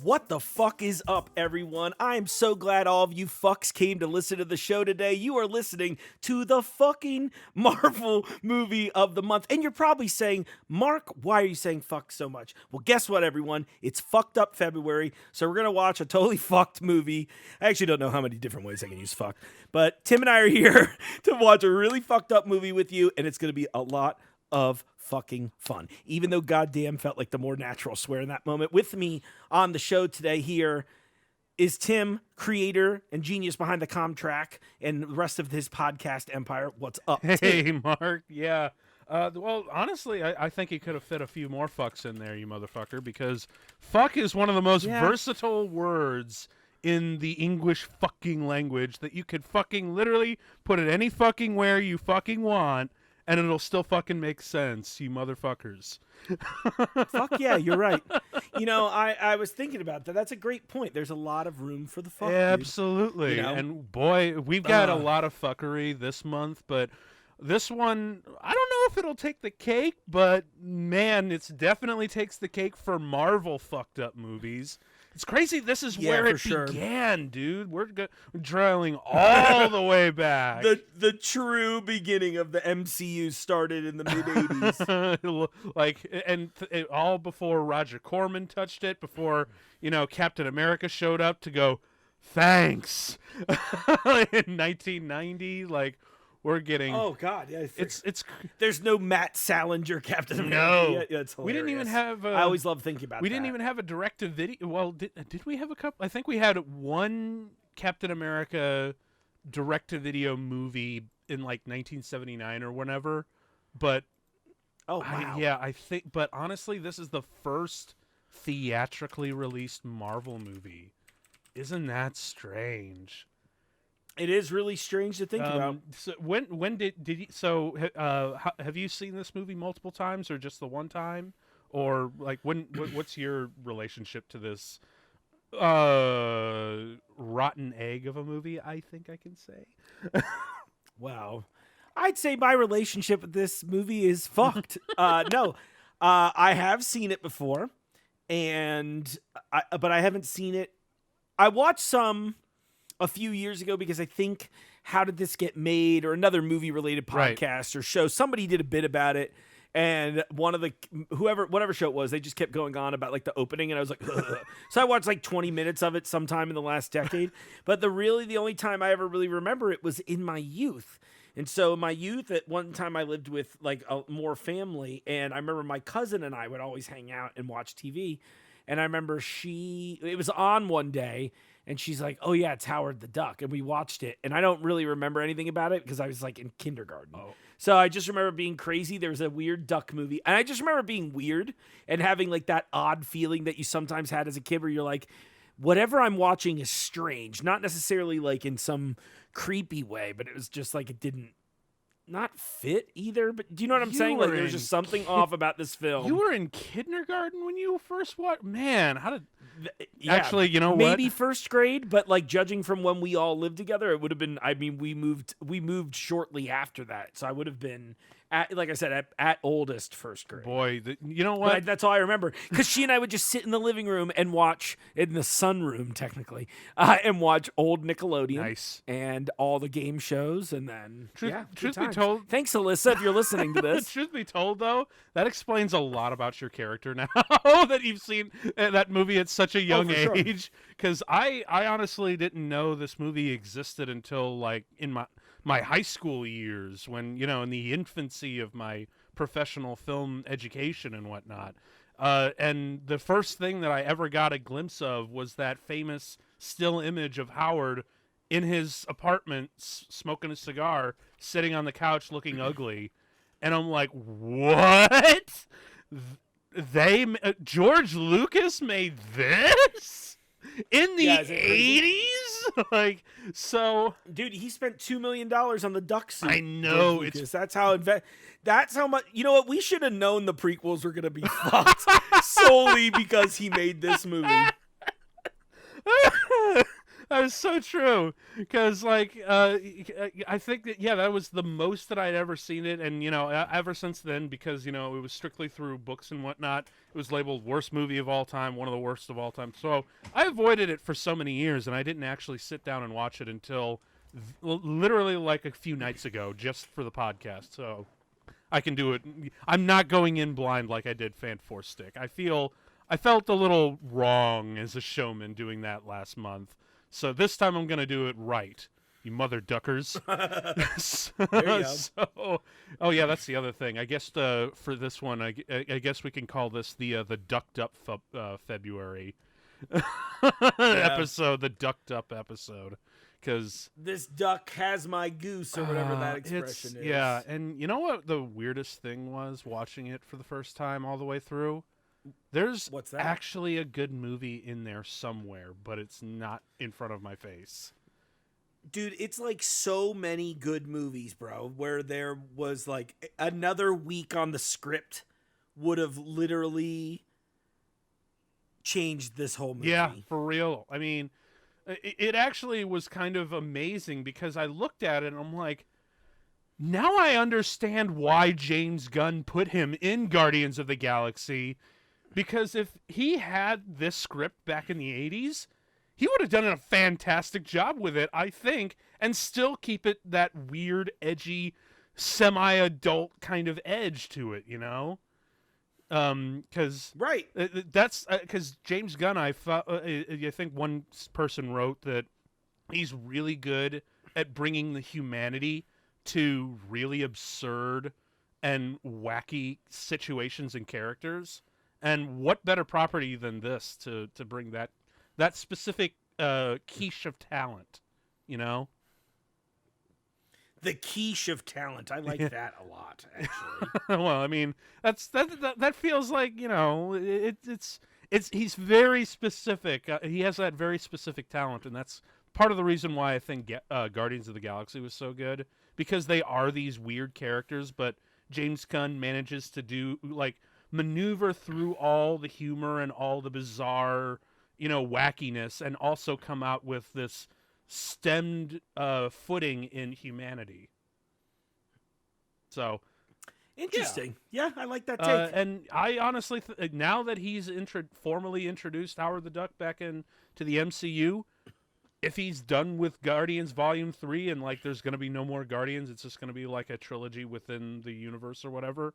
What the fuck is up, everyone? I am so glad all of you fucks came to listen to the show today. You are listening to the fucking Marvel movie of the month. And you're probably saying, Mark, why are you saying fuck so much? Well, guess what, everyone? It's fucked up February, so we're going to watch a totally fucked movie. I actually don't know how many different ways I can use fuck, but Tim and I are here to watch a really fucked up movie with you, and it's going to be a lot of fucking fun, even though goddamn felt like the more natural swear in that moment. With me on the show today here is Tim, creator and genius behind the Comtrack and the rest of his podcast empire. What's up, Tim? Hey, Mark. Yeah. Well, honestly, I think you could have fit a few more fucks in there, you motherfucker, because fuck is one of the most versatile words in the English fucking language that you could fucking literally put it any fucking where you fucking want, and it'll still fucking make sense, you motherfuckers. Fuck yeah, you're right. You know, I was thinking about that. That's a great point. There's a lot of room for the fuck. Absolutely. You know? And boy, we've got a lot of fuckery this month, but this one, I don't know if it'll take the cake, but man, it definitely takes the cake for Marvel fucked up movies. It's crazy. This is where it began, dude. We're drilling all the way back. The true beginning of the MCU started in the mid '80s, all before Roger Corman touched it. Before Captain America showed up to go, thanks. In 1990, we're getting. Oh God, yeah. It's. There's no Matt Salinger Captain America. No, yet. Yeah, it's hilarious. We didn't even have. I always love thinking about. We didn't even have a direct-to-video. Well, did we have a couple? I think we had one Captain America direct-to-video movie in 1979 or whenever. But oh wow, I think. But honestly, this is the first theatrically released Marvel movie. Isn't that strange? It is really strange to think about. So when did you? So have you seen this movie multiple times, or just the one time, or what's your relationship to this rotten egg of a movie? I think I can say. Wow, I'd say my relationship with this movie is fucked. No, I have seen it before, but I haven't seen it. I watched some a few years ago because I think How Did This Get Made or another movie related podcast or show, somebody did a bit about it, and one of the whatever show it was, they just kept going on about the opening, and I was like, ugh. So I watched 20 minutes of it sometime in the last decade. But the only time I ever really remember it was in my youth. And so in my youth, at one time I lived with more family, and I remember my cousin and I would always hang out and watch TV. And I remember it was on one day, and she's like, oh, yeah, it's Howard the Duck. And we watched it. And I don't really remember anything about it because I was in kindergarten. Oh. So I just remember being crazy. There was a weird duck movie. And I just remember being weird and having that odd feeling that you sometimes had as a kid where you're like, whatever I'm watching is strange. Not necessarily in some creepy way, but it was just it didn't not fit either. But do you know what I'm saying? There was just something off about this film. You were in kindergarten when you first watched? Man, how did... Actually, you know what? Maybe first grade, but judging from when we all lived together, it would have been. I mean, we moved shortly after that, so I would have been at oldest first grade. Boy, you know what? But that's all I remember, because she and I would just sit in the living room and watch in the sunroom, technically, and watch old Nickelodeon, and all the game shows, and then truth be told, thanks, Alyssa, if you're listening to this. Truth be told, though, that explains a lot about your character now that you've seen that movie at such a young age. Because I honestly didn't know this movie existed until in my high school years, when in the infancy of my professional film education and whatnot. And the first thing that I ever got a glimpse of was that famous still image of Howard in his apartment smoking a cigar, sitting on the couch looking ugly. And I'm like, what? George Lucas made this in the 80s? So, dude, he spent $2 million on the duck suit. I know. That's how much. You know what? We should have known the prequels were gonna be fucked solely because he made this movie. That was so true. Because, like, I think that, that was the most that I'd ever seen it. And, ever since then, because, it was strictly through books and whatnot, it was labeled worst movie of all time, one of the worst of all time. So I avoided it for so many years, and I didn't actually sit down and watch it until literally like a few nights ago, just for the podcast. So I can do it. I'm not going in blind like I did Fan Force Stick. I felt a little wrong as a showman doing that last month. So this time I'm going to do it right, you mother duckers. There you go. Oh yeah, that's the other thing. I guess for this one, I guess we can call this the Ducked Up February episode, the Ducked Up episode. Because this duck has my goose, or whatever that expression is. Yeah, and you know what the weirdest thing was watching it for the first time all the way through? There's actually a good movie in there somewhere, but it's not in front of my face. Dude, it's like so many good movies, bro, where there was like another week on the script would have literally changed this whole movie. Yeah, for real. I mean, it actually was kind of amazing because I looked at it and I'm like, now I understand why James Gunn put him in Guardians of the Galaxy. Because if he had this script back in the 80s, he would have done a fantastic job with it, I think, and still keep it that weird, edgy, semi-adult kind of edge to it, Because that's because James Gunn, I think one person wrote that he's really good at bringing the humanity to really absurd and wacky situations and characters. And what better property than this to bring that specific quiche of talent, The quiche of talent. I like that a lot, actually. Well, I mean, that feels like, he's very specific. He has that very specific talent, and that's part of the reason why I think Guardians of the Galaxy was so good, because they are these weird characters, but James Gunn manages to maneuver through all the humor and all the bizarre, wackiness, and also come out with this stemmed footing in humanity. So interesting. Yeah, I like that take. And I honestly, now that he's formally introduced Howard the Duck back into the MCU, if he's done with Guardians Volume 3 and there's going to be no more Guardians, it's just going to be like a trilogy within the universe or whatever,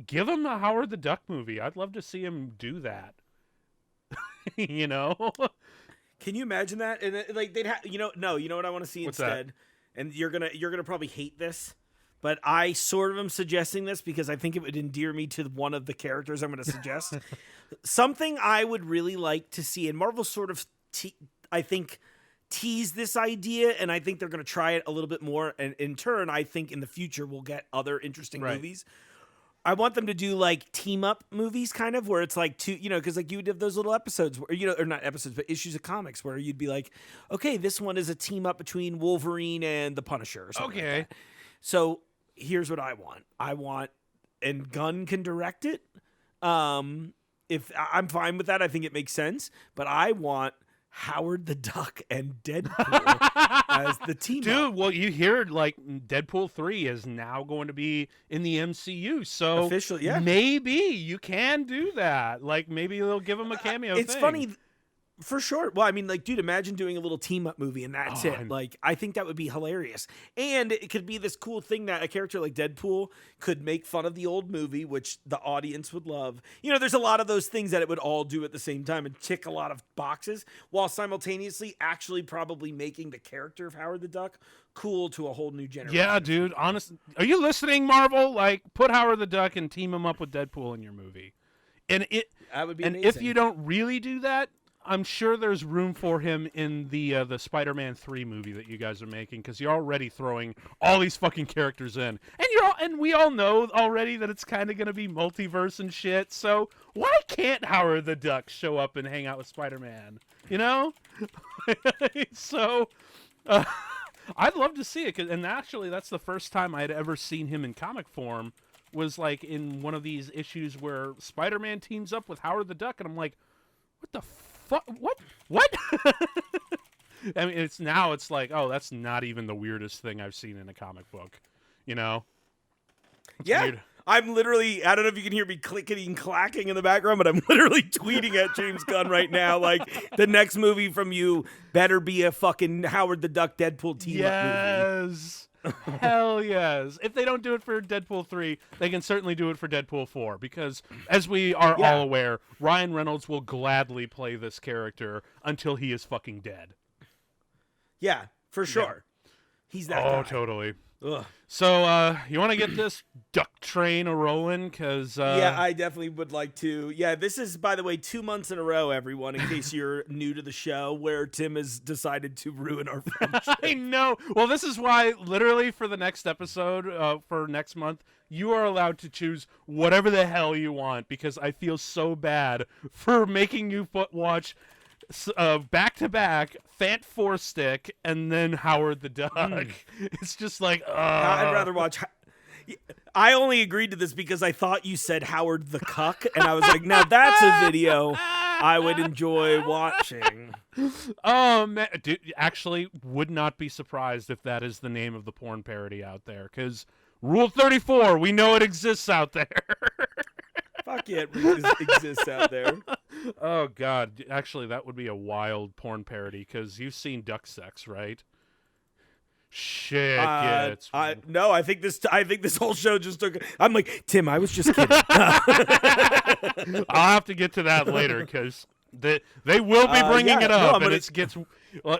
give him a Howard the Duck movie. I'd love to see him do that. Can you imagine that? And they'd have, you know what I want to see instead? That? And you're gonna probably hate this, but I sort of am suggesting this because I think it would endear me to one of the characters I'm going to suggest. Something I would really like to see, and Marvel sort of, I think, tease this idea, and I think they're going to try it a little bit more. And in turn, I think in the future we'll get other interesting movies. I want them to do team up movies, kind of, where it's two, because you would have those little episodes where, or not episodes, but issues of comics where you'd be like, okay, this one is a team up between Wolverine and the Punisher or something. Okay. Like that. So here's what I want, and Gunn can direct it. If I'm fine with that, I think it makes sense, but I want Howard the Duck and Deadpool as the team. Dude, well, you hear Deadpool 3 is now going to be in the MCU, so officially, yeah. Maybe you can do that. Maybe they'll give him a cameo. It's funny. For sure. Well, I mean, dude, imagine doing a little team-up movie and that's it. I think that would be hilarious. And it could be this cool thing that a character like Deadpool could make fun of the old movie, which the audience would love. There's a lot of those things that it would all do at the same time and tick a lot of boxes, while simultaneously actually probably making the character of Howard the Duck cool to a whole new generation. Yeah, dude. Honestly, are you listening, Marvel? Put Howard the Duck and team him up with Deadpool in your movie. And that would be amazing. If you don't really do that, I'm sure there's room for him in the Spider-Man 3 movie that you guys are making, because you're already throwing all these fucking characters in, and we all know already that it's kind of going to be multiverse and shit. So why can't Howard the Duck show up and hang out with Spider-Man? So I'd love to see it, and actually that's the first time I'd ever seen him in comic form, was in one of these issues where Spider-Man teams up with Howard the Duck, and I'm like, what the fuck? What? I mean, it's like, oh, that's not even the weirdest thing I've seen in a comic book, you know? It's weird. I'm literally, I don't know if you can hear me clicking and clacking in the background, but I'm literally tweeting at James Gunn right now, like, the next movie from you better be a fucking Howard the Duck Deadpool team-up movie. Yes. Hell yes. If they don't do it for Deadpool 3, they can certainly do it for Deadpool 4, because, as we are all aware, Ryan Reynolds will gladly play this character until he is fucking dead. Yeah, for sure. Yeah. He's that guy. Oh, totally. Ugh. So, you want to get this duck train a-rolling? Because yeah, I definitely would like to. Yeah, this is, by the way, 2 months in a row, everyone, in case you're new to the show, where Tim has decided to ruin our friendship. I know. Well, this is why, literally, for the next episode, for next month, you are allowed to choose whatever the hell you want, because I feel so bad for making you watch back-to-back Fant Four Stick and then Howard the Duck. It's just like, I'd rather watch. I only agreed to this because I thought you said Howard the Cuck, and I was like, now that's a video I would enjoy watching. Oh man, dude, actually, would not be surprised if that is the name of the porn parody out there. Because Rule 34, we know it exists out there. Fuck yeah, it exists out there. Oh god, actually that would be a wild porn parody, because you've seen Duck Sex, right? Shit, no, I think this whole show just took. I'm like, Tim, I was just kidding. I'll have to get to that later, because they will be bringing it up, and it gets.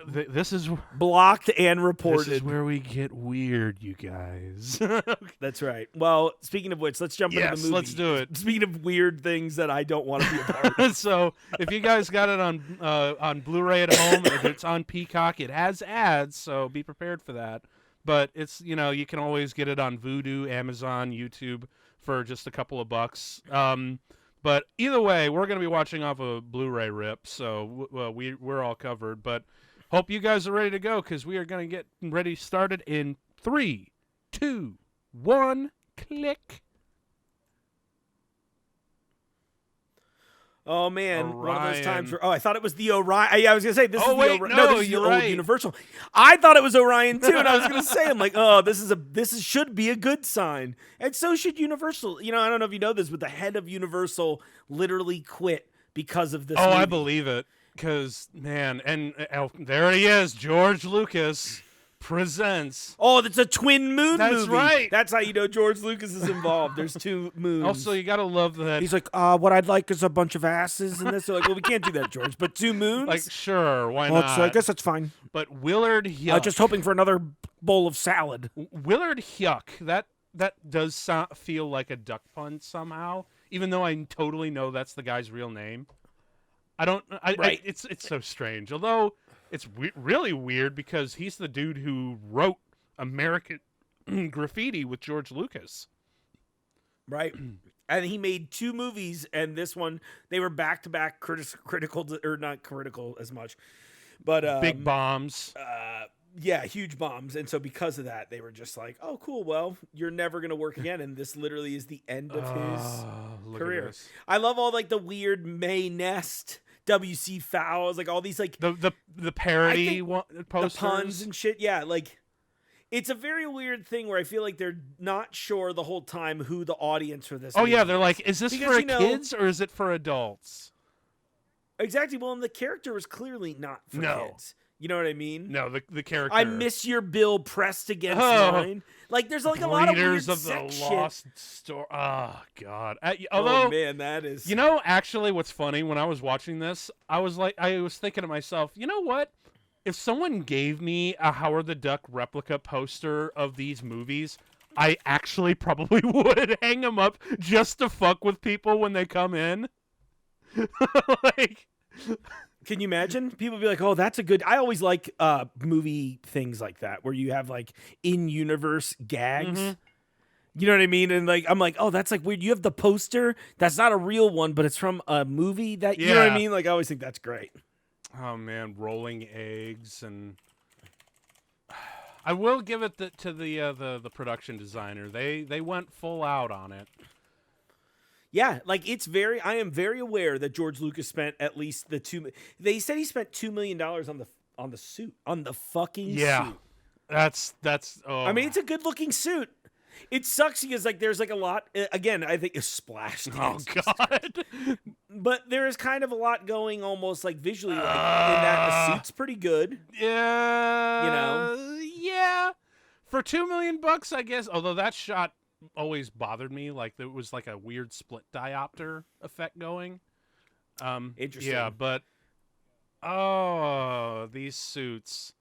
This is blocked and reported. This is where we get weird, you guys. That's right. Well, speaking of which, let's jump into the movie. Let's do it. Speaking of weird things that I don't want to be a part of. So, if you guys got it on Blu-ray at home, if it's on Peacock, it has ads, so be prepared for that. But it's, you can always get it on Vudu, Amazon, YouTube for just a couple of bucks. But either way, we're going to be watching off a Blu-ray rip, so we're all covered. But hope you guys are ready to go, because we are going to get ready started in 3, 2, 1, click. Oh man, Orion. one of those times where I thought it was the Orion. Yeah, I was gonna say this is wait, the Orion. no, this is the you're old right. Universal. I thought it was Orion too, and I was gonna say, I'm like, oh, this should be a good sign, and so should Universal. I don't know if you know this, but the head of Universal literally quit because of this. Oh, movie. I believe it, because man, and there he is, George Lucas presents. Oh, that's a twin moon movie. That's right. That's how you know George Lucas is involved. There's 2 moons. Also, you gotta love that. He's like, what I'd like is a bunch of asses in this. They're like, well, we can't do that, George. But 2 moons? Like, sure, why well, not? I guess that's fine. But Willard Hyuk. Just hoping for another bowl of salad. Willard Hyuk. That does feel like a duck pun somehow, even though I totally know that's the guy's real name. It's so strange. Although it's really weird, because he's the dude who wrote American Graffiti with George Lucas. Right. And he made 2 movies, and this one, they were back-to-back critical, or not critical as much, but big bombs. Yeah, huge bombs. And so because of that, they were just like, oh, cool, well, you're never going to work again. And this literally is the end of his career. I love all like the weird May Nest, W.C. Fowles, like all these like the parody posters. The puns and shit. Yeah, like it's a very weird thing where I feel like they're not sure the whole time who the audience for this. Oh yeah, they're like, is this for kids or is it for adults? Exactly. Well, and the character was clearly not for kids. You know what I mean? No, the character. I miss your bill pressed against mine. Like, there's like a lot of weird of sex the lost story. Oh god. Although, oh man, that is. Actually, what's funny, when I was watching this, I was thinking to myself, you know what? If someone gave me a Howard the Duck replica poster of these movies, I actually probably would hang them up just to fuck with people when they come in. Like. Can you imagine? People be like, "Oh, that's a good." I always like movie things like that where you have like in-universe gags. Mm-hmm. You know what I mean? And like, I'm like, "Oh, that's like weird." You have the poster that's not a real one, but it's from a movie that you know what I mean? Like, I always think that's great. Oh man, rolling eggs, and I will give it to the production designer. They went full out on it. Yeah, like I am very aware that George Lucas spent at least they said he spent $2 million on on the suit, on the fucking Yeah. suit. That's oh. I mean, it's a good looking suit. It sucks because like there's like a lot. Again, I think it's splashed. Oh God. But there is kind of a lot going, almost like visually, like in that the suit's pretty good. Yeah. You know. Yeah. For $2 million, I guess. Although that shot always bothered me, like there was like a weird split diopter effect going. Interesting. Yeah, but these suits.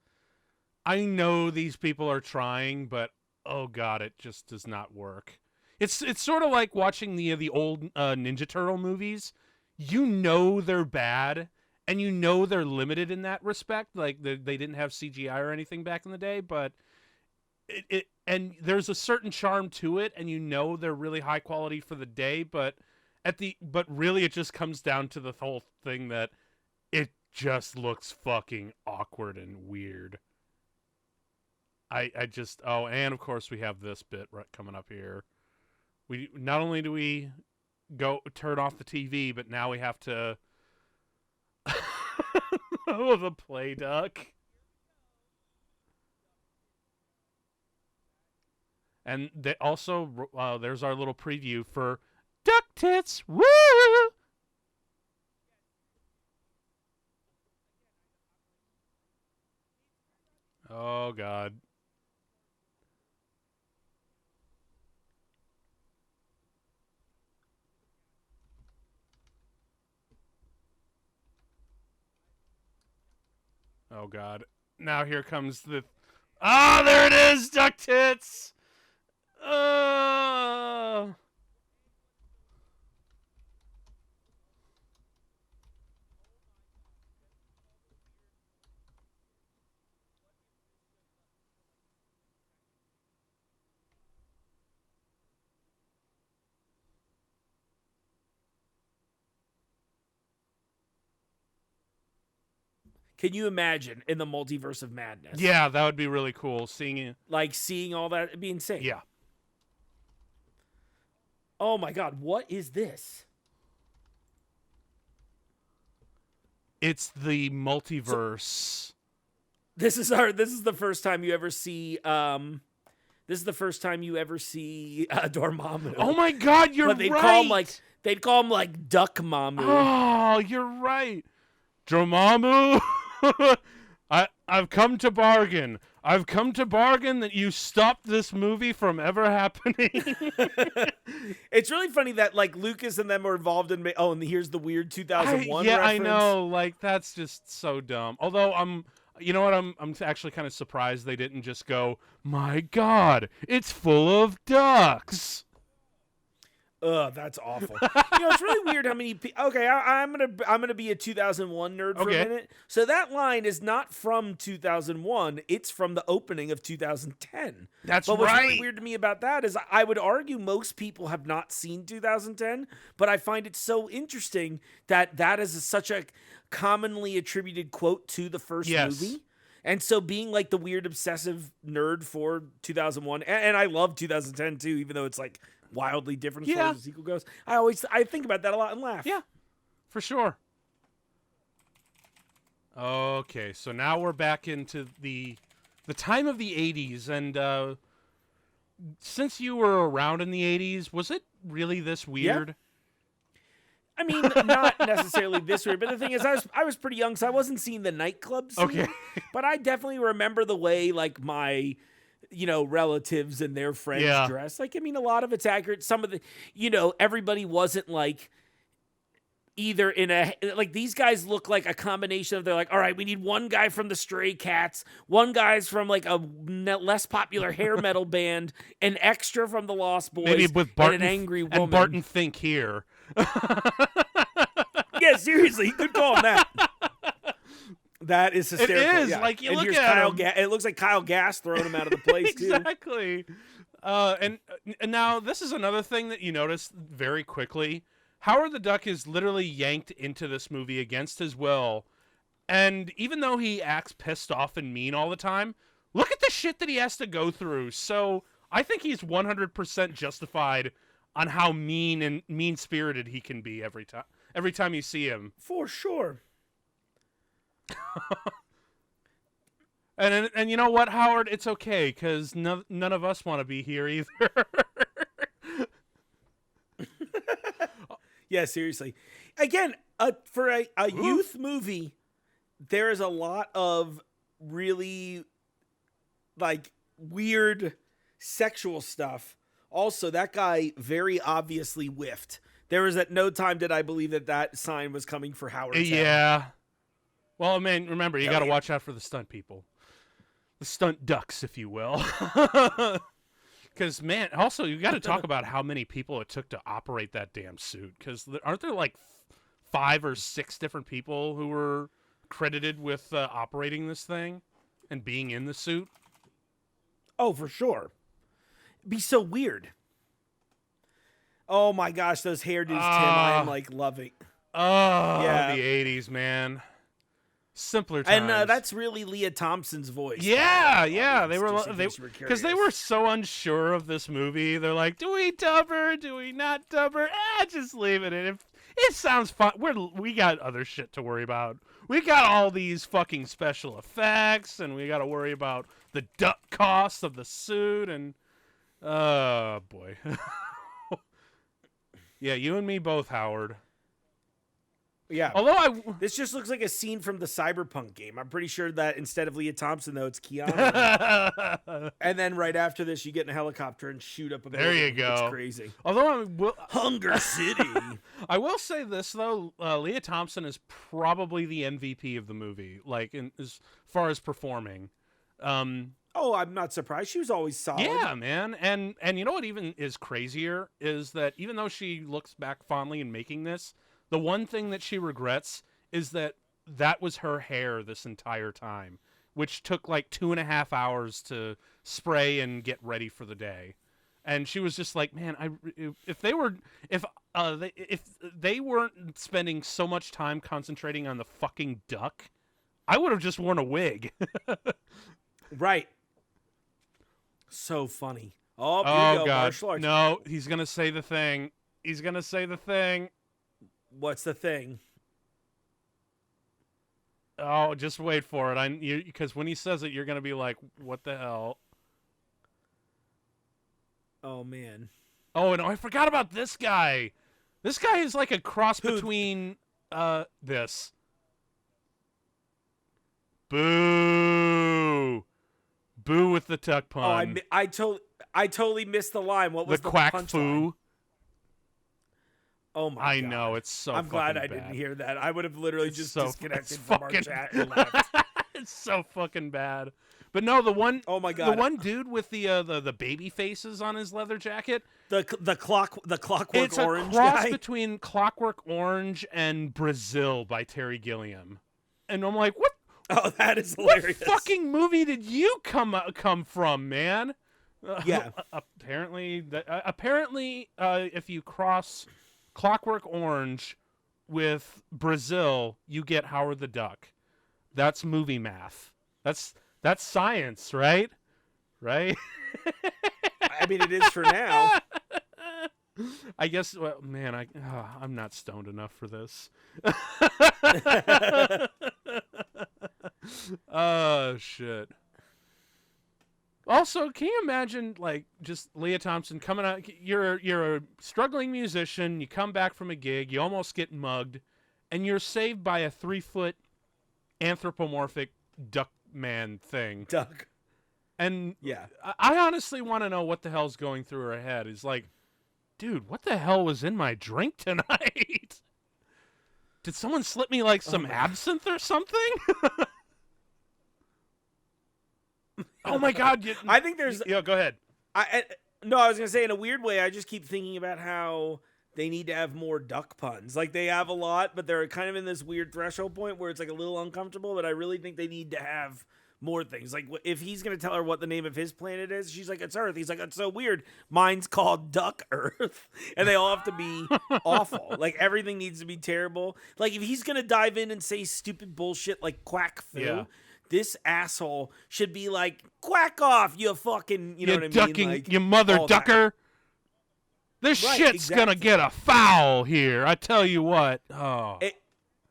I know these people are trying, but oh God, it just does not work. It's sort of like watching the old Ninja Turtle movies. You know they're bad, and you know they're limited in that respect. Like they didn't have CGI or anything back in the day, but and there's a certain charm to it, and you know they're really high quality for the day, but really it just comes down to the whole thing that it just looks fucking awkward and weird. I just and of course we have this bit right coming up here. We not only do we go turn off the TV, but now we have to the play duck. And they also there's our little preview for Duck Tits. Woo! Oh God. Oh God. Now here comes the there it is, Duck Tits. Can you imagine in the multiverse of madness? Yeah, that would be really cool. Seeing it. Like seeing all that, it'd be insane. Yeah. Oh my God, what is this? It's the multiverse. This is the first time you ever see this is the first time you ever see Dormammu. Oh my God, you're but they'd right. Call him like Duck Mamu. Oh, you're right. Dormammu. I've come to bargain. I've come to bargain that you stop this movie from ever happening. It's really funny that like Lucas and them are involved in. And here's the weird 2001. Yeah, reference. I know. Like that's just so dumb. Although you know what? I'm actually kind of surprised they didn't just go, "My God, it's full of ducks." Ugh, that's awful. It's really weird how many. Okay, I'm gonna be a 2001 nerd for a minute. So that line is not from 2001; it's from the opening of 2010. That's but what's right. really weird to me about that is I would argue most people have not seen 2010, but I find it so interesting that is such a commonly attributed quote to the first movie. And so being like the weird obsessive nerd for 2001, and I love 2010 too, even though it's like wildly different as far as the sequel goes. I think about that a lot and laugh. Yeah, for sure. Okay, so now we're back into the time of the 80s, and since you were around in the 80s, was it really this weird? Yeah. I mean, not necessarily this weird, but the thing is, I was pretty young, so I wasn't seeing the nightclub scene. Okay. But I definitely remember the way like my relatives and their friends dress. Like, I mean, a lot of it's accurate. Some of the, everybody wasn't like either in a, like these guys look like a combination of, they're like, all right, we need one guy from the Stray Cats, one guy's from like a less popular hair metal band, an extra from the Lost Boys, maybe with Barton, and an angry woman. And Barton Fink here. Yeah, seriously, you could call him that. That is hysterical. It is. Yeah. Like, you and look here's at Kyle him. It looks like Kyle Gass throwing him out of the place, exactly. And now this is another thing that you notice very quickly. Howard the Duck is literally yanked into this movie against his will. And even though he acts pissed off and mean all the time, look at the shit that he has to go through. So I think he's 100% justified on how mean and mean-spirited he can be every time you see him. For sure. And you know what, Howard? It's okay, because none of us want to be here either. Yeah, seriously. Again, for a youth movie, there is a lot of really like weird sexual stuff. Also, that guy very obviously whiffed. There was at no time did I believe that sign was coming for Howard's head. Yeah. Well, man, remember, you got to watch out for the stunt people. The stunt ducks, if you will. Because, man, also, you got to talk about how many people it took to operate that damn suit. Because aren't there like 5 or 6 different people who were credited with operating this thing and being in the suit? Oh, for sure. It'd be so weird. Oh my gosh, those hairdos, Tim, I am like loving. Oh, yeah. The 80s, man. Simpler times. And that's really Leah Thompson's voice. Yeah. They were because they were so unsure of this movie. They're like, do we dub her? Do we not dub her? Just leave it. And if it sounds fun, we got other shit to worry about. We got all these fucking special effects, and we got to worry about the duck cost of the suit, and oh boy. Yeah, you and me both, Howard. Yeah. Although this just looks like a scene from the Cyberpunk game. I'm pretty sure that instead of Leah Thompson, though, it's Keanu. And then right after this, you get in a helicopter and shoot up a building. There you go. It's crazy. Although Hunger City. I will say this, though. Leah Thompson is probably the MVP of the movie, like as far as performing. Oh, I'm not surprised. She was always solid. Yeah, man. And you know what even is crazier is that even though she looks back fondly in making this, the one thing that she regrets is that was her hair this entire time, which took like 2.5 hours to spray and get ready for the day. And she was just like, man, if they weren't spending so much time concentrating on the fucking duck, I would have just worn a wig. Right. So funny. Oh, here oh you go, God. martial arts. No, he's going to say the thing. What's the thing? Oh, just wait for it. Because when he says it, you're going to be like, what the hell? Oh, man. Oh, no, I forgot about this guy. This guy is like a cross between this. Boo. Boo with the tuck pun. Oh, I totally missed the line. What was the quack punchline? foo? Oh my God. I know, it's so I'm glad I bad. didn't hear that. I would have literally just disconnected from our chat and left. It's so fucking bad. But no, the one oh my God. The one dude with the baby faces on his leather jacket. The Clockwork it's Orange It's a cross guy. between Clockwork Orange and Brazil by Terry Gilliam. And I'm like, what? Oh, that is hilarious. What fucking movie did you come from, man? Yeah. Apparently, if you cross Clockwork Orange with Brazil, you get Howard the Duck. That's movie math. That's science, right? Right? I mean, it is for now. I guess. Well, man, I'm not stoned enough for this. Oh shit. Also, can you imagine, like, just Leah Thompson coming out? You're a struggling musician. You come back from a gig. You almost get mugged, and you're saved by a 3-foot anthropomorphic duck man thing. Duck. And yeah, I honestly want to know what the hell's going through her head. It's like, dude, what the hell was in my drink tonight? Did someone slip me like some absinthe or something? Oh my God! I think there's. Yeah, go ahead. No, I was gonna say in a weird way. I just keep thinking about how they need to have more duck puns. Like they have a lot, but they're kind of in this weird threshold point where it's like a little uncomfortable. But I really think they need to have more things. Like if he's gonna tell her what the name of his planet is, she's like, "It's Earth." He's like, "It's so weird. Mine's called Duck Earth," and they all have to be awful. Like everything needs to be terrible. Like if he's gonna dive in and say stupid bullshit like quack foo. Yeah. This asshole should be like, quack off, you fucking, you know what I ducking, mean? Like, you mother ducker. This shit's gonna get a foul here. I tell you what. Oh.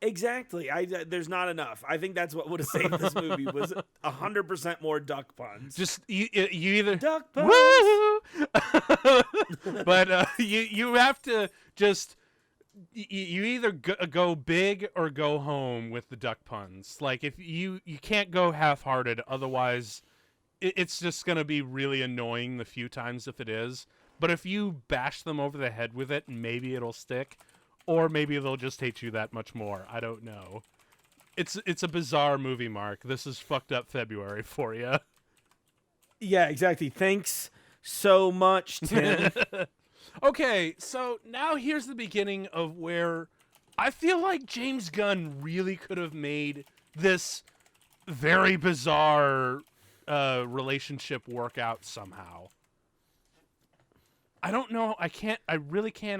Exactly. There's not enough. I think that's what would have saved this movie was 100% more duck puns. Just you either Duck puns. Woo! But you have to just you either go big or go home with the duck puns. Like if you can't go half-hearted, otherwise it's just going to be really annoying the few times if it is. But if you bash them over the head with it, maybe it'll stick. Or maybe they'll just hate you that much more. I don't know. It's a bizarre movie, Mark. This is fucked up February for you. Yeah, exactly. Thanks so much, Tim. Okay, so now here's the beginning of where I feel like James Gunn really could have made this very bizarre relationship work out somehow. I don't know. I really can't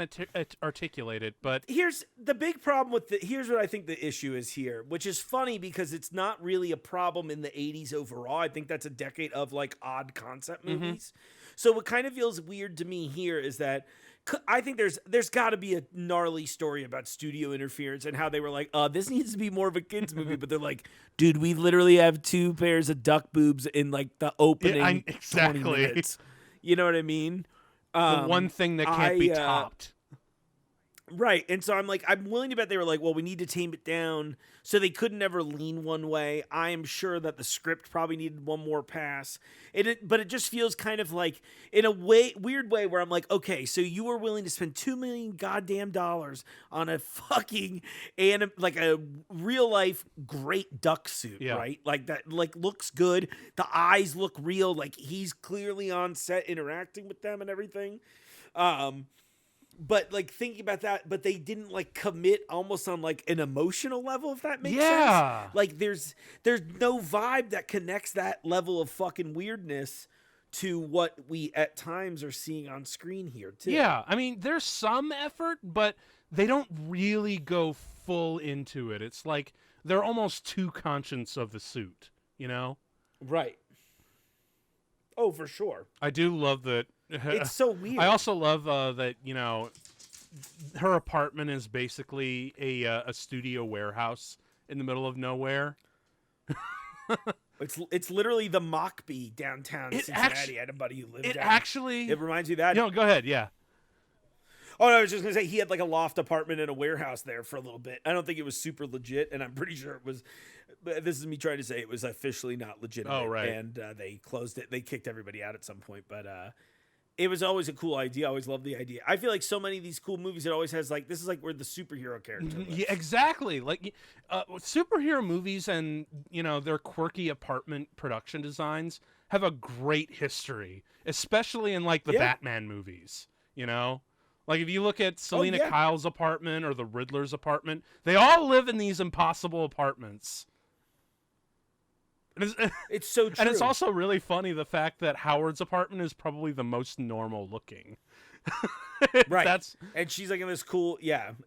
articulate it, but here's the big problem with here's what I think the issue is here, which is funny because it's not really a problem in the 80s overall. I think that's a decade of like odd concept movies. So what kind of feels weird to me here is that I think there's got to be a gnarly story about studio interference and how they were like, this needs to be more of a kids movie, but they're like, dude, we literally have 2 pairs of duck boobs in like the opening 20 minutes. You know what I mean? The one thing that can't be topped. Right. And so I'm willing to bet they were like, well, we need to tame it down. So they could never lean one way. I am sure that the script probably needed one more pass. But it just feels kind of like, in a weird way where I'm like, okay, so you were willing to spend $2 million goddamn dollars on a fucking, like a real life great duck suit, right? Like that, like looks good. The eyes look real. Like he's clearly on set interacting with them and everything. But like thinking about that, but they didn't like commit almost on like an emotional level, if that makes sense. Like there's no vibe that connects that level of fucking weirdness to what we at times are seeing on screen here too. Yeah, I mean there's some effort, but they don't really go full into it. It's like they're almost too conscious of the suit, you know? Right. Oh, for sure. I do love that. It's so weird. I also love that, you know, her apartment is basically a studio warehouse in the middle of nowhere. It's literally the Mockbee downtown Cincinnati. I had a buddy who lived there. It reminds me of that. No, go ahead, yeah. Oh, no, I was just going to say he had like a loft apartment and a warehouse there for a little bit. I don't think it was super legit, and I'm pretty sure it was. This is me trying to say it was officially not legitimate. Oh, right. And they closed it. They kicked everybody out at some point, but it was always a cool idea. I always loved the idea. I feel like so many of these cool movies, it always has like, this is like where the superhero character lives. Yeah, exactly. Like superhero movies and, you know, their quirky apartment production designs have a great history, especially in like the Batman movies, you know? Like if you look at Selena Kyle's apartment or the Riddler's apartment, they all live in these impossible apartments. It's so true. And it's also really funny the fact that Howard's apartment is probably the most normal looking. Right. And she's like in this cool,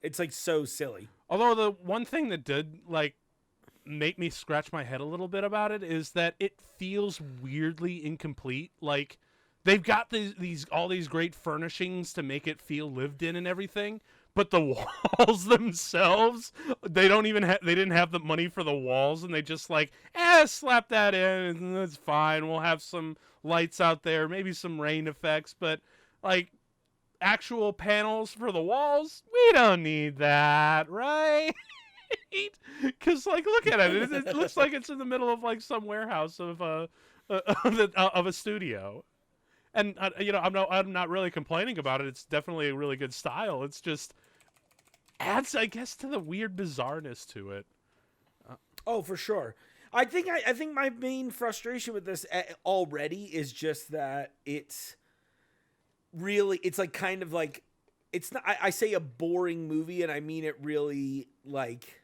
it's like so silly. Although the one thing that did like make me scratch my head a little bit about it is that it feels weirdly incomplete. Like they've got all these great furnishings to make it feel lived in and everything, but the walls themselves, they didn't have the money for the walls, and they just like, slap that in, and it's fine. We'll have some lights out there, maybe some rain effects, but like actual panels for the walls, we don't need that, right? Because like, look at it. It looks like it's in the middle of like some warehouse of a studio. And you know, I'm not really complaining about it. It's definitely a really good style. It's just adds, I guess, to the weird bizarreness to it. Oh, for sure. I think my main frustration with this already is just that it's like kind of like, it's not. I say a boring movie, and I mean it really like.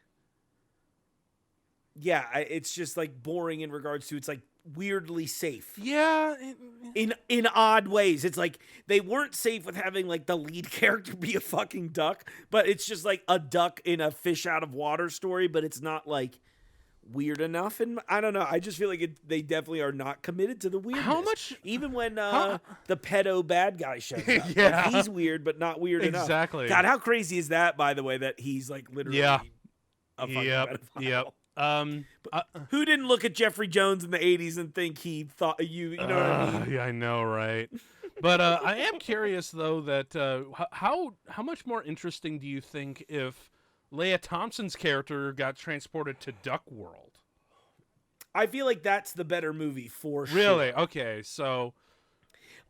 Yeah, it's just like boring in regards to it's like weirdly safe. Yeah. In odd ways. It's like they weren't safe with having like the lead character be a fucking duck, but it's just like a duck in a fish out of water story, but it's not like weird enough. And I don't know. I just feel like they definitely are not committed to the weirdness. How much? Even when the pedo bad guy shows up. Yeah. Like, he's weird, but not weird enough. Exactly. God, how crazy is that, by the way, that he's like literally a fucking Yep. pedophile. Yep. Who didn't look at Jeffrey Jones in the 80s and think he thought you know what I mean? Yeah, I know, right? But I am curious though that how much more interesting do you think if Leia Thompson's character got transported to Duck World? I feel like that's the better movie for sure. Really? Okay, so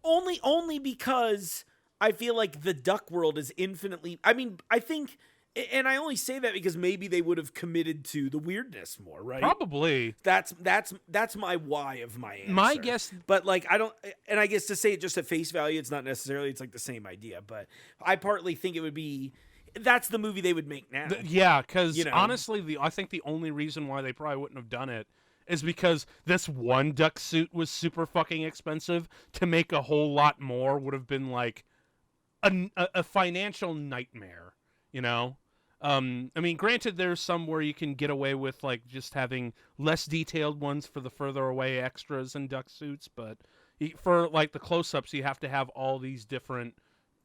Only because I feel like the Duck World is infinitely. I mean, I think, and I only say that because maybe they would have committed to the weirdness more, right? probably That's my why of my answer. my guess. But like I don't, and I guess to say it just at face value, it's not necessarily. It's like the same idea, but I partly think it would be. That's the movie they would make now. Yeah, because You know? honestly, I think the only reason why they probably wouldn't have done it is because this one duck suit was super fucking expensive. To make a whole lot more would have been like a financial nightmare, you know? I mean, granted, there's some where you can get away with like just having less detailed ones for the further away extras and duck suits, but for like the close-ups, you have to have all these different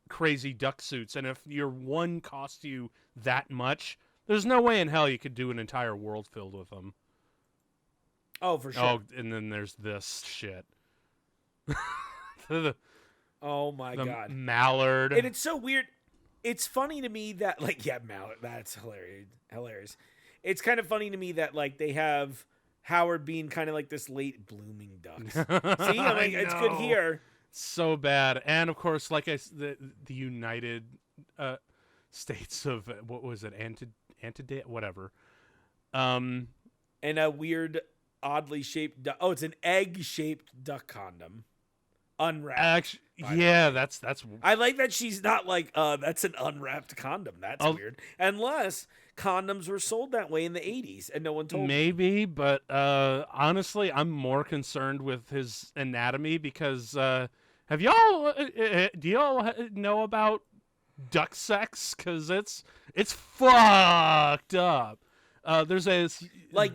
crazy duck suits, and if your one costs you that much, there's no way in hell you could do an entire world filled with them. Oh, for sure. Oh, and then there's this shit. Oh my god, mallard. And it's so weird. It's funny to me that like mallard. That's hilarious. It's kind of funny to me that like they have Howard being kind of like this late blooming duck. See, I mean, it's good here. So bad, and of course, like the United States of what was it, Antidate, whatever. And a weird, oddly shaped. Oh, it's an egg-shaped duck condom, unwrapped. Actually, yeah, that's. I like that she's not like, that's an unwrapped condom. That's weird. Unless condoms were sold that way in the 80s and no one told me. Maybe, but honestly, I'm more concerned with his anatomy because have y'all do y'all know about duck sex? Because it's fucked up. There's a like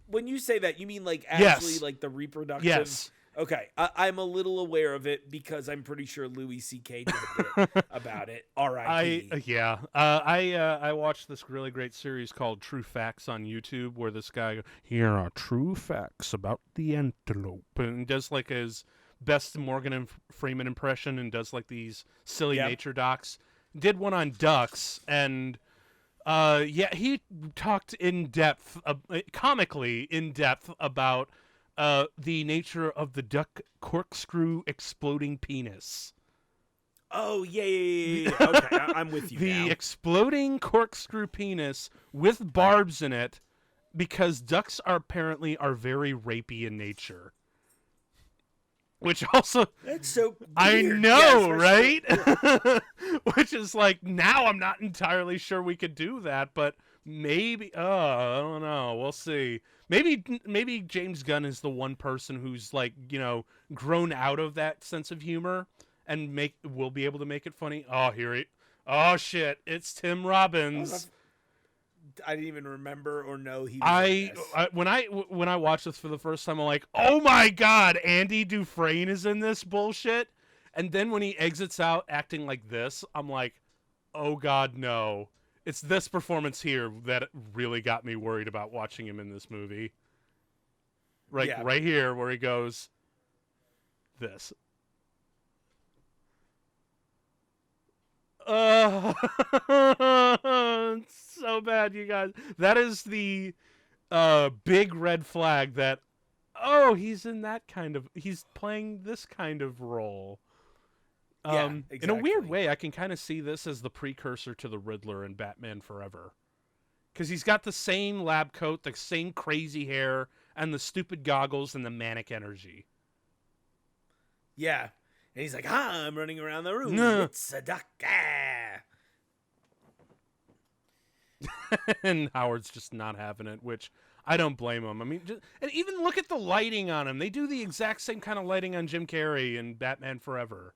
when you say that, you mean like actually like the reproductive. Yes. Okay, I'm a little aware of it because I'm pretty sure Louis C.K. did a bit about it. R.I.P. I watched this really great series called True Facts on YouTube where this guy, here are true facts about the antelope, and does like his best Morgan Freeman impression and does like these silly nature docs. Did one on ducks, and he talked in depth, comically in depth about the nature of the duck corkscrew exploding penis. Oh, yeah. Okay, I'm with you The now. exploding corkscrew penis with barbs in it, because ducks are apparently very rapey in nature. Which also... That's so weird. I know, right? Which is like, now I'm not entirely sure we could do that, but maybe... I don't know. We'll see. Maybe James Gunn is the one person who's like, grown out of that sense of humor and will be able to make it funny. Oh shit! It's Tim Robbins. I didn't even remember or know he was when I watched this for the first time, I'm like, oh my god, Andy Dufresne is in this bullshit. And then when he exits out acting like this, I'm like, oh god, no. It's this performance here that really got me worried about watching him in this movie. Right here where he goes, this. It's so bad, you guys. That is the big red flag that, he's playing this kind of role. Exactly. In a weird way, I can kind of see this as the precursor to the Riddler in Batman Forever. Because he's got the same lab coat, the same crazy hair, and the stupid goggles and the manic energy. Yeah. And he's like, I'm running around the room. It's a duck. And Howard's just not having it, which I don't blame him. I mean, and even look at the lighting on him. They do the exact same kind of lighting on Jim Carrey in Batman Forever.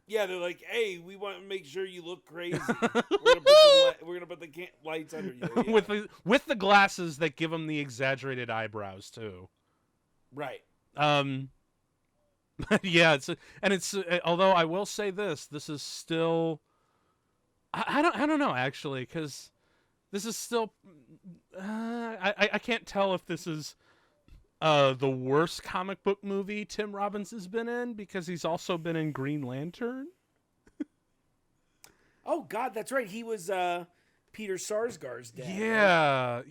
Yeah, they're like, hey, we want to make sure you look crazy. We're gonna put the lights under you. Yeah. with the glasses that give him the exaggerated eyebrows too. Right. Yeah, it's although I will say this is still I don't know actually, because this is still. I can't tell if this is the worst comic book movie Tim Robbins has been in, because he's also been in Green Lantern. Oh God, that's right. He was Peter Sarsgaard's dad. Yeah,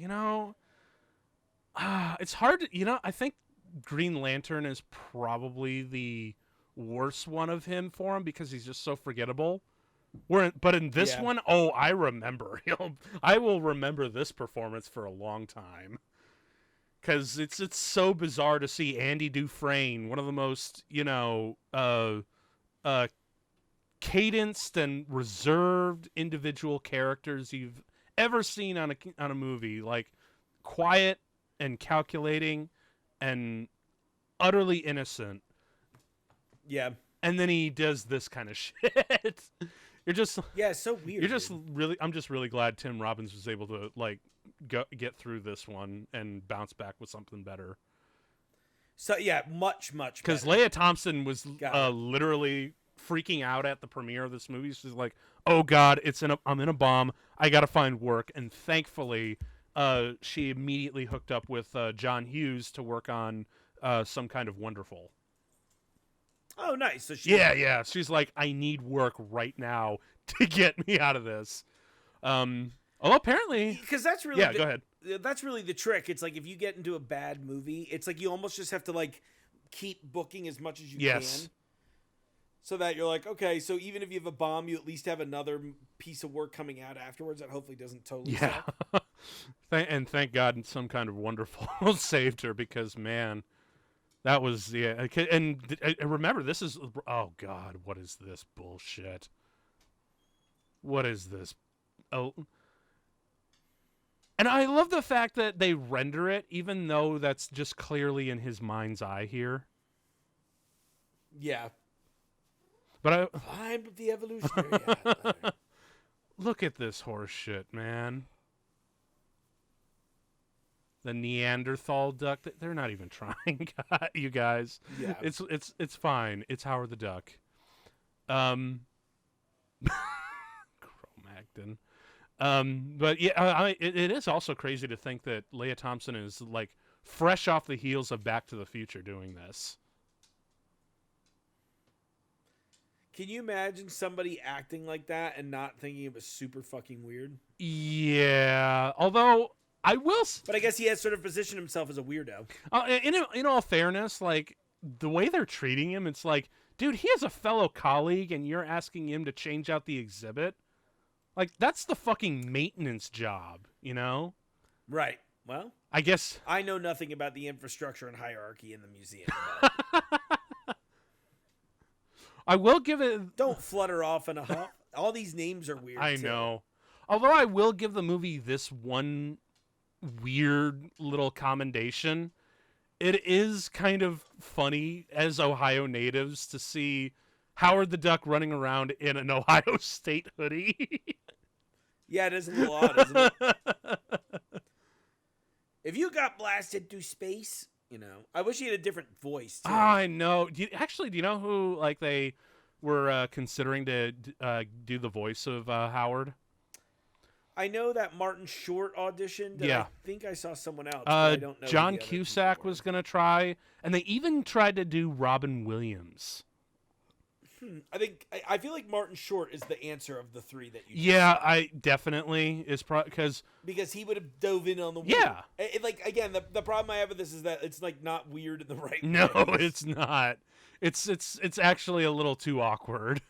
it's hard to, I think Green Lantern is probably the worst one of him for him, because he's just so forgettable. But in this one, I remember. I will remember this performance for a long time, because it's so bizarre to see Andy Dufresne, one of the most cadenced and reserved individual characters you've ever seen on a movie, like quiet and calculating and utterly innocent. Yeah. And then he does this kind of shit. You're just it's so weird. I'm just really glad Tim Robbins was able to get through this one and bounce back with something better. So yeah, much better. Because Leah Thompson was literally freaking out at the premiere of this movie. She's like, "Oh God, I'm in a bomb. I gotta find work." And thankfully, she immediately hooked up with John Hughes to work on Some Kind of Wonderful. Oh, nice. So yeah. She's like, I need work right now to get me out of this. Although apparently, because that's really go ahead. That's really the trick. It's like if you get into a bad movie, it's like you almost just have to keep booking as much as you can, so that you're like, okay, so even if you have a bomb, you at least have another piece of work coming out afterwards that hopefully doesn't totally suck. And thank God Some Kind of Wonderful saved her, because man. That was, and remember, this is, oh God, what is this bullshit? What is this? Oh. And I love the fact that they render it, even though that's just clearly in his mind's eye here. Yeah. But I'm the evolutionary. Look at this horse shit, man. The Neanderthal duck. They're not even trying, you guys. Yeah. It's fine. It's Howard the Duck. Chromactin. But yeah, it is also crazy to think that Leah Thompson is fresh off the heels of Back to the Future doing this. Can you imagine somebody acting like that and not thinking it was super fucking weird? Yeah. Although I will. But I guess he has sort of positioned himself as a weirdo. In all fairness, the way they're treating him, it's like, dude, he has a fellow colleague, and you're asking him to change out the exhibit. That's the fucking maintenance job, Right. Well, I guess I know nothing about the infrastructure and hierarchy in the museum. I will give it. Don't flutter off in a huff. All these names are weird. I know. Although I will give the movie this one weird little commendation. It is kind of funny as Ohio natives to see Howard the Duck running around in an Ohio State hoodie. Yeah, it is a little odd, isn't it? If you got blasted through space, I wish he had a different voice, too. I know. Do you know who they were considering to do the voice of Howard? I know that Martin Short auditioned. And I think I saw someone else. I don't know. John Cusack was going to try, and they even tried to do Robin Williams. I feel like Martin Short is the answer of the three that you. Yeah, I definitely is because he would have dove in on the weird. Yeah. Again, the problem I have with this is that it's not weird in the right way. No, it's not. It's actually a little too awkward.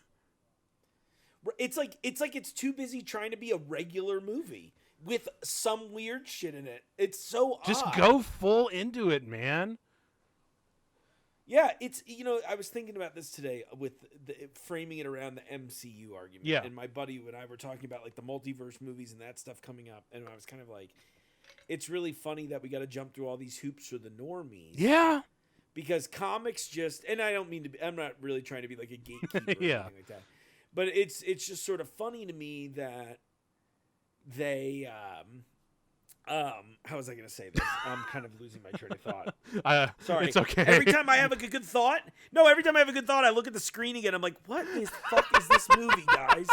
It's like it's too busy trying to be a regular movie with some weird shit in it. It's so just odd. Go full into it, man. Yeah, it's I was thinking about this today with framing it around the MCU argument. Yeah. And my buddy and I were talking about the multiverse movies and that stuff coming up, and I was kind of like, it's really funny that we got to jump through all these hoops for the normies. Yeah. Because comics and I don't mean to be, I'm not really trying to be like a gatekeeper or yeah. anything like that. But it's just sort of funny to me that they how was I going to say this? I'm kind of losing my train of thought. Sorry. It's okay. Every time I have a good thought, I look at the screen again. I'm like, what the fuck is this movie, guys?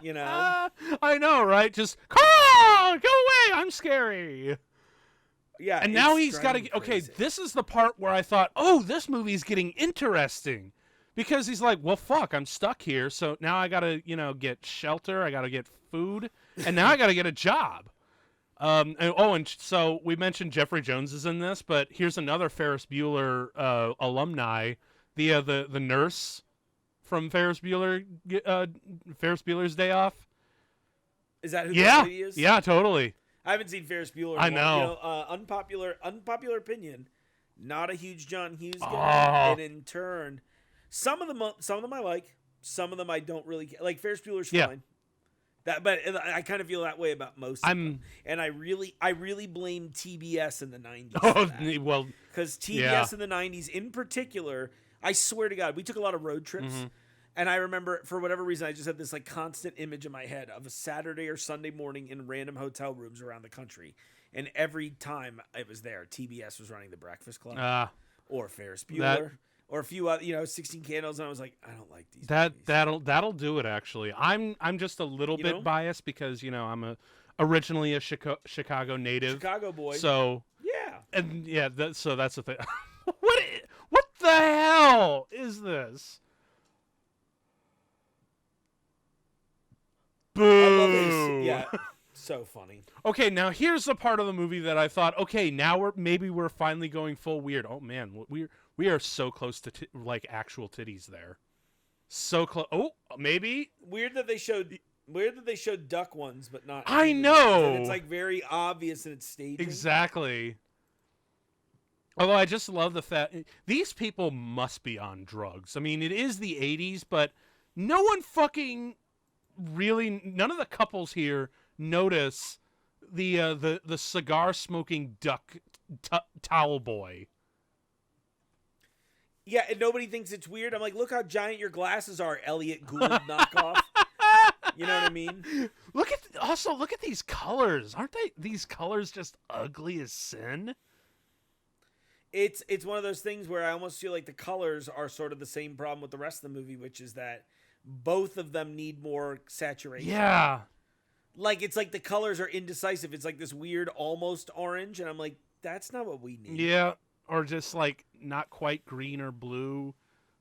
I know, right? Just call oh, go away, I'm scary. Yeah, and now he's got to. Okay, this is the part where I thought, oh, this movie's getting interesting, because he's like, well, fuck, I'm stuck here, so now I gotta, get shelter, I gotta get food, and now I gotta get a job. And so we mentioned Jeffrey Jones is in this, but here's another Ferris Bueller alumni, the nurse from Ferris Bueller's Day Off. Is that who the lady is? Yeah, totally. I haven't seen Ferris Bueller. I know. Unpopular opinion. Not a huge John Hughes guy, and in turn, some of them I like. Some of them I don't really like. Ferris Bueller's fine. But I kind of feel that way about most of them. And I really blame TBS in the 90s. Oh, well, because TBS in the 90s, in particular, I swear to God, we took a lot of road trips. Mm-hmm. And I remember, for whatever reason, I just had this like constant image in my head of a Saturday or Sunday morning in random hotel rooms around the country. And every time it was there, TBS was running The Breakfast Club or Ferris Bueller. Or a few other, 16 Candles, and I was like, I don't like these movies. That'll do it. Actually, I'm just a little bit biased because I'm originally a Chicago native, Chicago boy. So yeah, and yeah, so that's the thing. What the hell is this? Boo! I love this. Yeah, so funny. Okay, now here's the part of the movie that I thought, okay, now we're finally going full weird. Oh man, we are so close to like actual titties there. So close. Oh, maybe weird that they showed duck ones, but not. I know. And it's like very obvious in its staging. Exactly. Although I just love the fact these people must be on drugs. I mean, it is the 80s, but no one fucking really. None of the couples here notice the cigar smoking duck towel boy. Yeah, and nobody thinks it's weird. I'm like, look how giant your glasses are, Elliot Gould knockoff. You know what I mean? Look at these colors. Aren't these colors just ugly as sin? It's one of those things where I almost feel like the colors are sort of the same problem with the rest of the movie, which is that both of them need more saturation. Yeah. Like, it's like the colors are indecisive. It's like this weird almost orange, and I'm like, that's not what we need. Yeah. Or just like not quite green or blue,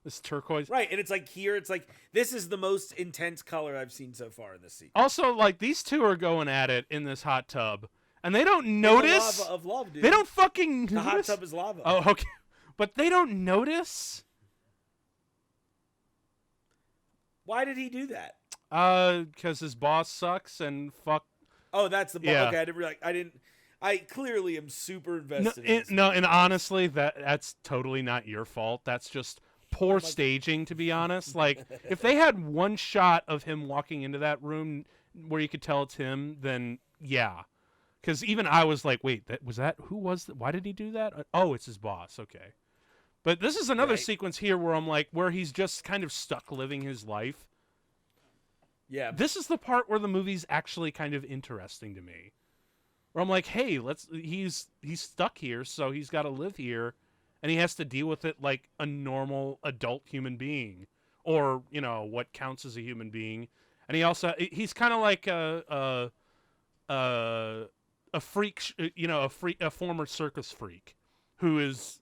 this turquoise. Right, and it's like here, it's like this is the most intense color I've seen so far in this sequence. Also, like these two are going at it in this hot tub, and they don't notice. The lava of love, dude. They don't fucking notice. The hot tub is lava. Oh, okay, but they don't notice. Why did he do that? Because his boss sucks and fuck. Oh, that's the boss. Yeah. Okay, I clearly am super invested. And honestly, that's totally not your fault. That's just poor staging, to be honest. Like, if they had one shot of him walking into that room where you could tell it's him, then yeah. Because even I was like, wait, who was that? Why did he do that? Oh, it's his boss. Okay. But this is another sequence here where I'm like, where he's just kind of stuck living his life. Yeah. This is the part where the movie's actually kind of interesting to me. Where I'm like, hey, he's stuck here, so he's got to live here, and he has to deal with it like a normal adult human being, or what counts as a human being. And he's kind of like a freak, a former circus freak, who is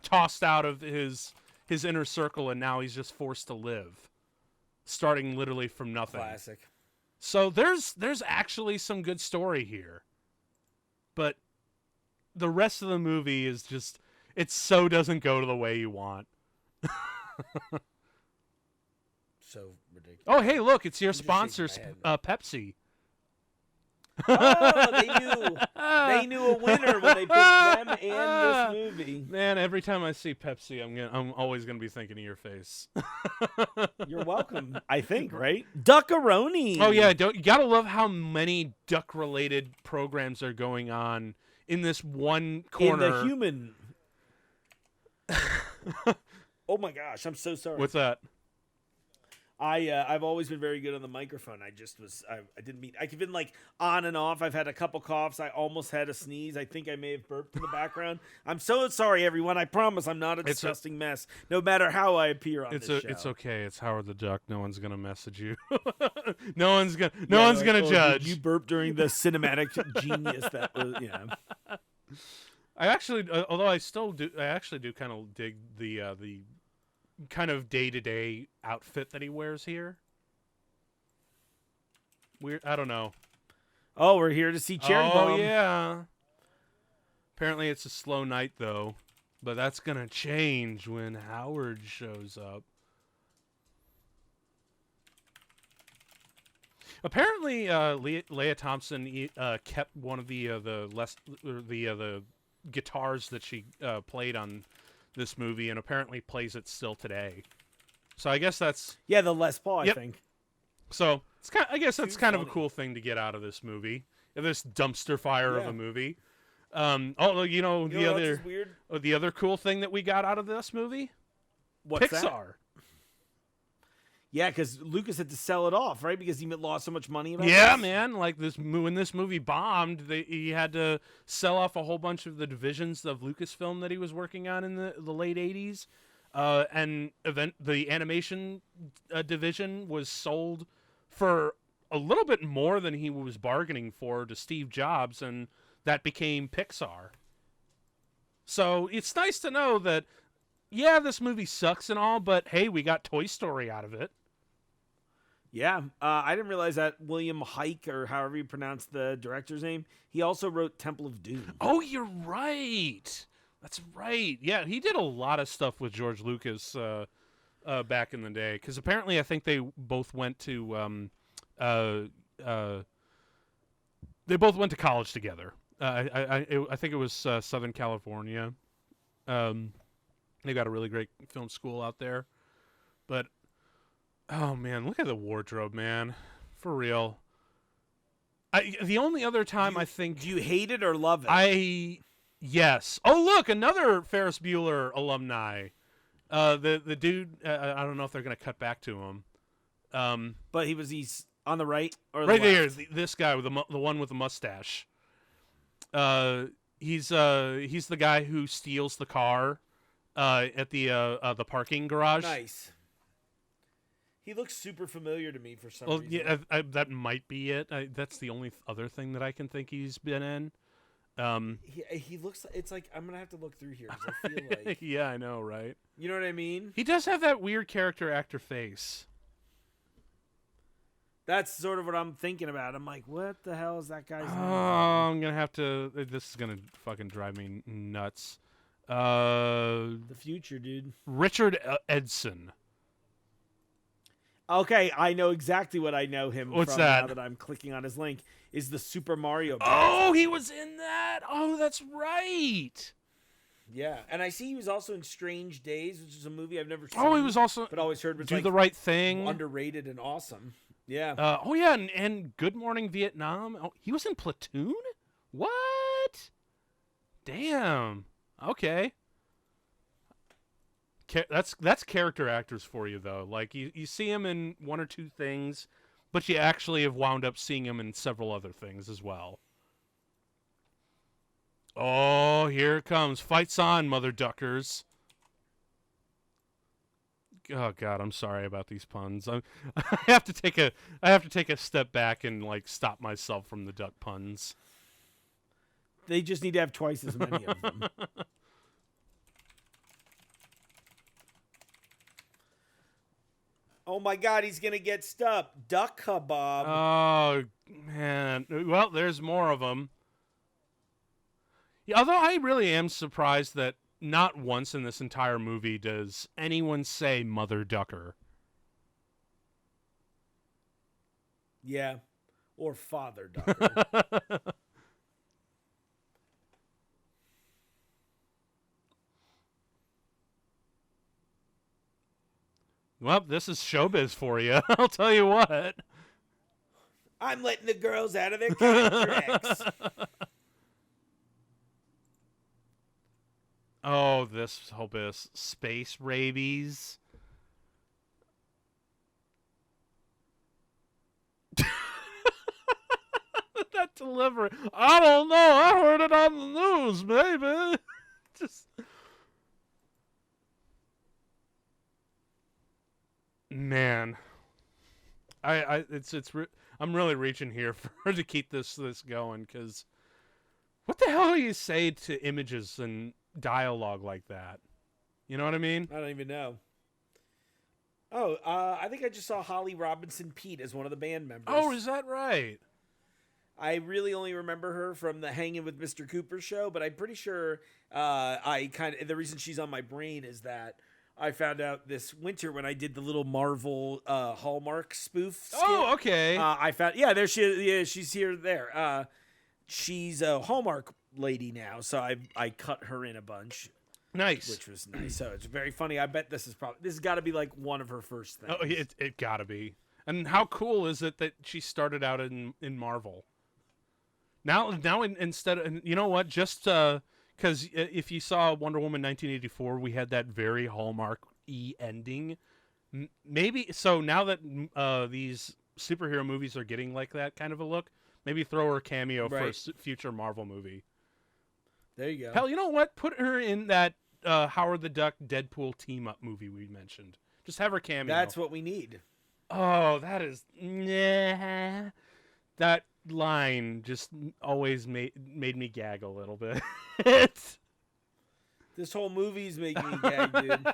tossed out of his inner circle, and now he's just forced to live, starting literally from nothing. Classic. So there's actually some good story here. But the rest of the movie is just, it so doesn't go to the way you want. So ridiculous. Oh, hey, look, it's your sponsor, Pepsi. Oh, they knew a winner when they picked them and this movie. Man, every time I see Pepsi, I'm always gonna be thinking of your face. You're welcome. I think, right? Duckaroni. Oh yeah, you gotta love how many duck-related programs are going on in this one corner. In the human. Oh my gosh, I'm so sorry. What's that? I've always been very good on the microphone. I didn't mean. I've been like on and off. I've had a couple coughs. I almost had a sneeze. I think I may have burped in the background. I'm so sorry, everyone. I promise I'm not a disgusting mess. No matter how I appear on this show. It's okay. It's Howard the Duck. No one's gonna message you. no one's gonna judge. You burped during the cinematic genius that was. Yeah. I actually, although I actually do kind of dig the kind of day-to-day outfit that he wears here. Weird. I don't know. Oh, we're here to see Cherry Bomb. Oh, yeah. Apparently it's a slow night, though. But that's going to change when Howard shows up. Apparently, Leah Thompson kept one of the guitars that she played on this movie, and apparently plays it still today. So I guess that's the Les Paul. Yep. I think. So it's I guess that's kind of a cool thing to get out of this movie, this dumpster fire of a movie. Although the other cool thing that we got out of this movie, What's Pixar. That? Yeah, because Lucas had to sell it off, right? Because he lost so much money about this. Man. Like when this movie bombed, he had to sell off a whole bunch of the divisions of Lucasfilm that he was working on in the late 80s. And the animation division was sold for a little bit more than he was bargaining for to Steve Jobs, and that became Pixar. So it's nice to know that, this movie sucks and all, but hey, we got Toy Story out of it. Yeah, I didn't realize that William Hike, or however you pronounce the director's name, he also wrote Temple of Doom. Oh, you're right. That's right. Yeah, he did a lot of stuff with George Lucas back in the day. Because apparently, I think they both went to college together. I think it was Southern California. They got a really great film school out there. But oh man, look at the wardrobe, man. For real. The only other time I think... Do you hate it or love it? Yes. Oh, look, another Ferris Bueller alumni. The dude, I don't know if they're going to cut back to him. But he's on the right or right the left? There, this guy with the one with the mustache. He's the guy who steals the car at the parking garage. Nice. He looks super familiar to me for some reason. Yeah, that might be it. That's the only other thing that I can think he's been in. He looks. It's like I'm gonna have to look through here because I feel like. Yeah, I know, right? You know what I mean? He does have that weird character actor face. That's sort of what I'm thinking about. I'm like, what the hell is that guy's name? I'm gonna have to. This is gonna fucking drive me nuts. The future, dude. Richard Edson. Okay, I know exactly what I know him What's from that? now that I'm clicking on his link. Is the Super Mario Bros. Oh, he was in that. Oh, that's right. Yeah, and I see he was also in Strange Days, which is a movie I've never seen. Oh, he was also, but always heard was Do like the Right Thing, underrated and awesome. Yeah. Oh yeah, and Good Morning Vietnam. Oh, he was in Platoon. What? Damn. Okay. That's character actors for you though. Like you see him in one or two things, but you actually have wound up seeing him in several other things as well. Oh, here it comes. Fights on, mother duckers. Oh God, I'm sorry about these puns. I have to take a step back and like stop myself from the duck puns. They just need to have twice as many of them. Oh my God, he's gonna get stuck. Duck kebab. Oh man. Well, there's more of them. Yeah, although I really am surprised that not once in this entire movie does anyone say Mother Ducker. Yeah. Or Father Ducker. Well, this is showbiz for you. I'll tell you what. I'm letting the girls out of their contracts. Oh, this showbiz. Space rabies. delivery. I don't know. I heard it on the news, maybe. Just man, I'm really reaching here for to keep this going, because what the hell do you say to images and dialogue like that? You know what I mean? I don't even know. Oh, I think I just saw Holly Robinson Pete as one of the band members. Oh, is that right? I really only remember her from the Hanging with Mr. Cooper show, but I'm pretty sure the reason she's on my brain is that I found out this winter when I did the little Marvel Hallmark spoof skit. Oh, okay. I found she's here there. She's a Hallmark lady now, so I cut her in a bunch. Nice. Which was nice. So it's very funny. I bet this has got to be like one of her first things. Oh, it gotta be. And how cool is it that she started out in Marvel? Now instead of, you know what? Just because if you saw Wonder Woman 1984, we had that very Hallmark-y ending. Maybe so. Now that these superhero movies are getting like that kind of a look, maybe throw her a cameo for a future Marvel movie. There you go. Hell, you know what? Put her in that Howard the Duck Deadpool team-up movie we mentioned. Just have her cameo. That's what we need. Oh, that is... Nah. That line just always made me gag a little bit. This whole movie's making me gag, dude.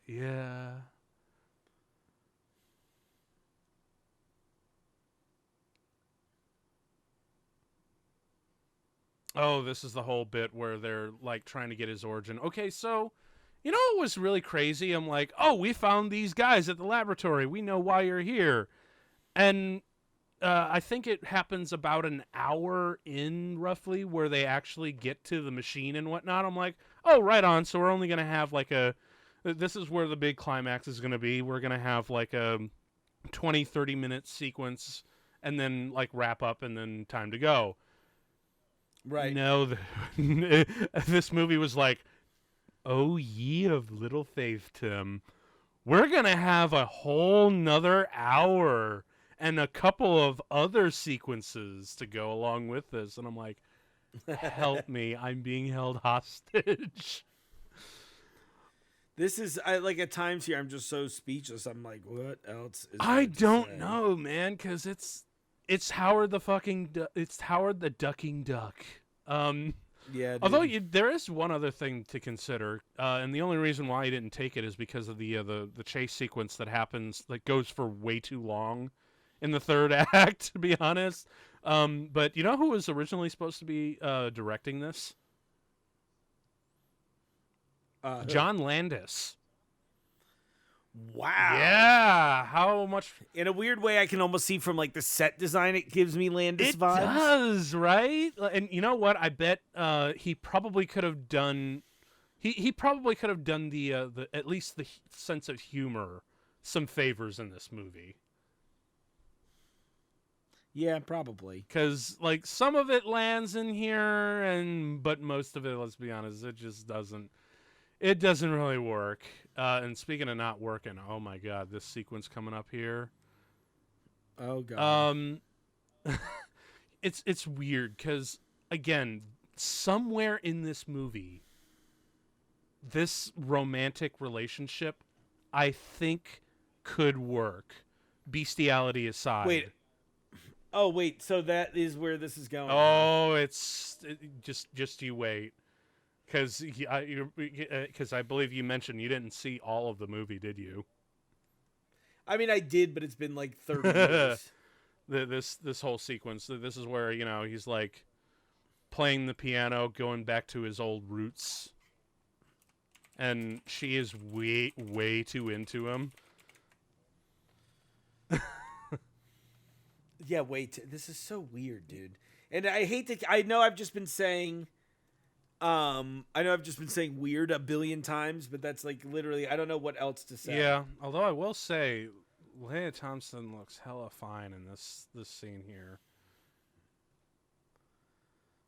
Yeah. Oh, this is the whole bit where they're like trying to get his origin. Okay, so you know what was really crazy? I'm like, oh, we found these guys at the laboratory. We know why you're here. And I think it happens about an hour in, roughly, where they actually get to the machine and whatnot. I'm like, oh, right on. So we're only going to have like this is where the big climax is going to be. We're going to have like a 20, 30-minute sequence and then like wrap up and then time to go. Right. No, this movie was like, oh, ye of little faith, Tim. We're going to have a whole nother hour and a couple of other sequences to go along with this. And I'm like, help me. I'm being held hostage. This is, like, at times here, I'm just so speechless. I'm like, what else is I don't know, man, because it's Howard the it's Howard the Ducking Duck. Yeah. Although there is one other thing to consider, and the only reason why he didn't take it is because of the chase sequence that happens, that goes for way too long in the third act, to be honest. But you know who was originally supposed to be directing this? John Landis. Wow. Yeah. How much? In a weird way, I can almost see from like the set design, it gives me Landis vibes. It does, right? And you know what? I bet he probably could have done. He probably could have done the at least the sense of humor some favors in this movie. Yeah, probably. Because like some of it lands in here, but most of it, let's be honest, it just doesn't. It doesn't really work. And speaking of not working, oh my god, this sequence coming up here. Oh god. It's weird because again, somewhere in this movie, this romantic relationship, I think, could work. Bestiality aside. Wait. So that is where this is going. Oh, just you wait. Because I believe you mentioned you didn't see all of the movie, did you? I mean, I did, but it's been like 30 years. This whole sequence. This is where he's like playing the piano, going back to his old roots, and she is way too into him. Yeah, wait. This is so weird, dude. And I hate to. I know I've just been saying. Weird a billion times, but that's like literally, I don't know what else to say. Yeah, although I will say, Lea Thompson looks hella fine in this scene here.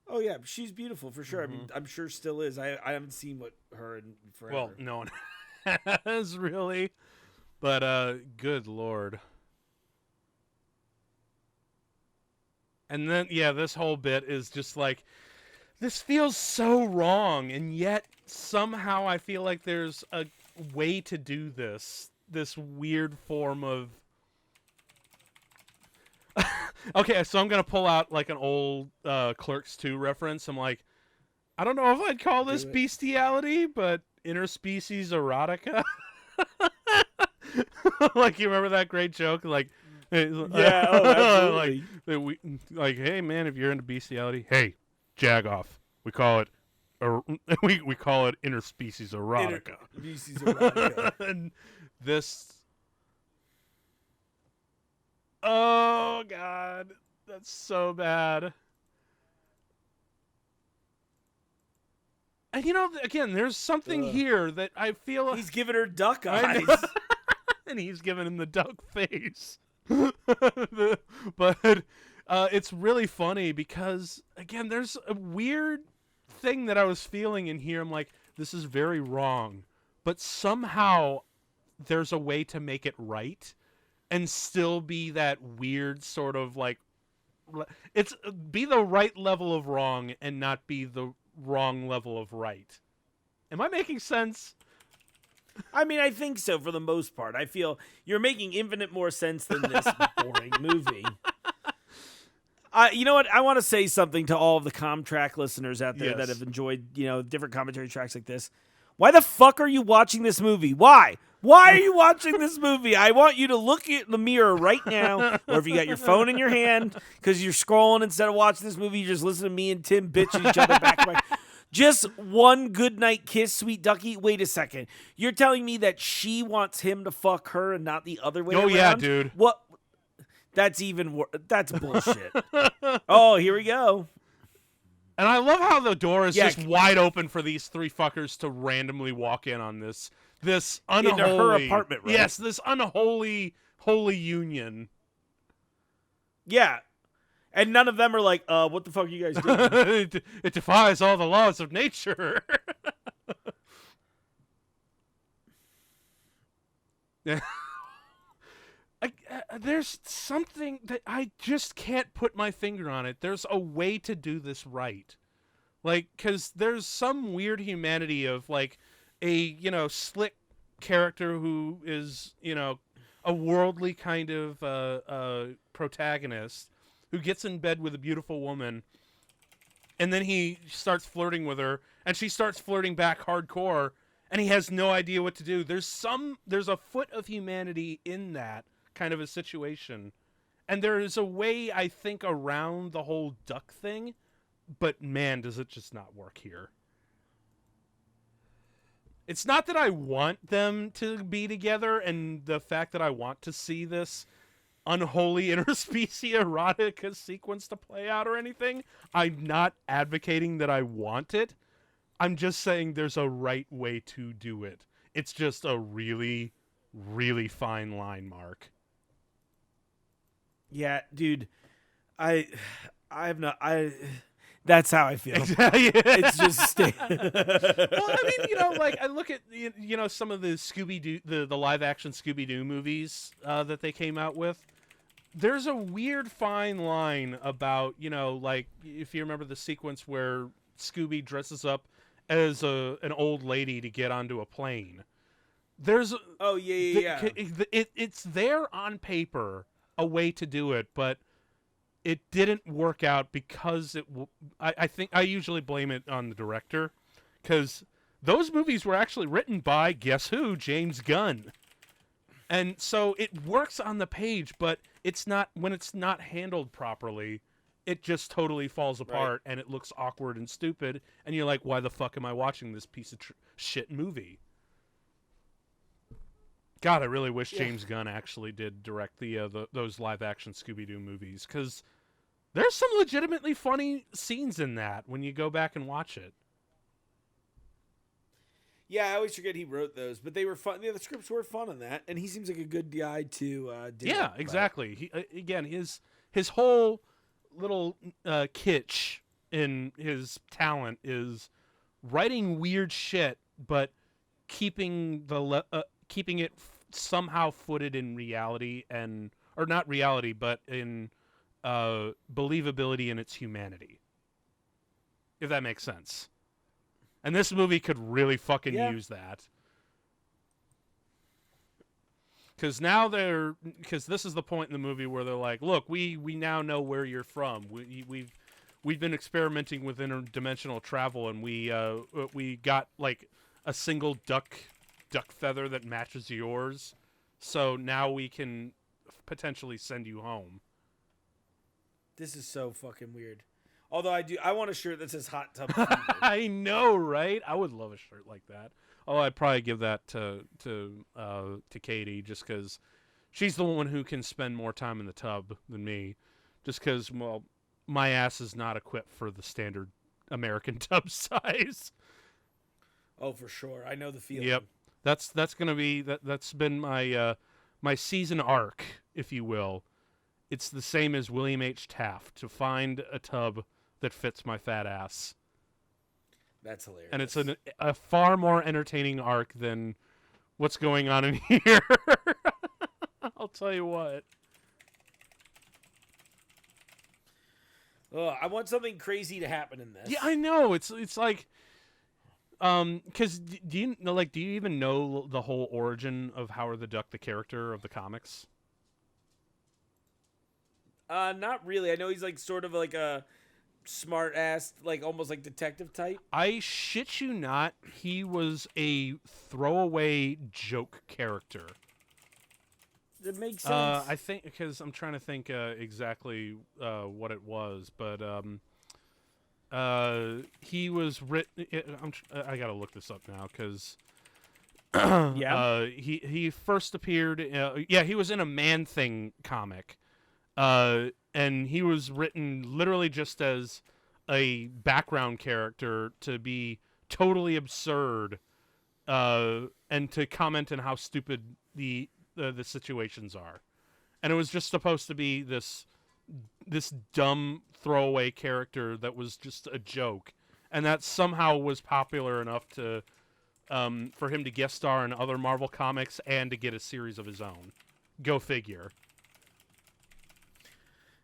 Oh yeah, she's beautiful for sure. Mm-hmm. I mean, I'm sure still is. I haven't seen her in forever. Well, no one has really, but good lord. And then, this whole bit is just like, this feels so wrong, and yet somehow I feel like there's a way to do this weird form of... Okay, so I'm going to pull out like an old Clerks 2 reference. I'm like, I don't know if I'd call this bestiality, but interspecies erotica. Like, you remember that great joke? Like, yeah, absolutely. like, hey man, if you're into bestiality, hey, jag off. We call it, we call it interspecies erotica. Interspecies erotica. And this. Oh God, that's so bad. And again, there's something here that I feel he's giving her duck eyes, and he's giving him the duck face. But it's really funny because again, there's a weird thing that I was feeling in here. I'm like, this is very wrong, but somehow there's a way to make it right and still be that weird sort of like, it's be the right level of wrong and not be the wrong level of right. Am I making sense? I mean, I think so for the most part. I feel you're making infinite more sense than this boring movie. You know what? I want to say something to all of the Comtrack listeners out there that have enjoyed, different commentary tracks like this. Why the fuck are you watching this movie? Why? Why are you watching this movie? I want you to look in the mirror right now, or if you got your phone in your hand, because you're scrolling instead of watching this movie, you just listen to me and Tim bitching each other back to back. Just one goodnight kiss, sweet ducky. Wait a second. You're telling me that she wants him to fuck her and not the other way around? Oh, yeah, dude. What? That's even worse. That's bullshit. Oh, here we go. And I love how the door is just wide open for these three fuckers to randomly walk in on this unholy... Into her apartment, right? Yes, this unholy, holy union. Yeah. And none of them are like, what the fuck are you guys doing? It defies all the laws of nature. Yeah. There's something that I just can't put my finger on it. There's a way to do this right. Like, because there's some weird humanity of, like, a, slick character who is, a worldly kind of protagonist who gets in bed with a beautiful woman, and then he starts flirting with her, and she starts flirting back hardcore, and he has no idea what to do. There's a foot of humanity in that kind of a situation. And there is a way, I think, around the whole duck thing, but man, does it just not work here. It's not that I want them to be together, and the fact that I want to see this unholy interspecies erotica sequence to play out or anything. I'm not advocating that I want it. I'm just saying there's a right way to do it. It's just a really, really fine line, Mark. Yeah, dude. That's how I feel. Exactly. It's just well, I mean, like I look at some of the Scooby-Doo, the live action Scooby-Doo movies that they came out with. There's a weird fine line about, like if you remember the sequence where Scooby dresses up as an old lady to get onto a plane. There's it's there on paper, a way to do it, but it didn't work out because I think I usually blame it on the director, because those movies were actually written by, guess who, James Gunn. And so it works on the page, but when it's not handled properly, it just totally falls apart, and it looks awkward and stupid, and you're like, why the fuck am I watching this piece of shit movie? God, I really wish James Gunn actually did direct those live-action Scooby-Doo movies, because there's some legitimately funny scenes in that when you go back and watch it. Yeah, I always forget he wrote those, but they were fun. Yeah, the scripts were fun in that, and he seems like a good guy to do. Yeah, exactly. He again, his whole little kitsch in his talent is writing weird shit, but keeping it somehow footed in reality, or not reality, but in believability in its humanity. If that makes sense. And this movie could really fucking use that. Because this is the point in the movie where they're like, look, we now know where you're from. We've been experimenting with interdimensional travel, and we got like a single duck feather that matches yours. So now we can potentially send you home. This is so fucking weird. Although I want a shirt that says Hot Tub Fever. I know, right? I would love a shirt like that. Oh, I'd probably give that to Katie, just because she's the one who can spend more time in the tub than me. Just because, well, my ass is not equipped for the standard American tub size. Oh, for sure. I know the feeling. Yep. That's gonna be that's been my my season arc, if you will. It's the same as William H. Taft, to find a tub that fits my fat ass. That's hilarious. And it's a far more entertaining arc than what's going on in here. I'll tell you what. I want something crazy to happen in this. Yeah, I know. It's like, because do you even know the whole origin of Howard the Duck, the character of the comics? Not really. I know he's like sort of like a smart ass, like almost like detective type. I shit you not, he was a throwaway joke character. It makes sense. I think, because I'm trying to think exactly what it was, but he was written. I gotta look this up now because he first appeared. He was in a Man-Thing comic, and he was written literally just as a background character to be totally absurd, and to comment on how stupid the situations are. And it was just supposed to be this dumb throwaway character that was just a joke, and that somehow was popular enough to for him to guest star in other Marvel comics and to get a series of his own. Go figure.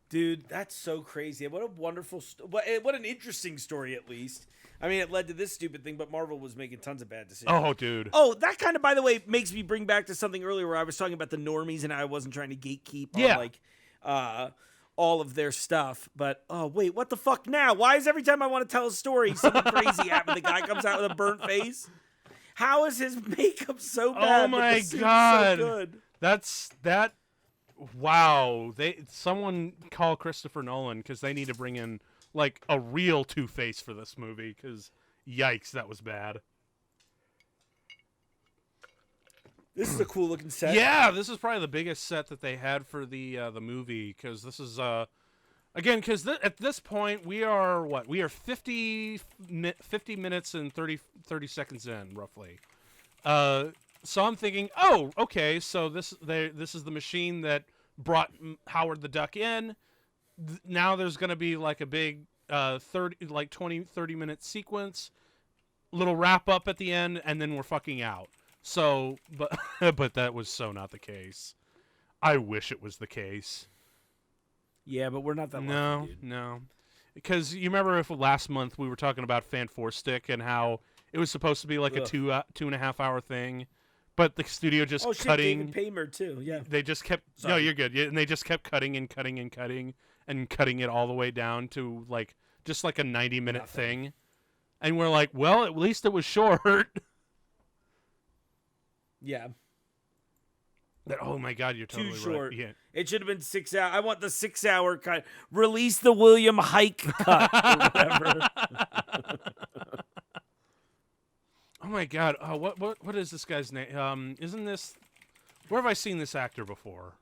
Dude, that's so crazy. What a wonderful what an interesting story, at least. I mean, it led to this stupid thing, but Marvel was making tons of bad decisions. Oh, dude. Oh, that kind of, by the way, makes me bring back to something earlier where I was talking about the normies and I wasn't trying to gatekeep on, like, all of their stuff. But, oh, wait, what the fuck now? Why is every time I want to tell a story, something crazy happens? The guy comes out with a burnt face? How is his makeup so bad? Oh, my God. So good? Wow. Someone call Christopher Nolan, because they need to bring in like a real Two-Face for this movie, because yikes, that was bad. This is a cool looking set. Yeah, this is probably the biggest set that they had for the movie, because this is again, because at this point we are 50 minutes and 30 seconds in, roughly. So I'm thinking, oh, okay, so this is the machine that brought Howard the Duck in. Now there's going to be like a big 30 minute sequence, little wrap up at the end, and then we're fucking out. So, but that was so not the case. I wish it was the case. Yeah, but we're not that lucky, dude. No. Because you remember if last month we were talking about Fan 4 Stick and how it was supposed to be like a 2.5 hour thing, but the studio just cutting. David Pamer too. Yeah. They just kept. Sorry. No, you're good. And they just kept cutting and cutting and cutting and cutting it all the way down to like just like a 90-minute thing, and we're like, well, at least it was short. Yeah. Oh my God, you're totally too short. Right. Yeah. It should have been 6 hours. I want the 6 hour cut. Release the William Hike cut or whatever. Oh my God. What is this guy's name? Isn't this? Where have I seen this actor before?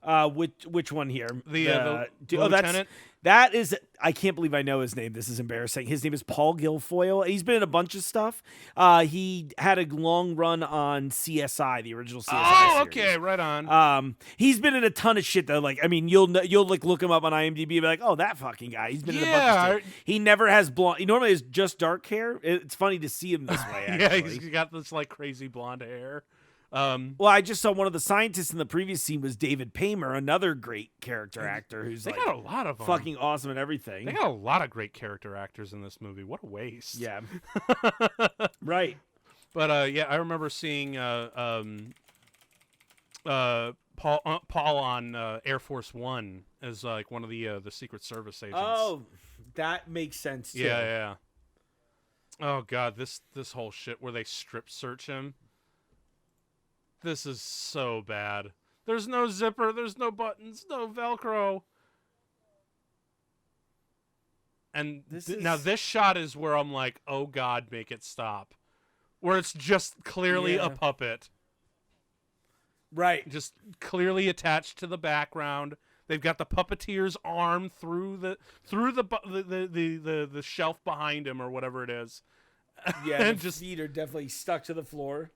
Which one here? The lieutenant. That is. I can't believe I know his name. This is embarrassing. His name is Paul Gilfoyle. He's been in a bunch of stuff. He had a long run on CSI, the original CSI. Oh, series. Okay, right on. He's been in a ton of shit though. Like, I mean, you'll like look him up on IMDb and be like, oh, that fucking guy. He's been in a bunch of stuff. He never has blonde. He normally has just dark hair. It's funny to see him this way. Actually. Yeah, he's got this like crazy blonde hair. Well, I just saw one of the scientists in the previous scene was David Pamer, another great character actor who's they like got a lot of them. fucking awesome and everything. They got a lot of great character actors in this movie. What a waste. Yeah. Right. But yeah, I remember seeing Paul on Air Force One as like one of the Secret Service agents. Oh, that makes sense too. Yeah. Oh god, this whole shit where they strip search him. This is so bad. There's no zipper, there's no buttons, no Velcro. And now this shot is where I'm like, oh god, make it stop. Where it's just clearly a puppet. Right. Just clearly attached to the background. They've got the puppeteer's arm through the shelf behind him or whatever it is. Yeah, and just feet are definitely stuck to the floor.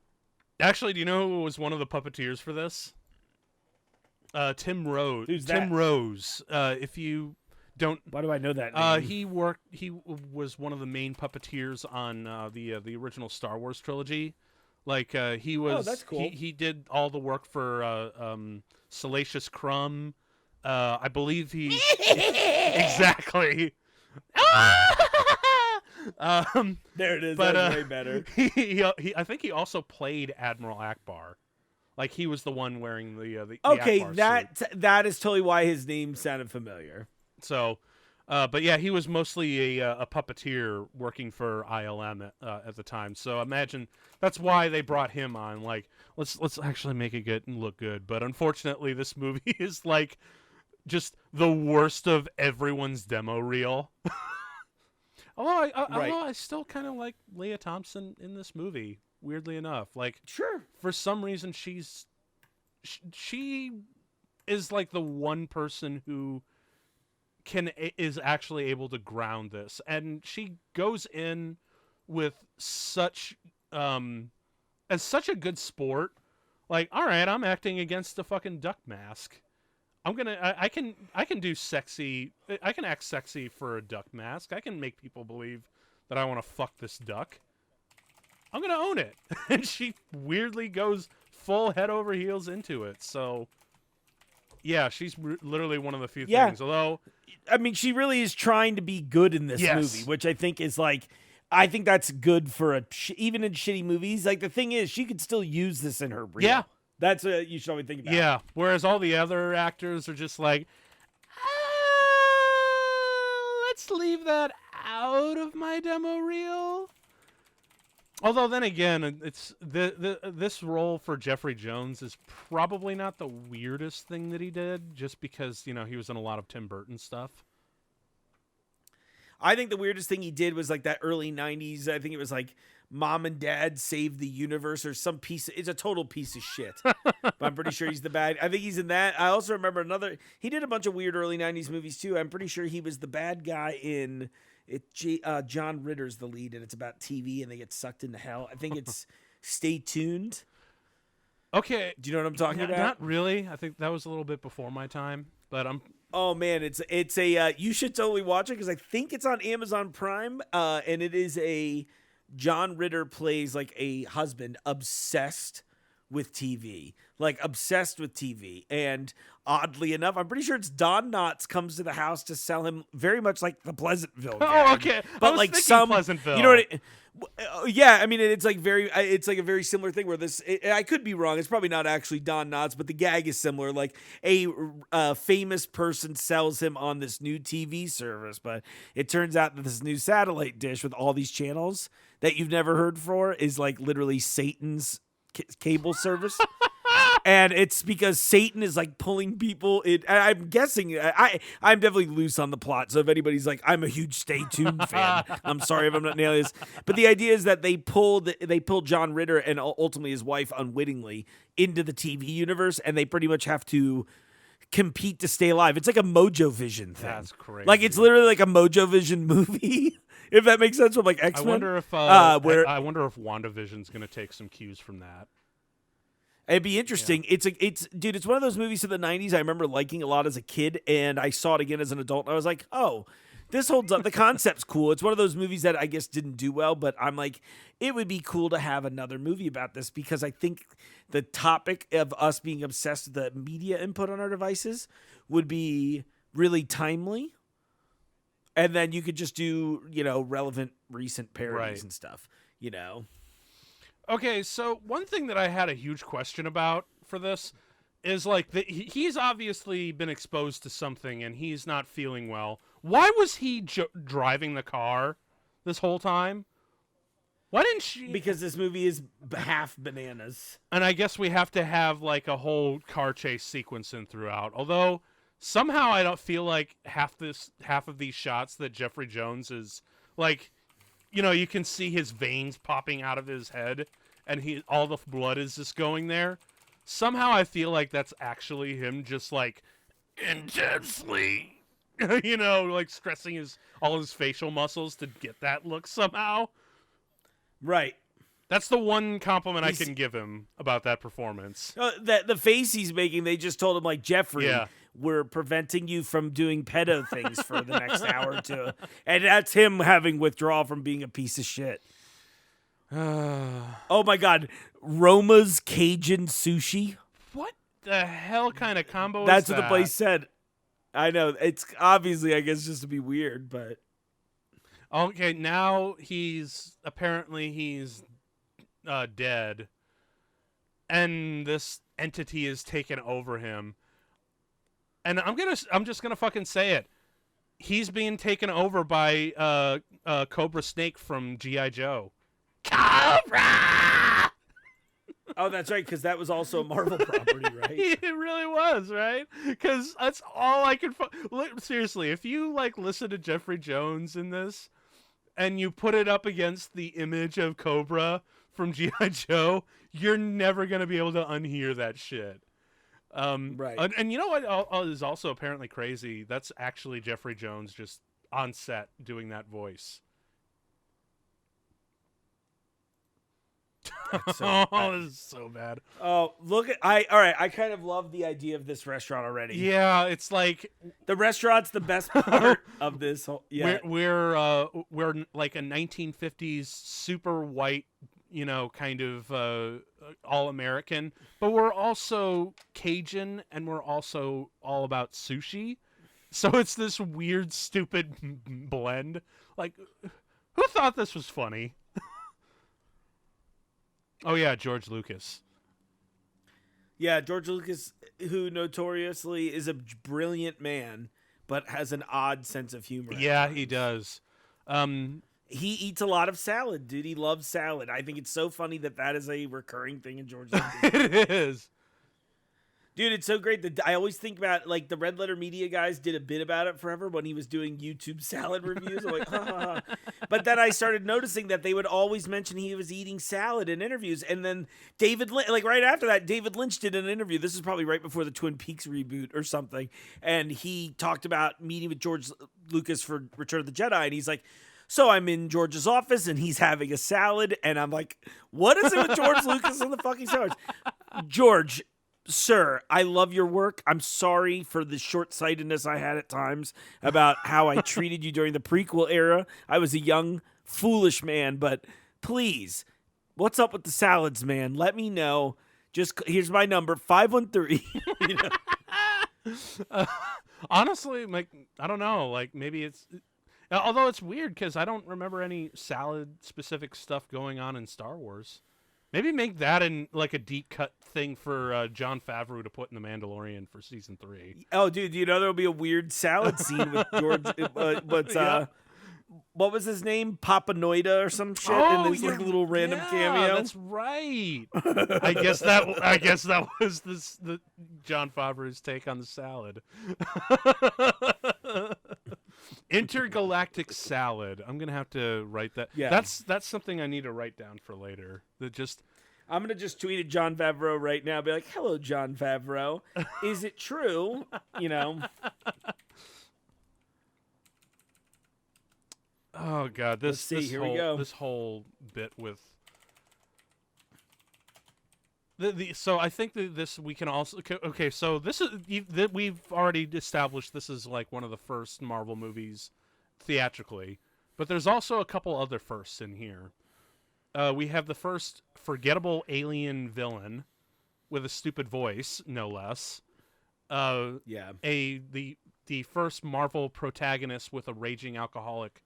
Actually, do you know who was one of the puppeteers for this? Tim Rhodes. Who's Tim that? Rhodes. If you don't, why do I know that name? He was one of the main puppeteers on the original Star Wars trilogy. Like he was. Oh, that's cool. He did all the work for Salacious Crumb. I believe he exactly. There it is. But, That's way better. He I think he also played Admiral Akbar. Like he was the one wearing the okay, Akbar suit. that is totally why his name sounded familiar. So, but yeah, he was mostly a puppeteer working for ILM at the time. So imagine that's why they brought him on. Like, let's actually make it look good. But unfortunately, this movie is like just the worst of everyone's demo reel. Although I still kind of like Leah Thompson in this movie. Weirdly enough, like sure, for some reason she is like the one person who is actually able to ground this, and she goes in with such as such a good sport. Like, all right, I'm acting against a fucking duck mask. I can do sexy. I can act sexy for a duck mask. I can make people believe that I want to fuck this duck. I'm gonna own it. And she weirdly goes full head over heels into it. So, yeah, she's literally one of the few things. Although, I mean, she really is trying to be good in this movie, which I think is like, I think that's good for even in shitty movies. Like, the thing is, she could still use this in her reel. Yeah. That's what you should always think about. Yeah, whereas all the other actors are just like, let's leave that out of my demo reel. Although then again, it's this role for Jeffrey Jones is probably not the weirdest thing that he did, just because, you know, he was in a lot of Tim Burton stuff. I think the weirdest thing he did was like that early 90s. I think it was like Mom and Dad Save the Universe or some piece. It's a total piece of shit. But I'm pretty sure he's the bad. I think he's in that. I also remember he did a bunch of weird early 90s movies too. I'm pretty sure he was the bad guy in it. John Ritter's the lead, and it's about TV and they get sucked into hell. I think it's Stay Tuned. Okay. Do you know what I'm talking about? Not really. I think that was a little bit before my time, but Oh man, it's a you should totally watch it because I think it's on Amazon Prime, and it is a John Ritter plays like a husband obsessed with TV, and oddly enough, I'm pretty sure it's Don Knotts comes to the house to sell him very much like the Pleasantville. Oh, okay, but like Pleasantville. You know what? Yeah, I mean, it's like a very similar thing where I could be wrong. It's probably not actually Don Knotts, but the gag is similar. Like a famous person sells him on this new TV service, but it turns out that this new satellite dish with all these channels that you've never heard for is like literally Satan's cable service. And it's because Satan is like pulling people in. I'm guessing I'm definitely loose on the plot. So if anybody's like, I'm a huge Stay Tuned fan, I'm sorry if I'm not nailing this. But the idea is that they pulled John Ritter and ultimately his wife unwittingly into the TV universe, and they pretty much have to compete to stay alive. It's like a Mojo Vision thing. That's crazy. Like it's literally like a Mojo Vision movie. If that makes sense, from like X-Men. I wonder if WandaVision's going to take some cues from that. It'd be interesting. Yeah. Dude, it's one of those movies of the 90s I remember liking a lot as a kid, and I saw it again as an adult, and I was like, oh, This holds up. The concept's cool. It's one of those movies that I guess didn't do well, but I'm like, it would be cool to have another movie about this because I think the topic of us being obsessed with the media input on our devices would be really timely. And then you could just do, relevant recent parodies and stuff, Okay, so one thing that I had a huge question about for this is like he's obviously been exposed to something and he's not feeling well. Why was he driving the car this whole time? Why didn't she? Because this movie is half bananas. And I guess we have to have like a whole car chase sequence in throughout. Although somehow I don't feel like half of these shots that Jeffrey Jones is like, you can see his veins popping out of his head and all the blood is just going there. Somehow I feel like that's actually him just like intensely, like stressing all his facial muscles to get that look somehow. Right. That's the one compliment I can give him about that performance. The face he's making, they just told him, like, Jeffrey, we're preventing you from doing pedo things for the next hour or two. And that's him having withdrawal from being a piece of shit. Oh, my God. Roma's Cajun Sushi? What the hell kind of combo is that? That's what the place said. I know. It's obviously, I guess, just to be weird, but... Okay, now he's dead, and this entity is taken over him. And I'm just gonna fucking say it. He's being taken over by Cobra Snake from G.I. Joe. Cobra! Oh, that's right, because that was also a Marvel property, right? It really was, right? Because that's all I can... Seriously, if you listen to Jeffrey Jones in this, and you put it up against the image of Cobra from G.I. Joe, you're never going to be able to unhear that shit. Right. And you know what is also apparently crazy? That's actually Jeffrey Jones just on set doing that voice. This is so bad. Oh, look at all right, I kind of love the idea of this restaurant already. Yeah, it's like the restaurant's the best part of this whole we're like a 1950s super white, kind of all American, but we're also Cajun and we're also all about sushi. So it's this weird stupid blend. Like, who thought this was funny? Oh, yeah, George Lucas. Yeah, George Lucas, who notoriously is a brilliant man, but has an odd sense of humor. Yeah, he does. He eats a lot of salad, dude. He loves salad. I think it's so funny that is a recurring thing in George Lucas. It is. Dude, it's so great that I always think about, like, the Red Letter Media guys did a bit about it forever when he was doing YouTube salad reviews. I'm like, ha, ha, ha. But then I started noticing that they would always mention he was eating salad in interviews. And then David Lynch, right after that, David Lynch did an interview. This is probably right before the Twin Peaks reboot or something. And he talked about meeting with George Lucas for Return of the Jedi. And he's like, so I'm in George's office and he's having a salad. And I'm like, what is it with George Lucas and the fucking salads? George, sir, I love your work. I'm sorry for the short-sightedness I had at times about how I treated you during the prequel era. I was a young, foolish man, but please, what's up with the salads, man? Let me know. Just here's my number, 513. Honestly, I don't know. Maybe it's... Although it's weird because I don't remember any salad-specific stuff going on in Star Wars. Maybe make that in a deep cut thing for Jon Favreau to put in The Mandalorian for season 3. Oh, dude, there'll be a weird salad scene with George. What was his name? Papa Noida or some shit in this little random cameo. That's right. I guess that was the Jon Favreau's take on the salad. Intergalactic salad. I'm gonna have to write that. Yeah, that's something I need to write down for later. I'm gonna just tweet at Jon Favreau right now. Be like, "Hello, Jon Favreau. Is it true?" Oh God, this we go. This whole bit with so I think that this we can also okay. So this is that we've already established. This is one of the first Marvel movies theatrically, but there's also a couple other firsts in here. We have the first forgettable alien villain with a stupid voice, no less. The first Marvel protagonist with a raging alcoholic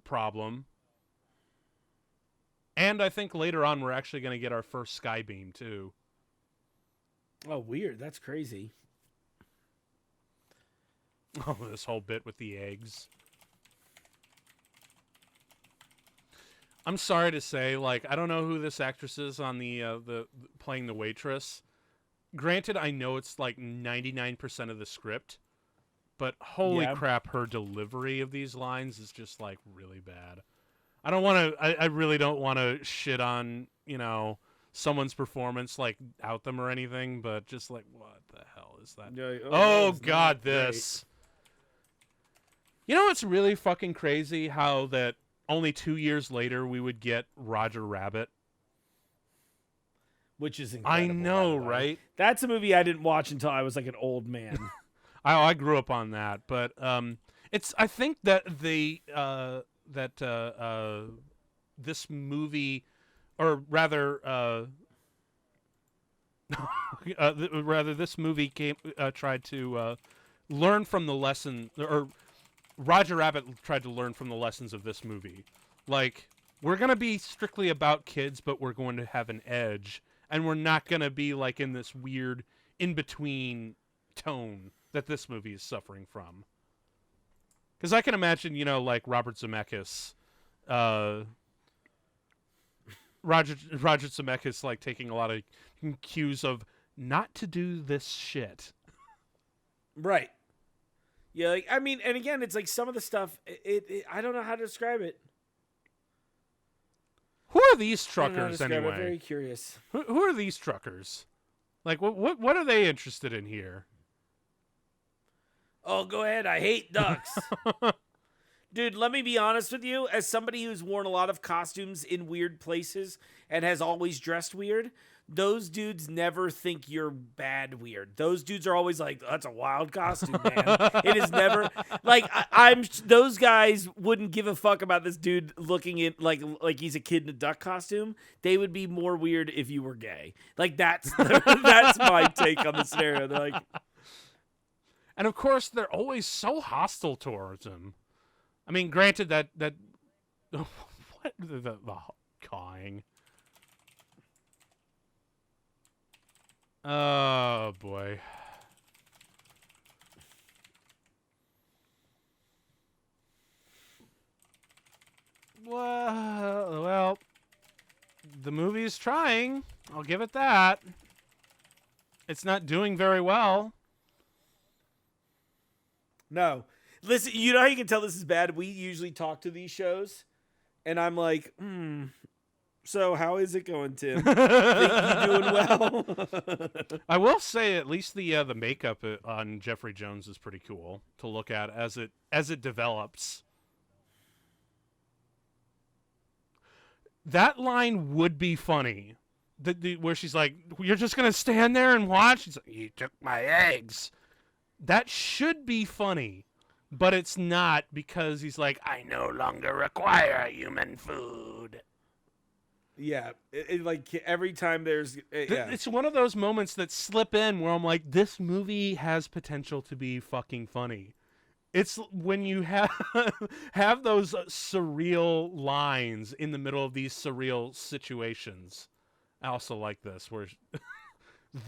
problem. And I think later on we're actually going to get our first Skybeam, too. Oh, weird. That's crazy. Oh, this whole bit with the eggs. I'm sorry to say, like, I don't know who this actress is on the playing the waitress. Granted, I know it's like 99% of the script, but holy crap, her delivery of these lines is just like really bad. I really don't want to shit on, someone's performance, like out them or anything, but just like, what the hell is that? Oh God, this. It's really fucking crazy how that only 2 years later we would get Roger Rabbit. Which is incredible. I know, right? That's a movie I didn't watch until I was like an old man. I grew up on that, but I think that this movie, or rather, this movie tried to learn from the lesson, or Roger Rabbit tried to learn from the lessons of this movie. Like, we're gonna be strictly about kids, but we're going to have an edge. And we're not going to be like in this weird in-between tone that this movie is suffering from. Because I can imagine, like Robert Zemeckis, Roger Zemeckis, like taking a lot of cues of not to do this shit. Right. Yeah, like, I mean, and again, it's like some of the stuff, I don't know how to describe it. Who are these truckers anyway? I'm very curious. Who are these truckers? Like, what are they interested in here? Oh, go ahead. I hate ducks. Dude, let me be honest with you. As somebody who's worn a lot of costumes in weird places and has always dressed weird, those dudes never think you're bad weird. Those dudes are always like, that's a wild costume, man. It is never like those guys wouldn't give a fuck about this dude looking in like he's a kid in a duck costume. They would be more weird if you were gay. Like that's my take on the scenario. They're like, and of course they're always so hostile towards him. I mean, granted that what the cawing. Oh, boy. Well, the movie's trying. I'll give it that. It's not doing very well. No. Listen, you know how you can tell this is bad? We usually talk to these shows, and I'm like, so how is it going, Tim? Think you doing well? I will say at least the makeup on Jeffrey Jones is pretty cool to look at as it develops. That line would be funny, where she's like, "You're just gonna stand there and watch." She's like, "You took my eggs." That should be funny, but it's not because he's like, "I no longer require human food." Yeah, like every time there's... It's one of those moments that slip in where I'm like, this movie has potential to be fucking funny. It's when you have those surreal lines in the middle of these surreal situations. I also like this, where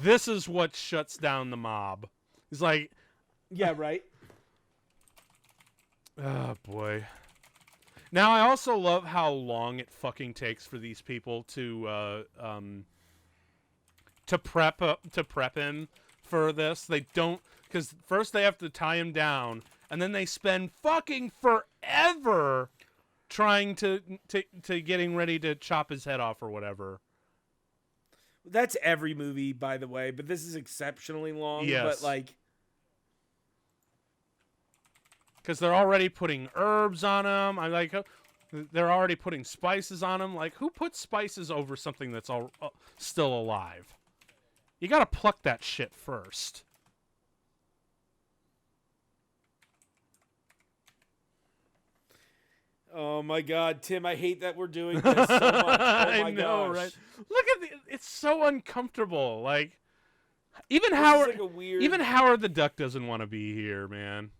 this is what shuts down the mob. It's like... Yeah, right? Oh, boy. Now, I also love how long it fucking takes for these people to prep him for this. They don't, because first they have to tie him down, and then they spend fucking forever trying to getting ready to chop his head off or whatever. That's every movie, by the way, but this is exceptionally long. Yes. But like, because they're already putting herbs on him. I like. They're already putting spices on him. Like, who puts spices over something that's still alive? You gotta pluck that shit first. Oh my God, Tim! I hate that we're doing this so much. Oh my I know, gosh. right? Look at it's so uncomfortable. Like even This Howard, is like a weird. even Howard the Duck doesn't want to be here, man.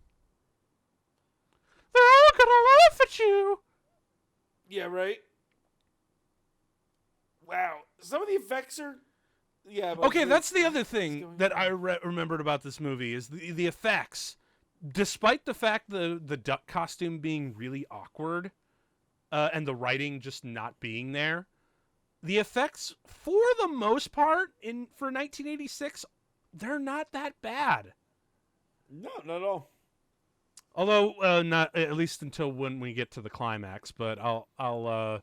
They're all gonna laugh at you. Yeah, right. Wow, some of the effects are. Yeah. But Okay, that's the other thing that I remembered about this movie is the effects. Despite the fact the duck costume being really awkward, and the writing just not being there, the effects for the most part for 1986, they're not that bad. No, not at all. Although not at least until when we get to the climax, but I'll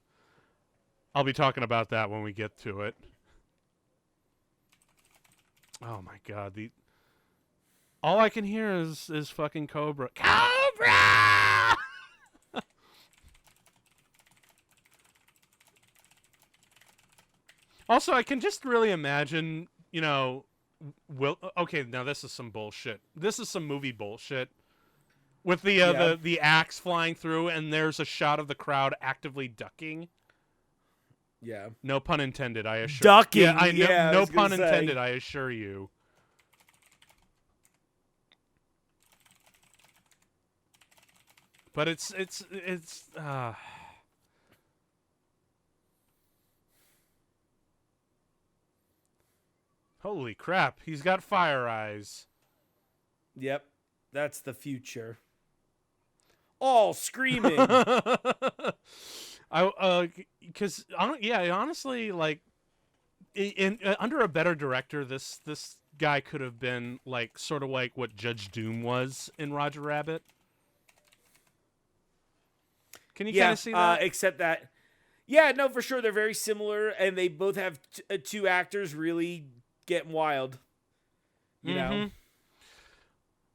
be talking about that when we get to it. Oh my God, all I can hear is fucking Cobra. Cobra! Also, I can just really imagine, okay, now this is some bullshit. This is some movie bullshit. With the axe flying through, and there's a shot of the crowd actively ducking. Yeah. No pun intended, I assure. Ducking. Yeah, I know. Yeah, No pun intended, I assure you. But it's holy crap, he's got fire eyes. Yep. That's the future. All screaming. Because honestly, like in under a better director, this guy could have been like sort of like what Judge Doom was in Roger Rabbit. Can you kind of see that? Except that, yeah, no, for sure, they're very similar, and they both have two actors really getting wild. You know.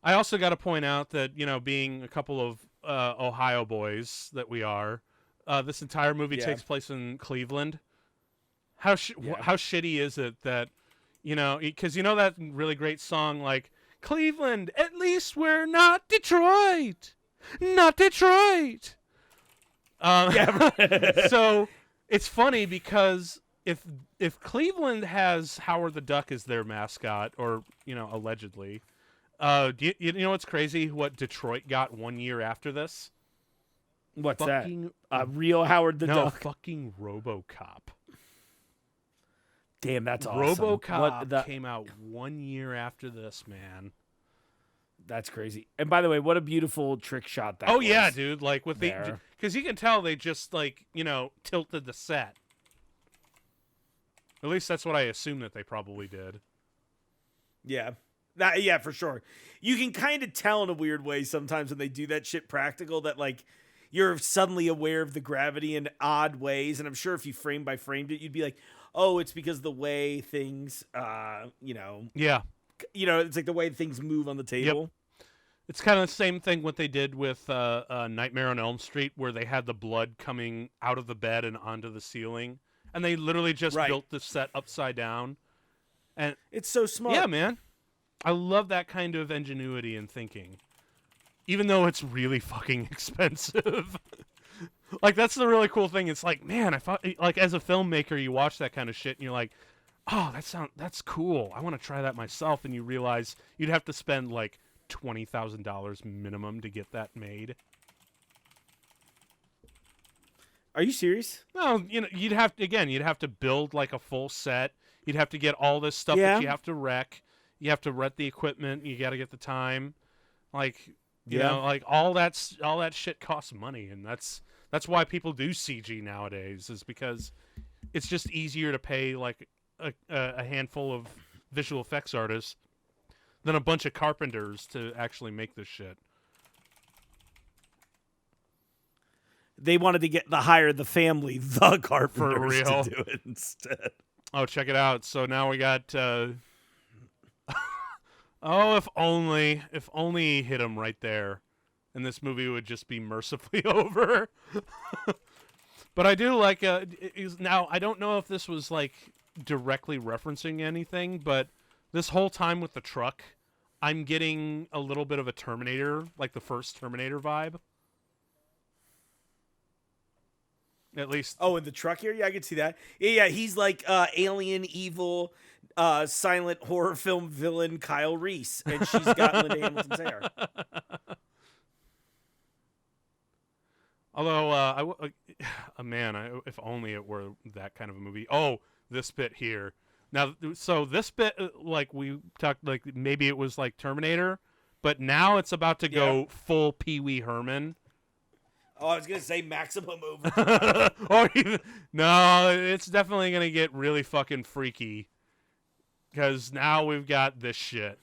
I also got to point out that being a couple of Ohio boys that we are, this entire movie takes place in Cleveland. How shitty is it that because that really great song like Cleveland, at least we're not Detroit, not Detroit. So it's funny because if Cleveland has Howard the Duck as their mascot, or allegedly, do you know what's crazy? What Detroit got 1 year after this? What's that? Real Howard the Duck. Fucking RoboCop. Damn, that's awesome. RoboCop came out 1 year after this, man. That's crazy. And by the way, what a beautiful trick shot that was. Oh yeah, dude! Like with because you can tell they just tilted the set. At least that's what I assume that they probably did. Yeah. For sure. You can kind of tell in a weird way sometimes when they do that shit practical that you're suddenly aware of the gravity in odd ways, and I'm sure if you frame by framed it, you'd be like, "Oh, it's because the way things Yeah. It's like the way things move on the table." Yep. It's kind of the same thing what they did with Nightmare on Elm Street, where they had the blood coming out of the bed and onto the ceiling, and they literally just built the set upside down. And it's so smart. Yeah, man. I love that kind of ingenuity and thinking, even though it's really fucking expensive. That's the really cool thing. It's like, man, as a filmmaker, you watch that kind of shit and you're like, oh, that's cool. I want to try that myself. And you realize you'd have to spend $20,000 minimum to get that made. Are you serious? No, you'd have to build a full set. You'd have to get all this stuff that you have to wreck. You have to rent the equipment. You got to get the time. All that shit costs money, and that's why people do CG nowadays, is because it's just easier to pay a handful of visual effects artists than a bunch of carpenters to actually make this shit. They wanted to hire the family, the carpenters, for real, to do it instead. Oh, check it out. So now we got oh, if only he hit him right there, and this movie would just be mercifully over. But I do like now I don't know if this was directly referencing anything, but this whole time with the truck, I'm getting a little bit of a Terminator, the first Terminator vibe. At least. Oh, in the truck here? Yeah, I can see that. Yeah, he's like alien, evil, silent horror film villain Kyle Reese, and she's got Linda Hamilton's hair. Although, if only it were that kind of a movie. Oh, this bit here. Now, so this bit, like we talked, like maybe it was like Terminator, but now it's about to go full Pee Wee Herman. Oh, I was gonna say Maximum Overdrive. No, it's definitely gonna get really fucking freaky. Because now we've got this shit.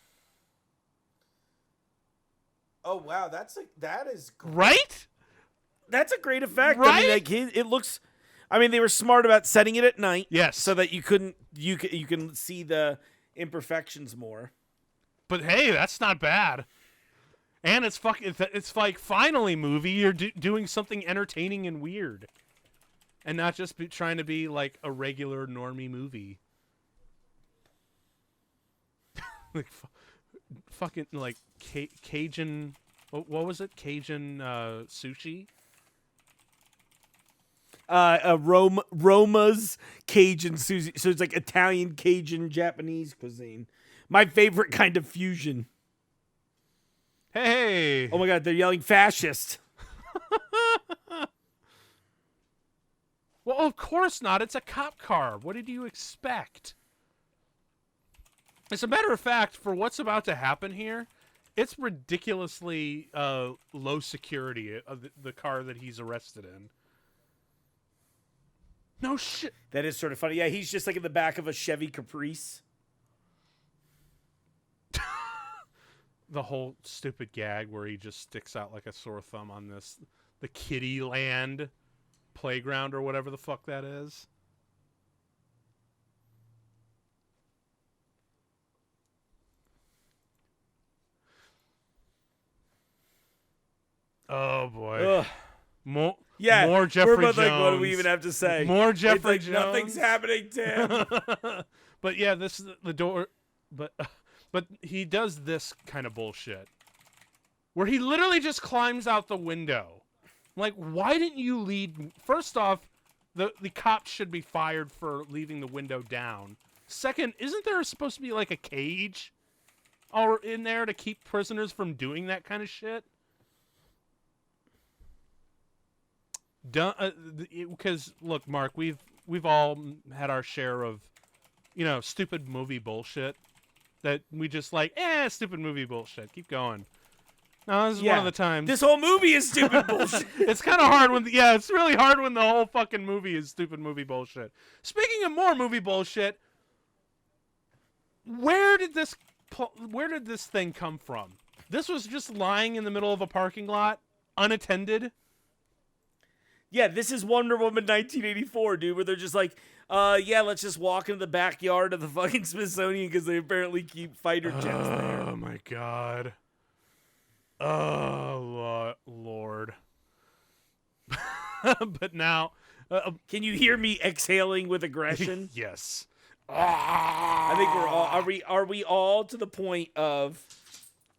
Oh wow, that is great. Right. That's a great effect. Right? I mean, like it looks. I mean, they were smart about setting it at night. Yes. So that you can see the imperfections more. But hey, that's not bad. And it's like finally, movie, you're doing something entertaining and weird, and not just trying to be like a regular normie movie. Like fucking like Cajun. What was it? Cajun sushi. Roma's Cajun sushi. So it's like Italian, Cajun, Japanese cuisine. My favorite kind of fusion. Hey! Oh my God, they're yelling fascist. Well, of course not. It's a cop car. What did you expect? As a matter of fact, for what's about to happen here, it's ridiculously low security of the car that he's arrested in. No shit. That is sort of funny. Yeah, he's just like in the back of a Chevy Caprice. The whole stupid gag where he just sticks out like a sore thumb on the Kitty Land playground or whatever the fuck that is. Oh boy. Ugh. More We're Jeffrey both Jones. like, what do we even have to say? More Jeffrey it's like, Jones. Nothing's happening, Tim. But yeah, this is the door. But he does this kind of bullshit where he literally just climbs out the window. Like, why didn't you lead? First off, the cops should be fired for leaving the window down. Second, isn't there supposed to be like a cage or in there to keep prisoners from doing that kind of shit? Because look, Mark, we've all had our share of, stupid movie bullshit that we just like. Stupid movie bullshit. Keep going. No, this is one of the times. This whole movie is stupid bullshit. It's kind of hard when, it's really hard when the whole fucking movie is stupid movie bullshit. Speaking of more movie bullshit, where did this thing come from? This was just lying in the middle of a parking lot, unattended. Yeah, this is Wonder Woman 1984, dude, where they're just like, let's just walk into the backyard of the fucking Smithsonian because they apparently keep fighter jets there. Oh, my God. Oh, Lord. But now... Can you hear me exhaling with aggression? Yes. I think we're all... Are we all to the point of...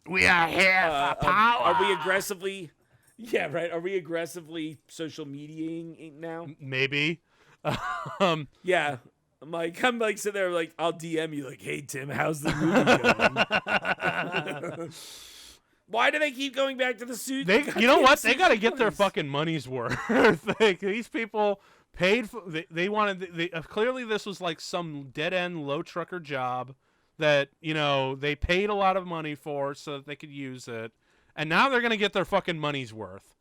We are here for power. Are we aggressively... Yeah, right. Are we aggressively social mediating now? Maybe. Yeah. I'm like sitting there like, I'll DM you like, hey, Tim, how's the movie going? Why do they keep going back to the suit? You know what? They got to get their fucking money's worth. These people paid for... They wanted... clearly, this was like some dead-end low trucker job that, they paid a lot of money for so that they could use it. And now they're going to get their fucking money's worth.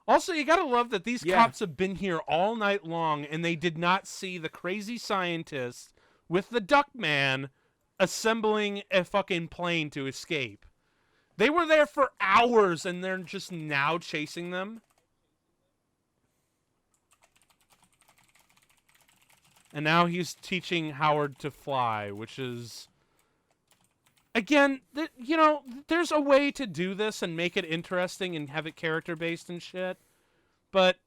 Also, you got to love that these cops have been here all night long and they did not see the crazy scientist with the duck man assembling a fucking plane to escape. They were there for hours and they're just now chasing them. And now he's teaching Howard to fly, which is... Again, there's a way to do this and make it interesting and have it character-based and shit. But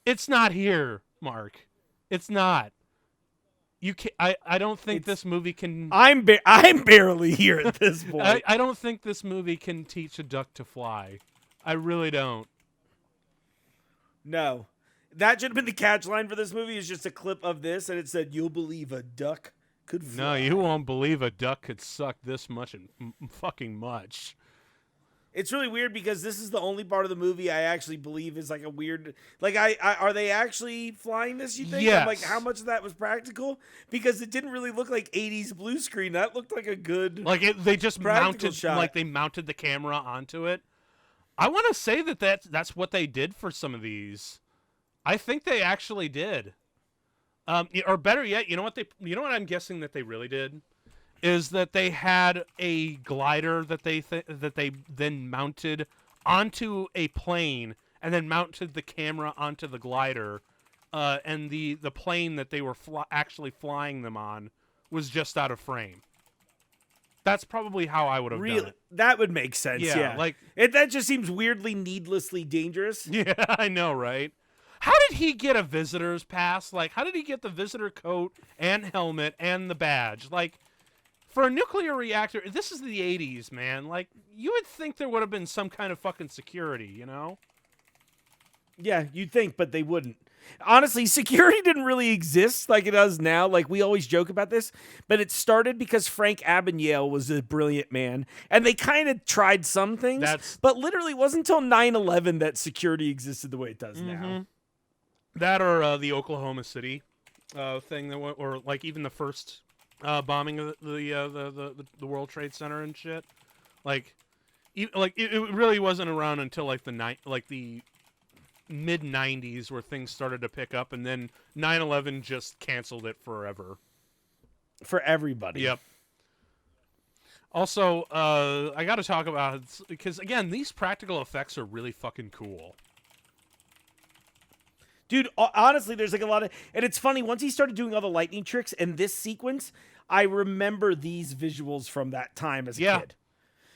it's not here, Mark. It's not. You can I don't think this movie can... I'm barely here at this point. I don't think this movie can teach a duck to fly. I really don't. No. That should have been the catch line for this movie. Is just a clip of this, and it said, "You'll believe a duck could fly." No, you won't believe a duck could suck this much and fucking much. It's really weird because this is the only part of the movie I actually believe is like a weird. Like, I are they actually flying this? You think? Yes. I'm like, how much of that was practical? Because it didn't really look like '80s blue screen. That looked like a good they just mounted shot. they mounted the camera onto it. I want to say that's what they did for some of these. I think they actually did. Or better yet, you know what I'm guessing that they really did is that they had a glider that they then mounted onto a plane and then mounted the camera onto the glider, and the plane that they were actually flying them on was just out of frame. That's probably how I would have done it. That would make sense. Yeah. Like that just seems weirdly needlessly dangerous. Yeah, I know, right? How did he get a visitor's pass? Like, how did he get the visitor coat and helmet and the badge? Like, for a nuclear reactor, this is the 80s, man. Like, you would think there would have been some kind of fucking security, you know? Yeah, you'd think, but they wouldn't. Honestly, security didn't really exist like it does now. Like, we always joke about this, but it started because Frank Abagnale was a brilliant man, and they kind of tried some things, but literally it wasn't until 9/11 that security existed the way it does now. That or the Oklahoma City thing, or like even the first bombing of the World Trade Center and shit. Like, it really wasn't around until like the mid 90s where things started to pick up, and then 9/11 just canceled it forever for everybody. Yep. Also, I got to talk about it because again, these practical effects are really fucking cool. Dude, honestly, there's like a lot of, and it's funny, once he started doing all the lightning tricks in this sequence, I remember these visuals from that time as a kid.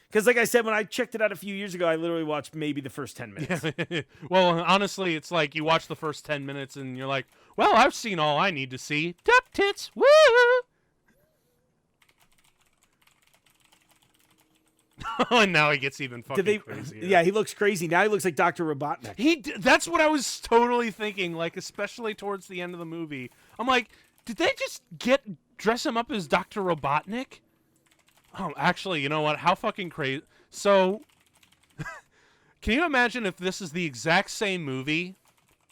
Because like I said, when I checked it out a few years ago, I literally watched maybe the first 10 minutes. Yeah. Well, honestly, it's like you watch the first 10 minutes and you're like, well, I've seen all I need to see. Duck tits, woo! And now he gets even fucking crazier. Yeah, he looks crazy. Now he looks like Dr. Robotnik. That's what I was totally thinking, like, especially towards the end of the movie. I'm like, did they just dress him up as Dr. Robotnik? Oh, actually, you know what? How fucking crazy. So, can you imagine if this is the exact same movie,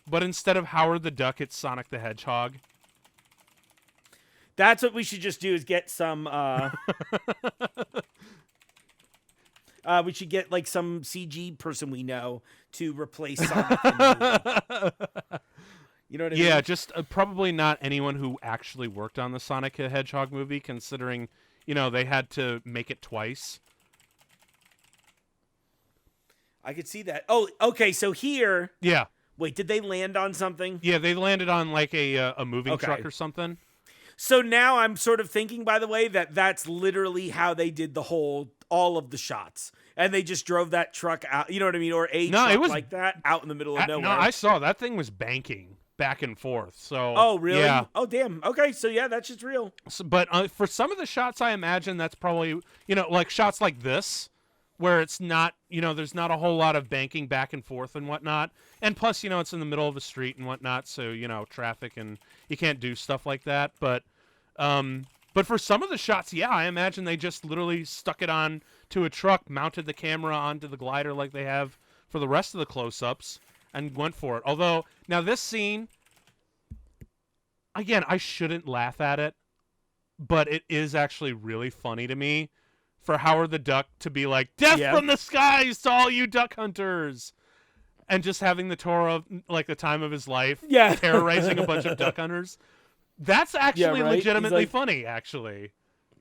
but instead of Howard the Duck, it's Sonic the Hedgehog? That's what we should just do, is get some... we should get like some CG person we know to replace Sonic in the movie. You know what I mean? Yeah, just probably not anyone who actually worked on the Sonic the Hedgehog movie, considering, you know, they had to make it twice. I could see that. Oh, okay, so here... Yeah. Wait, did they land on something? Yeah, they landed on like a moving truck or something. So now I'm sort of thinking, by the way, that that's literally how they did all of the shots. And they just drove that truck out, you know what I mean? Or truck it was, like that out in the middle of nowhere. No, I saw that thing was banking back and forth. So. Oh, really? Yeah. Oh, damn. Okay, so yeah, that's just real. So, but for some of the shots, I imagine that's probably, you know, like shots like this, where it's not, you know, there's not a whole lot of banking back and forth and whatnot. And plus, you know, it's in the middle of a street and whatnot, so, you know, traffic and you can't do stuff like that. But for some of the shots, yeah, I imagine they just literally stuck it on to a truck, mounted the camera onto the glider like they have for the rest of the close-ups, and went for it. Although, now this scene, again, I shouldn't laugh at it, but it is actually really funny to me for Howard the Duck to be like, death from the skies to all you duck hunters! And just having the tour of, like, the time of his life, terrorizing a bunch of duck hunters. That's actually legitimately funny, actually.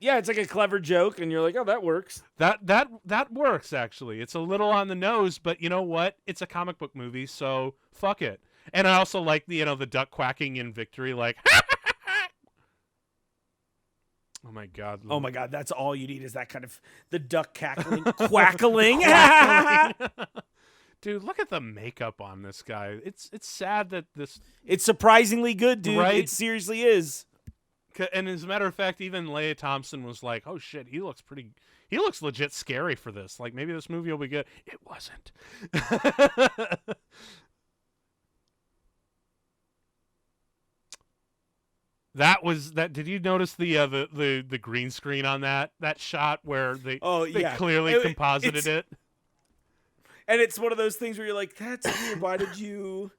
Yeah, it's like a clever joke, and you're like, oh, that works. That works, actually. It's a little on the nose, but you know what? It's a comic book movie, so fuck it. And I also like the duck quacking in victory, like, oh my god. Oh my god, that's all you need is that kind of, the duck cackling, quackling. Dude, look at the makeup on this guy. It's sad that this... It's surprisingly good, dude. Right? It seriously is. And as a matter of fact, even Leia Thompson was like, oh shit, he looks legit scary for this. Like, maybe this movie will be good. It wasn't. that. Did you notice the green screen on that shot where they clearly composited it? And it's one of those things where you're like, that's weird. Why did you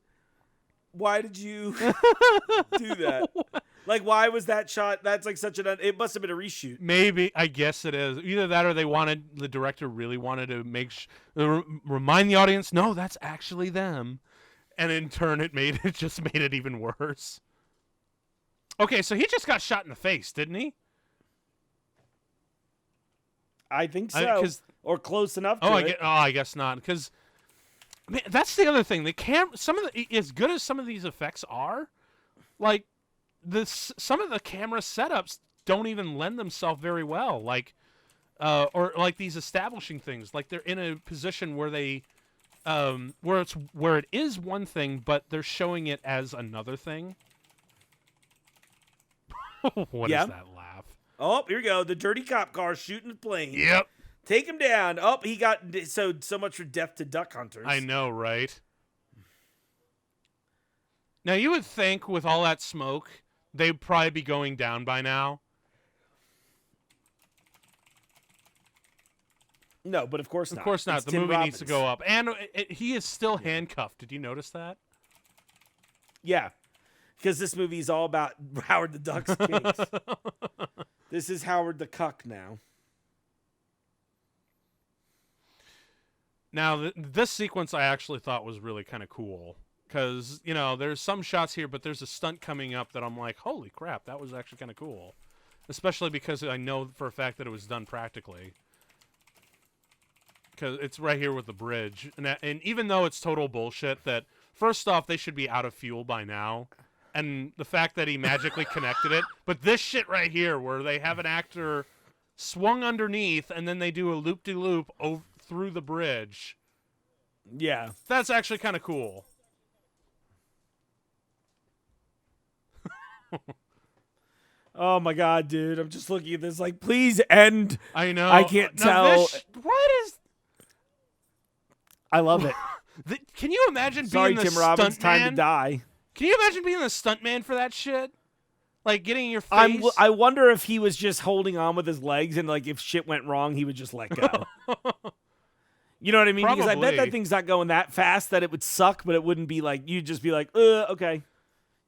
do that? Like, why was that shot? That's like such it must have been a reshoot. Maybe, I guess it is. Either that or the director really wanted to remind the audience, no, that's actually them. And in turn, it just made it even worse. Okay, so he just got shot in the face, didn't he? I think so. Or close enough to it. I guess not. Because that's the other thing. As good as some of these effects are, like some of the camera setups don't even lend themselves very well. Like, or like these establishing things. Like they're in a position where they, where it is one thing, but they're showing it as another thing. What is that laugh? Oh, here we go. The dirty cop car shooting the plane. Yep. Take him down. Oh, he got so much for death to duck hunters. I know, right? Now, you would think with all that smoke, they'd probably be going down by now. No, but of course not. Of course not. The movie needs to go up. And he is still handcuffed. Did you notice that? Yeah. Because this movie is all about Howard the Duck's kinks. This is Howard the Cuck now. Now, this sequence I actually thought was really kind of cool. Because, there's some shots here, but there's a stunt coming up that I'm like, holy crap, that was actually kind of cool. Especially because I know for a fact that it was done practically. Because it's right here with the bridge. And even though it's total bullshit that, first off, they should be out of fuel by now. And the fact that he magically connected it. But this shit right here, where they have an actor swung underneath, and then they do a loop-de-loop through the bridge. Yeah. That's actually kind of cool. Oh, my God, dude. I'm just looking at this like, please end. I know. I can't tell. What is... I love it. Can you imagine Sorry, being the Tim Robbins, stuntman? time to die. Can you imagine being the stuntman for that shit? Like, getting in your face? I wonder if he was just holding on with his legs and, like, if shit went wrong, he would just let go. You know what I mean? Probably. Because I bet that thing's not going that fast that it would suck, but it wouldn't be like, you'd just be like, okay.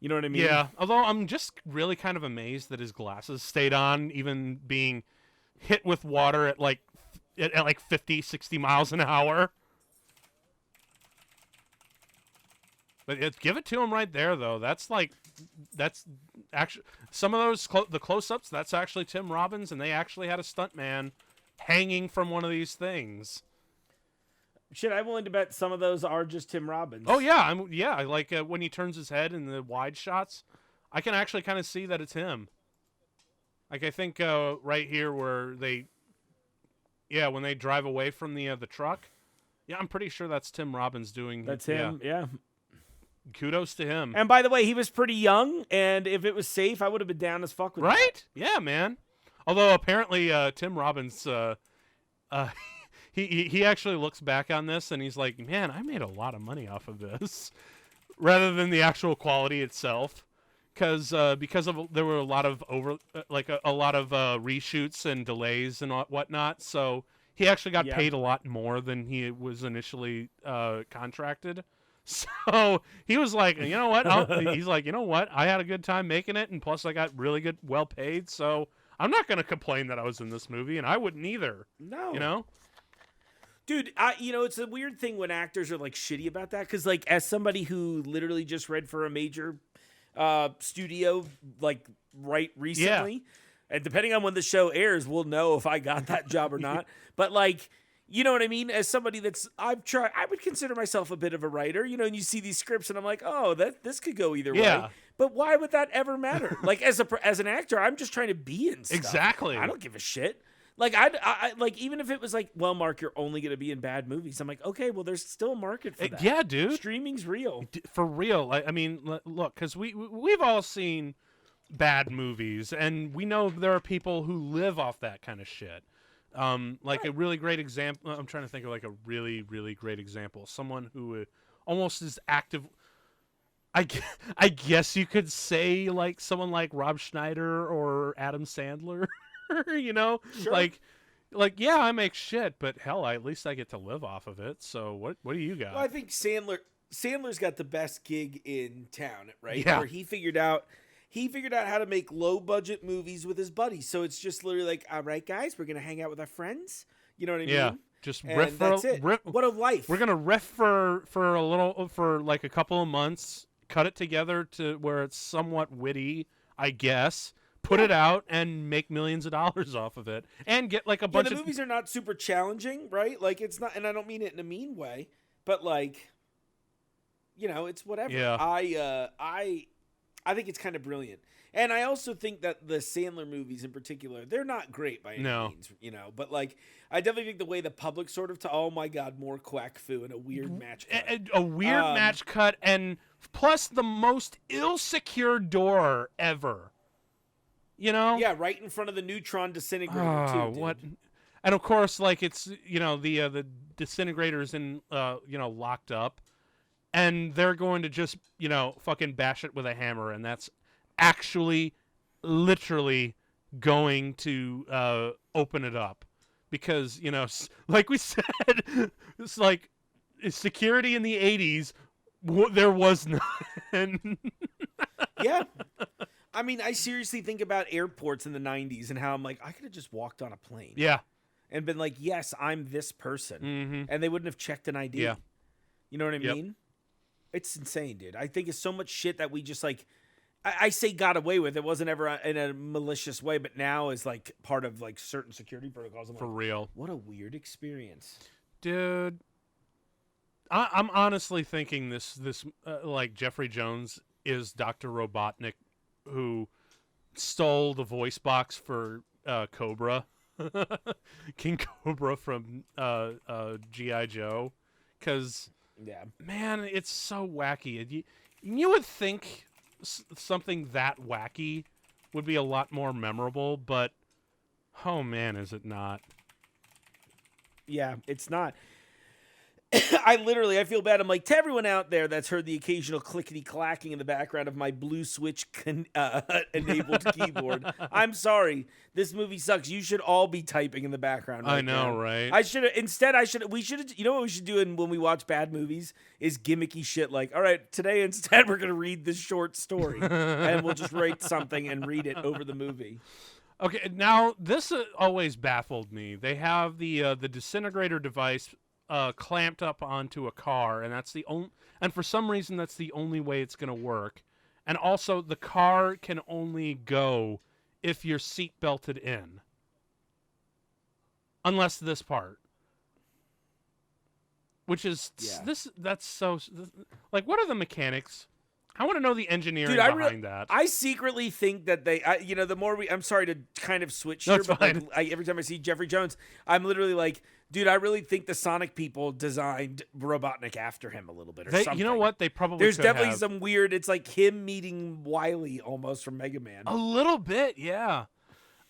You know what I mean? Yeah, although I'm just really kind of amazed that his glasses stayed on, even being hit with water at like 50, 60 miles an hour. But give it to him right there, though. That's actually some of those the close-ups. That's actually Tim Robbins, and they actually had a stuntman hanging from one of these things. Shit, I'm willing to bet some of those are just Tim Robbins. Oh yeah, I like when he turns his head in the wide shots. I can actually kind of see that it's him. Like I think right here where when they drive away from the truck. Yeah, I'm pretty sure that's Tim Robbins doing. That's him. Yeah. Kudos to him. And by the way, he was pretty young, and if it was safe, I would have been down as fuck with right? that. Yeah, man. Although apparently Tim Robbins, he actually looks back on this and he's like, man, I made a lot of money off of this, rather than the actual quality itself, because there were a lot of reshoots and delays and whatnot. So he actually got paid a lot more than he was initially contracted. So he was like, you know what? He's like, you know what? I had a good time making it, and plus I got really good, well paid. So I'm not going to complain that I was in this movie, and I wouldn't either. No. Dude, it's a weird thing when actors are like shitty about that, because like as somebody who literally just read for a major studio like right recently, and depending on when the show airs, we'll know if I got that job or not. But like, you know what I mean? As somebody I would consider myself a bit of a writer, and you see these scripts and I'm like, oh, this could go either way. But why would that ever matter? Like as an actor, I'm just trying to be in stuff. Exactly. I don't give a shit. Like I like, even if it was like, well, Mark, you're only going to be in bad movies. I'm like, okay, well, there's still a market for that. Yeah, dude. Streaming's real. For real. I mean, look, because we've all seen bad movies, and we know there are people who live off that kind of shit. A really great example. I'm trying to think of like a really, really great example. Someone who almost is active. I guess you could say like someone like Rob Schneider or Adam Sandler, you know, Sure. like yeah, I make shit, but hell, at least I get to live off of it. So what do you Well, got? I think Sandler's got the best gig in town, right? Yeah, Where he figured out how to make low budget movies with his buddies. So it's just literally like, all right, guys, we're gonna hang out with our friends. You know what I yeah. mean? Just And that's it. What a life. We're gonna riff for like a couple of months, cut it together to where it's somewhat witty, I guess. Put it out and make millions of dollars off of it, and get like a bunch the of movies are not super challenging, right? Like it's not, and I don't mean it in a mean way, but like, it's whatever. Yeah. I think it's kind of brilliant. And I also think that the Sandler movies in particular, they're not great by any means, but like, I definitely think the way the public sort of, oh my God, more quack foo and a weird match cut. A weird match cut, and plus the most ill-secure door ever. Yeah, right in front of the neutron disintegrator too. Dude. What? And of course, like it's the disintegrators in locked up, and they're going to just fucking bash it with a hammer, and that's actually literally going to open it up, because like we said, it's like security in the 80s. There was none. Yeah. I mean, I seriously think about airports in the 90s and how I'm like, I could have just walked on a plane. Yeah. And been like, yes, I'm this person. Mm-hmm. And they wouldn't have checked an ID. Yeah. You know what I mean? It's insane, dude. I think it's so much shit that we just like, I say got away with. It wasn't ever in a malicious way, but now is like part of like certain security protocols. I'm For like, real. What a weird experience. Dude. I'm honestly thinking this like Jeffrey Jones is Dr. Robotnik, who stole the voice box for Cobra, King Cobra from G.I. Joe, because man, it's so wacky. You would think something that wacky would be a lot more memorable, but oh man, is it not? Yeah, it's not. I feel bad. I'm like, to everyone out there that's heard the occasional clickety clacking in the background of my blue switch enabled keyboard, I'm sorry. This movie sucks. You should all be typing in the background. Right I know, now. right? We should, you know what we should do when we watch bad movies is gimmicky shit like, all right, today instead we're going to read this short story and we'll just write something and read it over the movie. Okay, now this always baffled me. They have the disintegrator device clamped up onto a car, and that's and for some reason that's the only way it's going to work. And also the car can only go if you're seat belted in, unless this part, which is that's so like, what are the mechanics? I want to know the engineering behind that. I secretly think that the more I'm sorry to kind of switch here, but like, every time I see Jeffrey Jones, I'm literally like, dude, I really think the Sonic people designed Robotnik after him a little bit or something. You know what? They probably There's definitely some weird, it's like him meeting Wily almost from Mega Man. A little bit, yeah.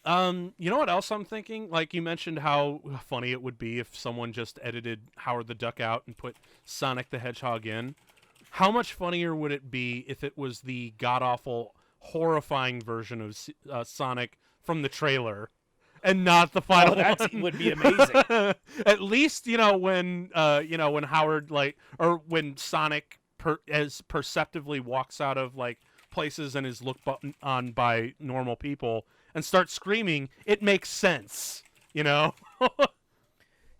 You know what else I'm thinking? Like, you mentioned how funny it would be if someone just edited Howard the Duck out and put Sonic the Hedgehog in. How much funnier would it be if it was the god-awful, horrifying version of Sonic from the trailer, and not the final one? That would be amazing. At least, when Howard, or when Sonic as perceptively walks out of, places and is looked on by normal people and starts screaming, it makes sense,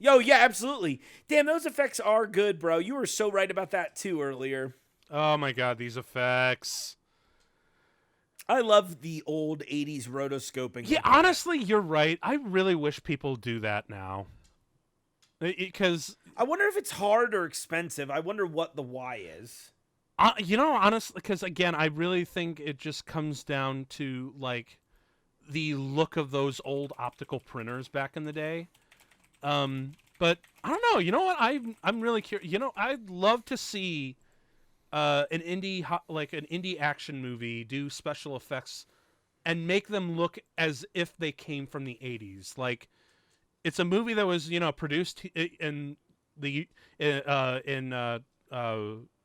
Yo, yeah, absolutely. Damn, those effects are good, bro. You were so right about that, too, earlier. Oh, my God, these effects. I love the old 80s rotoscoping. Yeah, honestly, you're right. I really wish people do that now. Because I wonder if it's hard or expensive. I wonder what the why is. Honestly, because, again, I really think it just comes down to, the look of those old optical printers back in the day. But I don't know. You know what? I'm really curious. I'd love to see an indie action movie do special effects and make them look as if they came from the 80s. Like, it's a movie that was produced in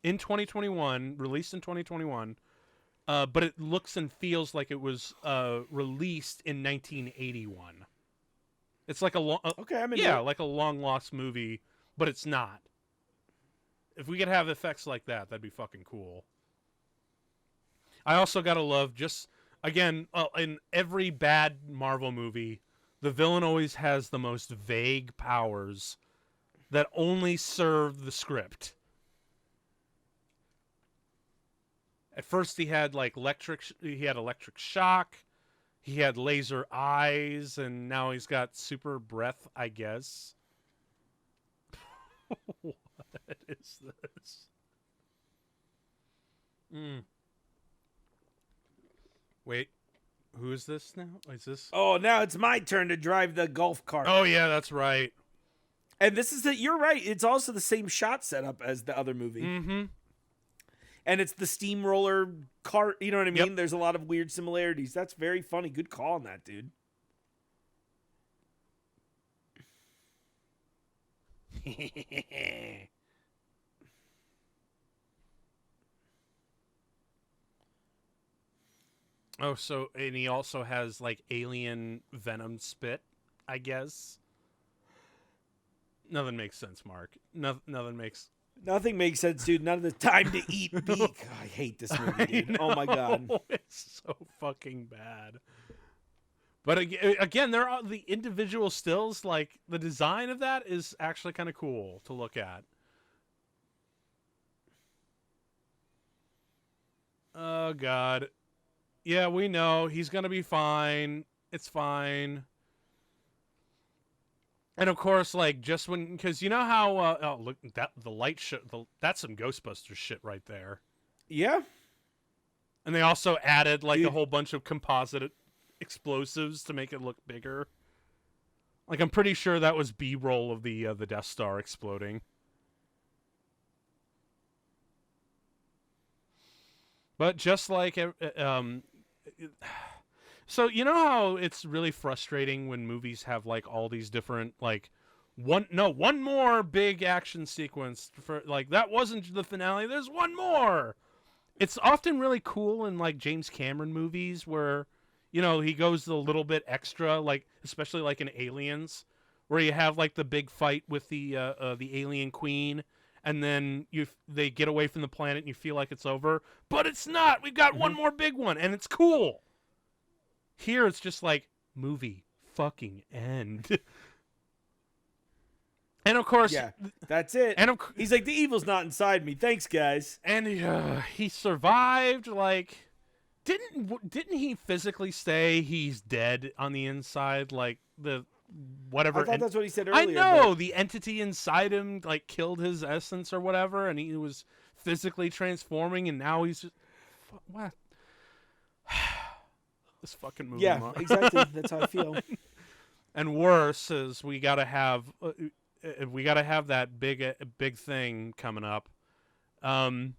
in 2021, released in 2021, but it looks and feels like it was released in 1981. It's like a long, Okay, I'm into yeah, it. like a long lost movie, but it's not. If we could have effects like that, that'd be fucking cool. I also gotta love just again in every bad Marvel movie, the villain always has the most vague powers that only serve the script. At first, he had like electric shock, he had laser eyes, and now he's got super breath, I guess. What is this? Wait, who is this now? Is this? Oh, now it's my turn to drive the golf cart. Oh yeah, that's right. And this is you're right. It's also the same shot setup as the other movie. Mm-hmm. And it's the steamroller cart. You know what I mean? Yep. There's a lot of weird similarities. That's very funny. Good call on that, dude. Oh, so and he also has like alien venom spit, I guess. Nothing makes sense, Mark. Nothing makes. Nothing makes sense, dude. None of the time to eat beak. Oh, I hate this movie, dude. Oh my god, it's so fucking bad. But again, there are the individual stills. Like the design of that is actually kind of cool to look at. Oh god, yeah, we know he's gonna be fine. It's fine. And of course, like just when, because you know how oh look that the light that's some Ghostbusters shit right there. yeah. And they also added like Dude. a whole bunch of composite explosives to make it look bigger. Like I'm pretty sure that was B-roll of the Death Star exploding. But just like so you know how it's really frustrating when movies have like all these different like one more big action sequence for like that wasn't the finale, there's one more. It's often really cool in like James Cameron movies where you know he goes a little bit extra, like especially like in Aliens where you have like the big fight with the alien queen and then they get away from the planet and you feel like it's over, but it's not. We've got one more big one and it's cool. Here it's just like movie fucking end. And of course, Yeah, that's it. And he's like, the evil's not inside me. Thanks, guys. And he survived. Like, didn't he physically say he's dead on the inside? Like the whatever. I thought that's what he said earlier. I know the entity inside him like killed his essence or whatever, and he was physically transforming, and now he's just what. This fucking movie. Yeah, exactly. That's how I feel. And worse is we gotta have that big thing coming up. And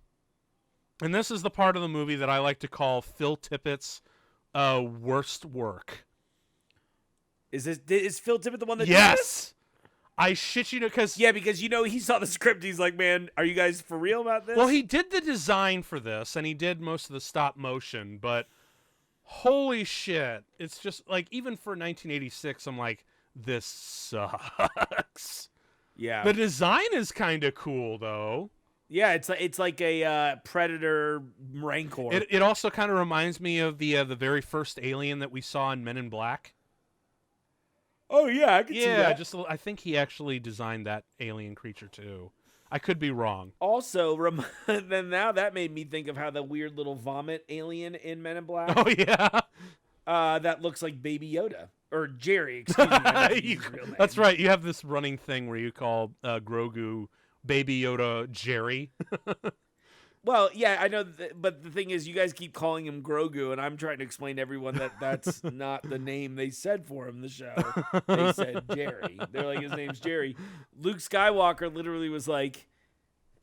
this is the part of the movie that I like to call Phil Tippett's worst work. Is Phil Tippett the one that did Yes. this? I shit you, because you know he saw the script. He's like, man, are you guys for real about this? well, he did the design for this, and he did most of the stop motion, but holy shit, it's just like even for 1986, I'm like, this sucks. Yeah, The design is kind of cool though. yeah, it's like a Predator Rancor. It also kind of reminds me of the very first Alien that we saw in Men in Black. Oh yeah, I can see that. I think he actually designed that alien creature too. I could be wrong. Also, then now that made me think of how the weird little vomit alien in Men in Black. Oh yeah, that looks like Baby Yoda or Jerry. Excuse me. I meant to use his real name. that's right. You have this running thing where you call Grogu Baby Yoda Jerry. Well, yeah, I know, but the thing is, you guys keep calling him Grogu, and I'm trying to explain to everyone that that's not the name they said for him in the show. They said Jerry. They're like, his name's Jerry. Luke Skywalker literally was like,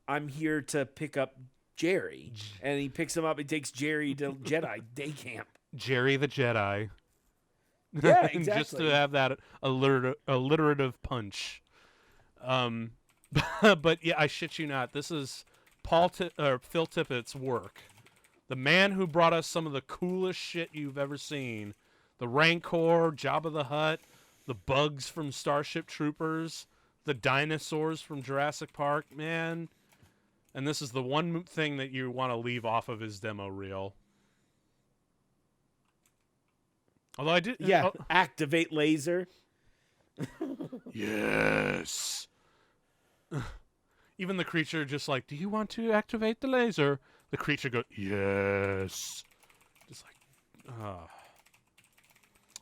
I'm here to pick up Jerry. And he picks him up and takes Jerry to Jedi day camp. Jerry the Jedi. Yeah, exactly. Just to have that alliterative punch. But yeah, I shit you not. This is Phil Tippett's work, the man who brought us some of the coolest shit you've ever seen, the Rancor, Jabba the Hutt, the bugs from Starship Troopers, the dinosaurs from Jurassic Park, man. And this is the one thing that you want to leave off of his demo reel. Although I did... activate laser. Yes. Even the creature just like, do you want to activate the laser? The creature goes, yes. Just like,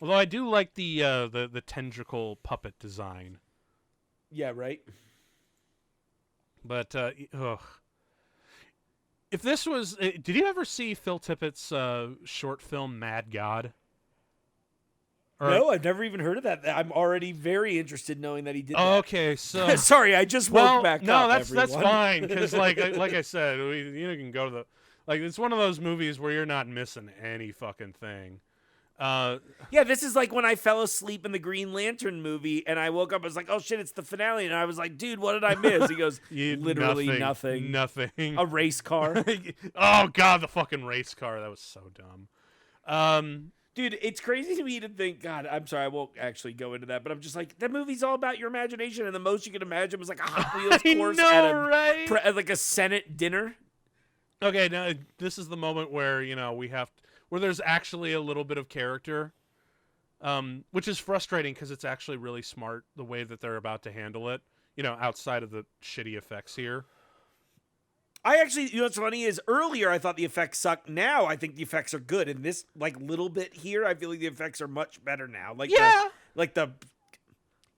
Although I do like the tendricle puppet design. Yeah, right. But if this was, did you ever see Phil Tippett's short film Mad God? No, I've never even heard of that. I'm already very interested knowing that he did that. Okay, so sorry, I just woke back up. No, that's everyone. fine because like I said, you can go to the it's one of those movies where you're not missing any fucking thing. Yeah, this is like when I fell asleep in the Green Lantern movie and I woke up. I was like, "Oh shit, it's the finale!" And I was like, "Dude, what did I miss?" He goes, "Literally nothing. Nothing. A race car." Oh god, the fucking race car. That was so dumb. Dude, it's crazy to me to think, God, I'm sorry, I won't actually go into that, but I'm just like, that movie's all about your imagination, and the most you can imagine was like a Hot Wheels course at like a Senate dinner. Okay, now this is the moment where, where there's actually a little bit of character, which is frustrating because it's actually really smart the way that they're about to handle it, outside of the shitty effects here. I actually, what's funny is earlier I thought the effects sucked. Now I think the effects are good. And this, like, little bit here, I feel like the effects are much better now. Like, the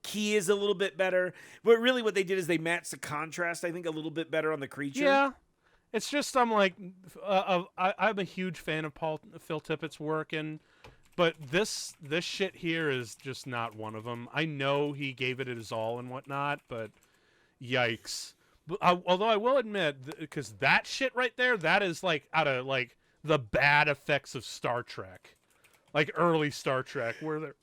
key is a little bit better. But really what they did is they matched the contrast, I think, a little bit better on the creature. Yeah. It's just, I'm like, I'm a huge fan of Phil Tippett's work, but this shit here is just not one of them. I know he gave it his all and whatnot, but yikes. Although I will admit, because that shit right there, that is like out of like the bad effects of Star Trek, like early Star Trek, where they're.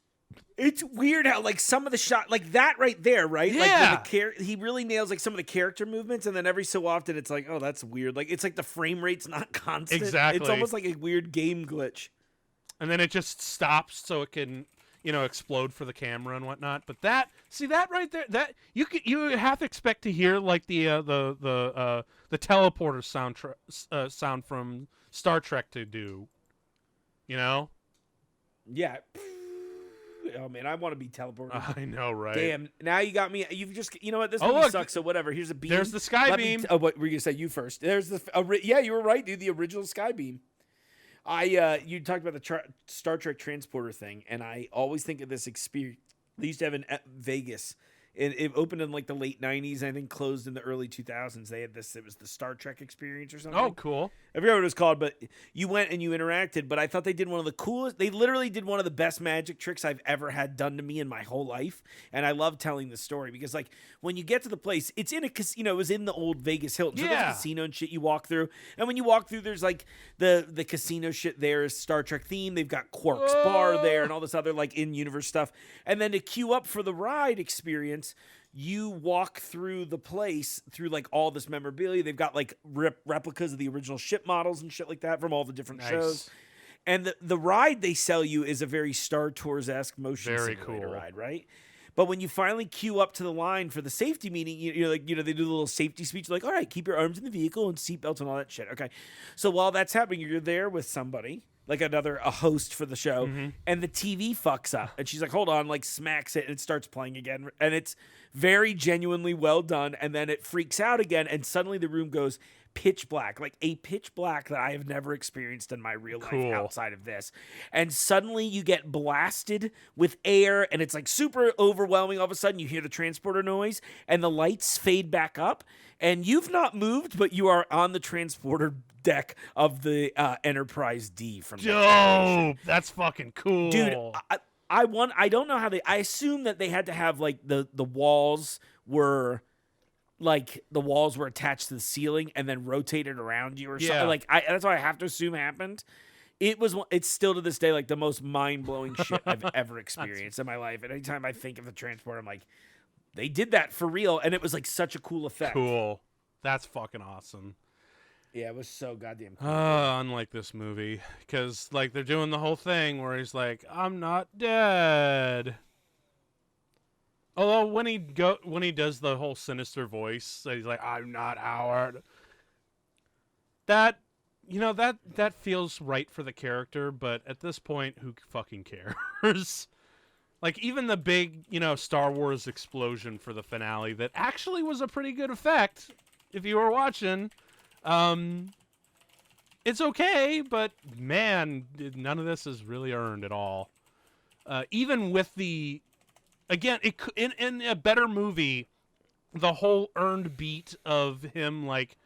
It's weird how like some of the shot, like that right there, right? Yeah. Like he really nails like some of the character movements, and then every so often it's like, oh, that's weird. Like it's like the frame rate's not constant. Exactly. It's almost like a weird game glitch. And then it just stops so it can. Explode for the camera and whatnot. But that right there, that you have to expect to hear like the teleporter sound from Star Trek to do. Yeah. Oh man, I want to be teleported. I know, right? Damn. Now you got me. You've just. You know what? This movie sucks. So whatever. Here's a beam. There's the sky beam. What were you gonna say? You first. There's the. Yeah, you were right, dude. The original sky beam. You talked about the Star Trek transporter thing, and I always think of this experience they used to have in Vegas. It opened in like the late 90s, and I think closed in the early 2000s. They had this, it was the Star Trek experience or something. Oh, cool. I forget what it was called, but you went and you interacted, but I thought they did one of the coolest, they literally did one of the best magic tricks I've ever had done to me in my whole life. And I love telling the story because like when you get to the place, it's in a casino, it was in the old Vegas Hilton. So there's a casino and shit you walk through. And when you walk through, there's like the casino shit there is Star Trek themed. They've got Quark's Bar there and all this other like in-universe stuff. And then to queue up for the ride experience, you walk through the place through like all this memorabilia. They've got like replicas of the original ship models and shit like that from all the different shows. And the ride they sell you is a very Star Tours-esque motion simulator ride, right? But when you finally queue up to the line for the safety meeting, they do the little safety speech like, all right, keep your arms in the vehicle and seatbelts and all that shit. Okay. So while that's happening, you're there with somebody, like a host for the show, and the TV fucks up. And she's like, hold on, like smacks it, and it starts playing again. And it's very genuinely well done. And then it freaks out again, and suddenly the room goes pitch black, like a pitch black that I have never experienced in my real life outside of this. And suddenly you get blasted with air, and it's like super overwhelming. All of a sudden you hear the transporter noise, and the lights fade back up, and you've not moved, but you are on the transporter deck of the Enterprise D from Dope. That's fucking cool. Dude, I don't know how I assume that they had to have like the walls were attached to the ceiling and then rotated around you or something. Like that's what I have to assume happened. It's still to this day like the most mind-blowing shit I've ever experienced in my life. And anytime I think of the transport, I'm like, they did that for real, and it was like such a cool effect. Cool. That's fucking awesome. Yeah, it was so goddamn cool. Unlike this movie, because like they're doing the whole thing where he's like, "I'm not dead." Although when he does the whole sinister voice, he's like, "I'm not Howard." That that feels right for the character, but at this point, who fucking cares? Like even the big Star Wars explosion for the finale that actually was a pretty good effect. If you were watching. It's okay, but man, none of this is really earned at all. Even with the, again, in a better movie, the whole earned beat of him like,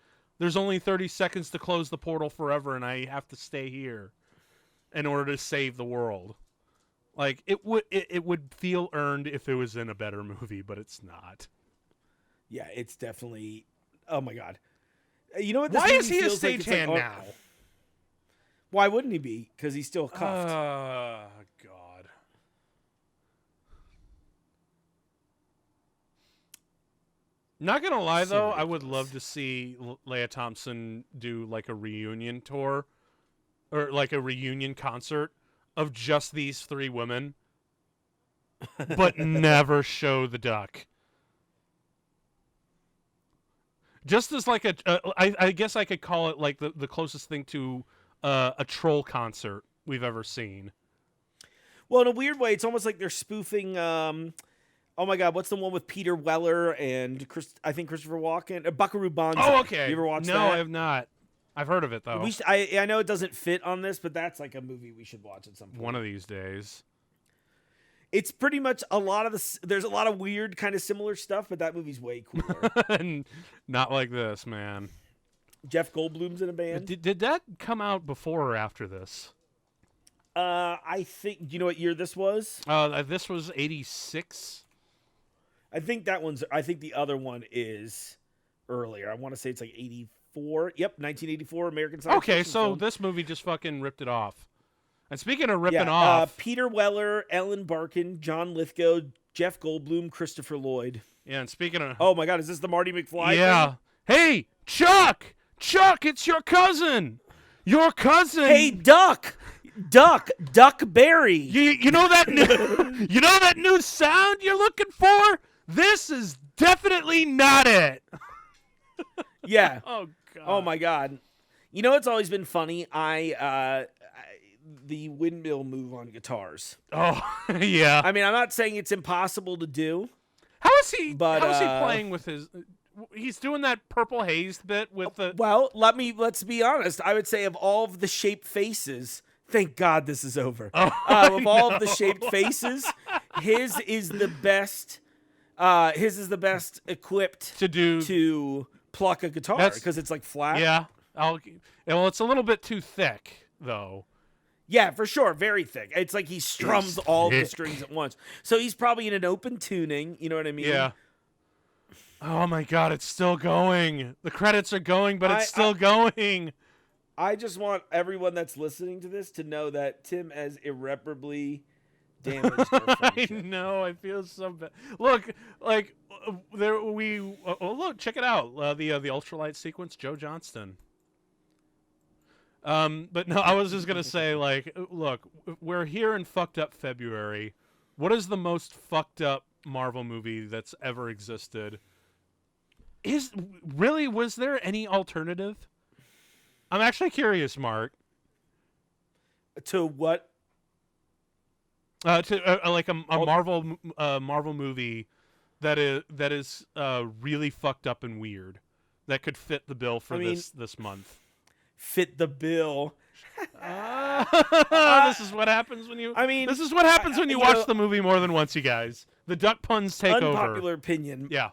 there's only 30 seconds to close the portal forever, and I have to stay here in order to save the world. Like it would feel earned if it was in a better movie, but it's not. Yeah, it's definitely. Oh my god. You know what? This Why movie is he a feels like? stagehand now? Why wouldn't he be? Because he's still cuffed. God. Not gonna lie though, I would love to see Leia Thompson do like a reunion tour, or like a reunion concert of just these three women, but never show the duck. Just as like I guess I could call it like the closest thing to a troll concert we've ever seen. Well, in a weird way, it's almost like they're spoofing. Oh my god, what's the one with Peter Weller and I think Christopher Walken? Buckaroo Banzai. Oh, okay. You ever watched that? No, I have not. I've heard of it though. I know it doesn't fit on this, but that's like a movie we should watch at some point. One of these days. It's pretty much a lot of there's a lot of weird kind of similar stuff, but that movie's way cooler. And not like this, man. Jeff Goldblum's in a band. Did that come out before or after this? I think, you know what year this was? This was 86. I think the other one is earlier. I want to say it's like 84. Yep, 1984 American Science Okay, Fiction so film. this movie just fucking ripped it off. And speaking of ripping off, Peter Weller, Ellen Barkin, John Lithgow, Jeff Goldblum, Christopher Lloyd. Yeah, and speaking of, oh my God, is this the Marty McFly? Yeah. thing? Hey, Chuck, it's your cousin. Your cousin. Hey, Duck Berry. You know that new sound you're looking for? This is definitely not it. Yeah. Oh God. Oh my God. You know, it's always been funny. The windmill move on guitars. Oh yeah. I mean, I'm not saying it's impossible to do. How is he playing with his? He's doing that Purple Haze bit with the. Well, let's be honest. I would say of all of the shaped faces, thank God this is over. Oh, of all of the shaped faces, his is the best. His is the best equipped to pluck a guitar because it's like flat. Yeah. Well, it's a little bit too thick though. Yeah, for sure. Very thick. It's like he strums all the strings at once. So he's probably in an open tuning. You know what I mean? Yeah. Oh my God, it's still going. The credits are going, but it's still going. I just want everyone that's listening to this to know that Tim has irreparably damaged our friendship. I know. I feel so bad. Look, like there we. Look, check it out. The ultralight sequence, Joe Johnston. But no, I was just gonna say, like, look, we're here in fucked up February. What is the most fucked up Marvel movie that's ever existed? Was there any alternative? I'm actually curious, Mark. To what? To like a Marvel movie that is really fucked up and weird that could fit the bill for this month. Fit the bill. This is what happens when you. This is what happens when you watch the movie more than once, you guys. The duck puns take over. Unpopular opinion. Yeah.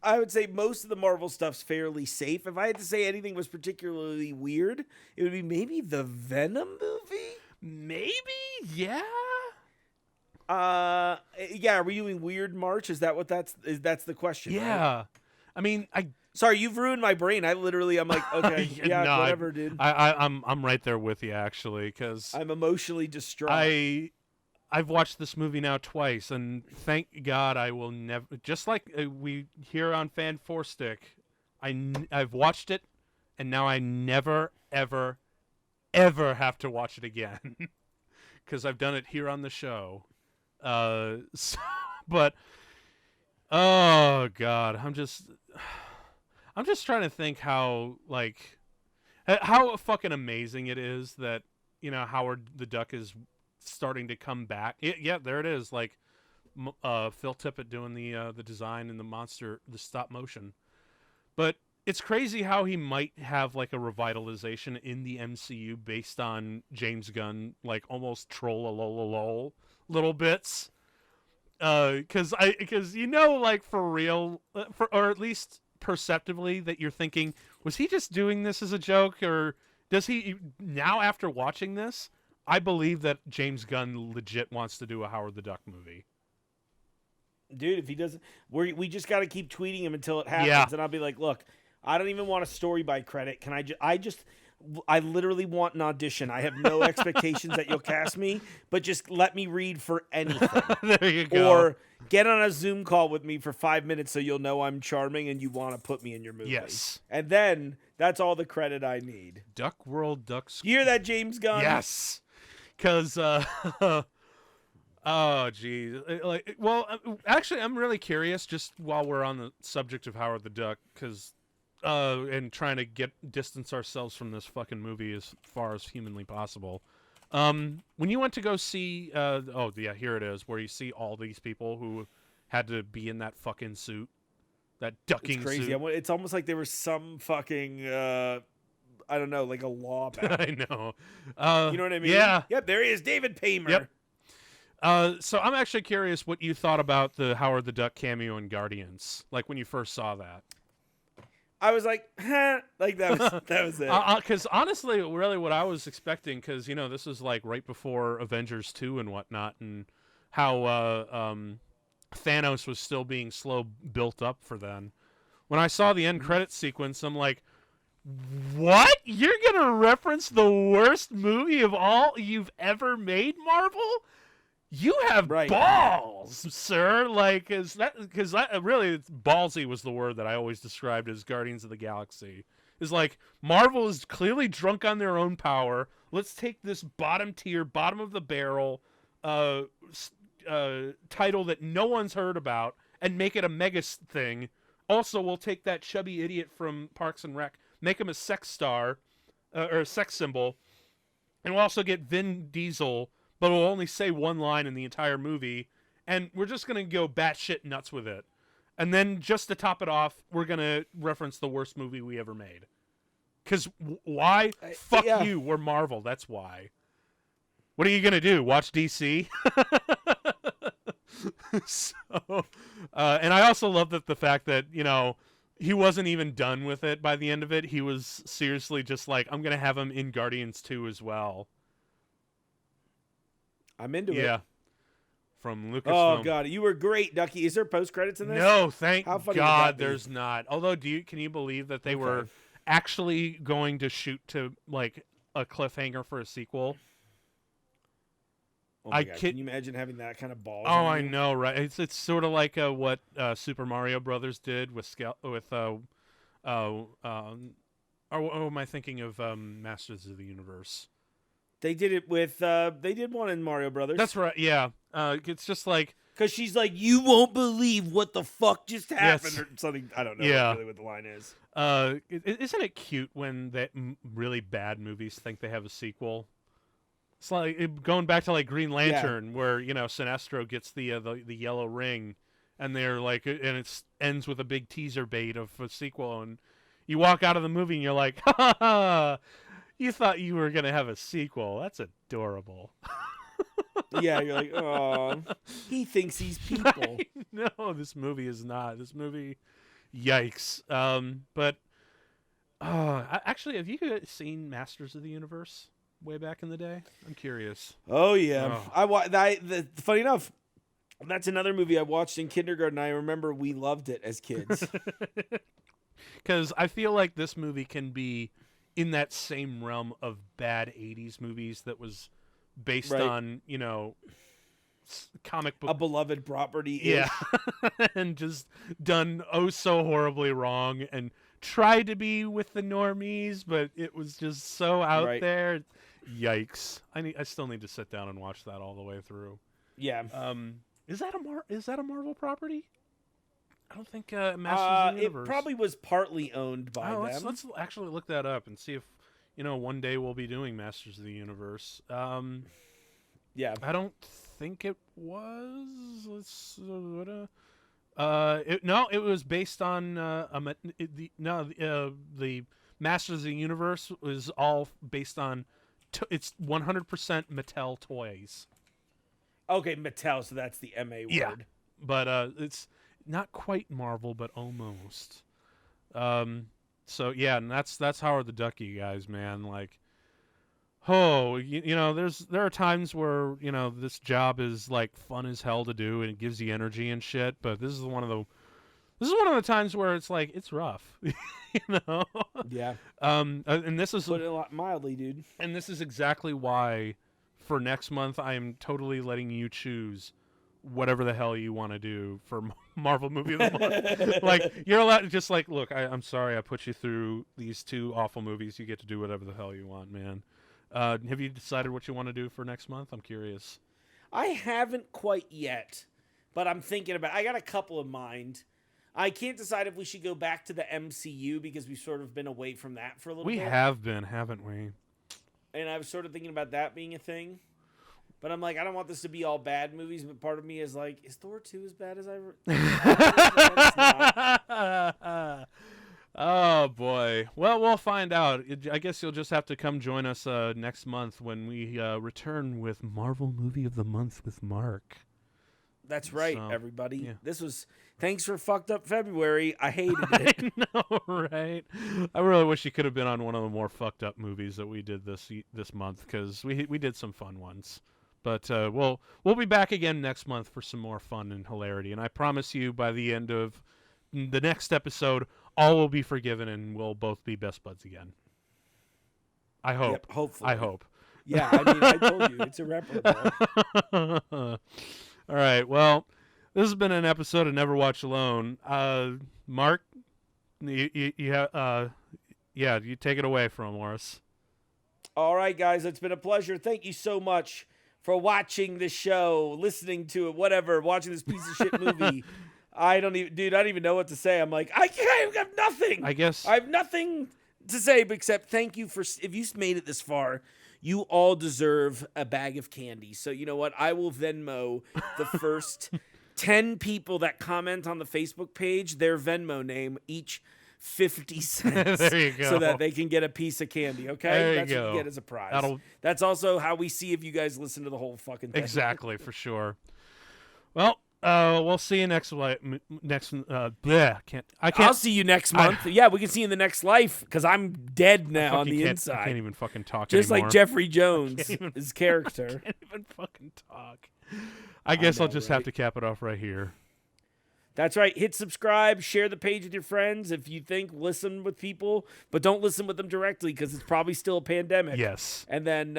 I would say most of the Marvel stuff's fairly safe. If I had to say anything was particularly weird, it would be maybe the Venom movie. Maybe, yeah. Yeah. Are we doing Weird March? Is that what that's the question? Yeah. Right? I mean, Sorry, you've ruined my brain. I'm like, okay, yeah, no, whatever, dude. I'm right there with you actually, because I'm emotionally distraught. I've watched this movie now twice, and thank God I will never. Just like we here on Fan Four Stick, I've watched it, and now I never, ever, ever have to watch it again because I've done it here on the show. But oh god, I'm just trying to think how fucking amazing it is that Howard the Duck is starting to come back. Yeah, there it is. Like Phil Tippett doing the design and the stop motion. But it's crazy how he might have like a revitalization in the MCU based on James Gunn, like almost troll little bits. Because like for real, or at least perceptively, that you're thinking, was he just doing this as a joke, or does he now after watching this? I believe that James Gunn legit wants to do a Howard the Duck movie. Dude, if he doesn't, we just got to keep tweeting him until it happens, and I'll be like, look, I don't even want a story by credit. Can I literally want an audition. I have no expectations that you'll cast me, but just let me read for anything. There you go. Or get on a Zoom call with me for 5 minutes so you'll know I'm charming and you want to put me in your movie. Yes. And then that's all the credit I need. Duck World Ducks. You hear that, James Gunn? Yes. Because, oh, geez. Actually, I'm really curious, just while we're on the subject of Howard the Duck, because and trying to distance ourselves from this fucking movie as far as humanly possible. When you went to go see, here it is, where you see all these people who had to be in that fucking suit, that ducking it's crazy. suit. It's almost like there was some fucking, I don't know, like a law about it. I know. You know what I mean? Yeah. Yep, there he is, David Pamer. Yep. So I'm actually curious what you thought about the Howard the Duck cameo in Guardians, like when you first saw that. I was like, like that was it. Because honestly, really, what I was expecting, because this is like right before Avengers 2 and whatnot, and how Thanos was still being slow built up for then. When I saw the end credit sequence, I'm like, what? You're gonna reference the worst movie of all you've ever made, Marvel? You have balls, sir. Like, because really, ballsy was the word that I always described as Guardians of the Galaxy. Is like, Marvel is clearly drunk on their own power. Let's take this bottom tier, bottom of the barrel title that no one's heard about and make it a mega thing. Also, we'll take that chubby idiot from Parks and Rec, make him a sex star or a sex symbol, and we'll also get Vin Diesel, but we'll only say one line in the entire movie, and we're just going to go batshit nuts with it. And then, just to top it off, we're going to reference the worst movie we ever made. Because why? Fuck you, we're Marvel, that's why. What are you going to do, watch DC? And I also love the fact that, he wasn't even done with it by the end of it. He was seriously just like, I'm going to have him in Guardians 2 as well. I'm into it. Yeah. From Lucasfilm. Oh, God. You were great, Ducky. Is there post-credits in this? No, thank God be? there's not. Although, can you believe that they were actually going to shoot to, like, a cliffhanger for a sequel? Oh my God. Can you imagine having that kind of balls? Oh, I know, right? It's sort of like what Super Mario Brothers did with or am I thinking of Masters of the Universe? They did it with they did one in Mario Brothers. That's right. Yeah. It's just like, because she's like, you won't believe what the fuck just happened, or something. I don't know really what the line is. Isn't it cute when that really bad movies think they have a sequel? It's like going back to like Green Lantern, where Sinestro gets the yellow ring, and they're like, and it ends with a big teaser bait of a sequel, and you walk out of the movie and you're like, ha ha ha, you thought you were gonna have a sequel? That's adorable. Yeah, you're like, oh, he thinks he's people. No, this movie is not. This movie, yikes. But actually, have you guys seen Masters of the Universe way back in the day? I'm curious. Oh yeah, funny enough, that's another movie I watched in kindergarten. I remember we loved it as kids. Because I feel like this movie can be in that same realm of bad 80s movies that was based on, comic book. A beloved property. Yeah. And just done so horribly wrong and tried to be with the normies, but it was just so out there. Yikes! I still need to sit down and watch that all the way through. Yeah. Is that a Marvel property? I don't think Masters of the Universe. It probably was partly owned by them. Let's actually look that up and see if one day we'll be doing Masters of the Universe. Yeah. I don't think it was. It was based on the Masters of the Universe was all based on it's 100% Mattel toys. Okay, Mattel, so that's the MA word. But it's not quite Marvel, but almost. So yeah, and that's Howard the Duck, you guys, man. Like, there are times where this job is like fun as hell to do and it gives you energy and shit. But this is one of the times where it's like it's rough, Yeah. And this is put it a lot mildly, dude. And this is exactly why, for next month, I am totally letting you choose whatever the hell you want to do for Marvel Movie of the Month. Like, you're allowed to just like, look, I'm sorry I put you through these 2 awful movies. You get to do whatever the hell you want, man. Have you decided what you want to do for next month? I'm curious. I haven't quite yet, but I'm thinking about it. I got a couple in mind. I can't decide if we should go back to the MCU because we've sort of been away from that for a little bit. We have been, haven't we? And I was sort of thinking about that being a thing. But I'm like, I don't want this to be all bad movies, but part of me is like, is Thor 2 as bad as I... Oh, boy. Well, we'll find out. I guess you'll just have to come join us next month when we return with Marvel Movie of the Month with Mark. That's right, everybody. Yeah. This was... Thanks for fucked up February. I hated it. I know, right? I really wish you could have been on one of the more fucked up movies that we did this month, because we did some fun ones. But we'll be back again next month for some more fun and hilarity. And I promise you, by the end of the next episode, all will be forgiven and we'll both be best buds again. I hope. Yep, hopefully. I hope. Yeah, I mean, I told you, it's irreparable. All right, well... This has been an episode of Never Watch Alone. Mark, you take it away from us. All right, guys, it's been a pleasure. Thank you so much for watching this show, listening to it, whatever, watching this piece of shit movie. I don't even know what to say. I'm like, I have nothing. I guess I have nothing to say except thank you for, if you made it this far, you all deserve a bag of candy. So you know what? I will Venmo the first 10 people that comment on the Facebook page, their Venmo name, each 50 cents. There you go. So that they can get a piece of candy, okay? That's what you get as a prize. That's also how we see if you guys listen to the whole fucking thing. Exactly, for sure. Well, we'll see you next I'll see you next month. Yeah, we can see you in the next life, because I'm dead now on the inside. I can't even fucking talk Just anymore. like Jeffrey Jones, his character. I can't even fucking talk. I guess I'll just have to cap it off right here. That's right. Hit subscribe, share the page with your friends. If you think, listen with people, but don't listen with them directly because it's probably still a pandemic. Yes. And then,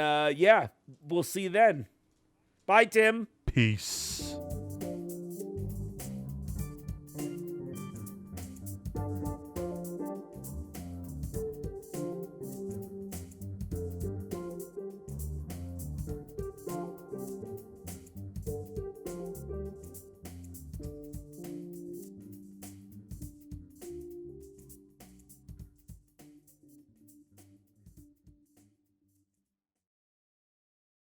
we'll see you then. Bye, Tim. Peace.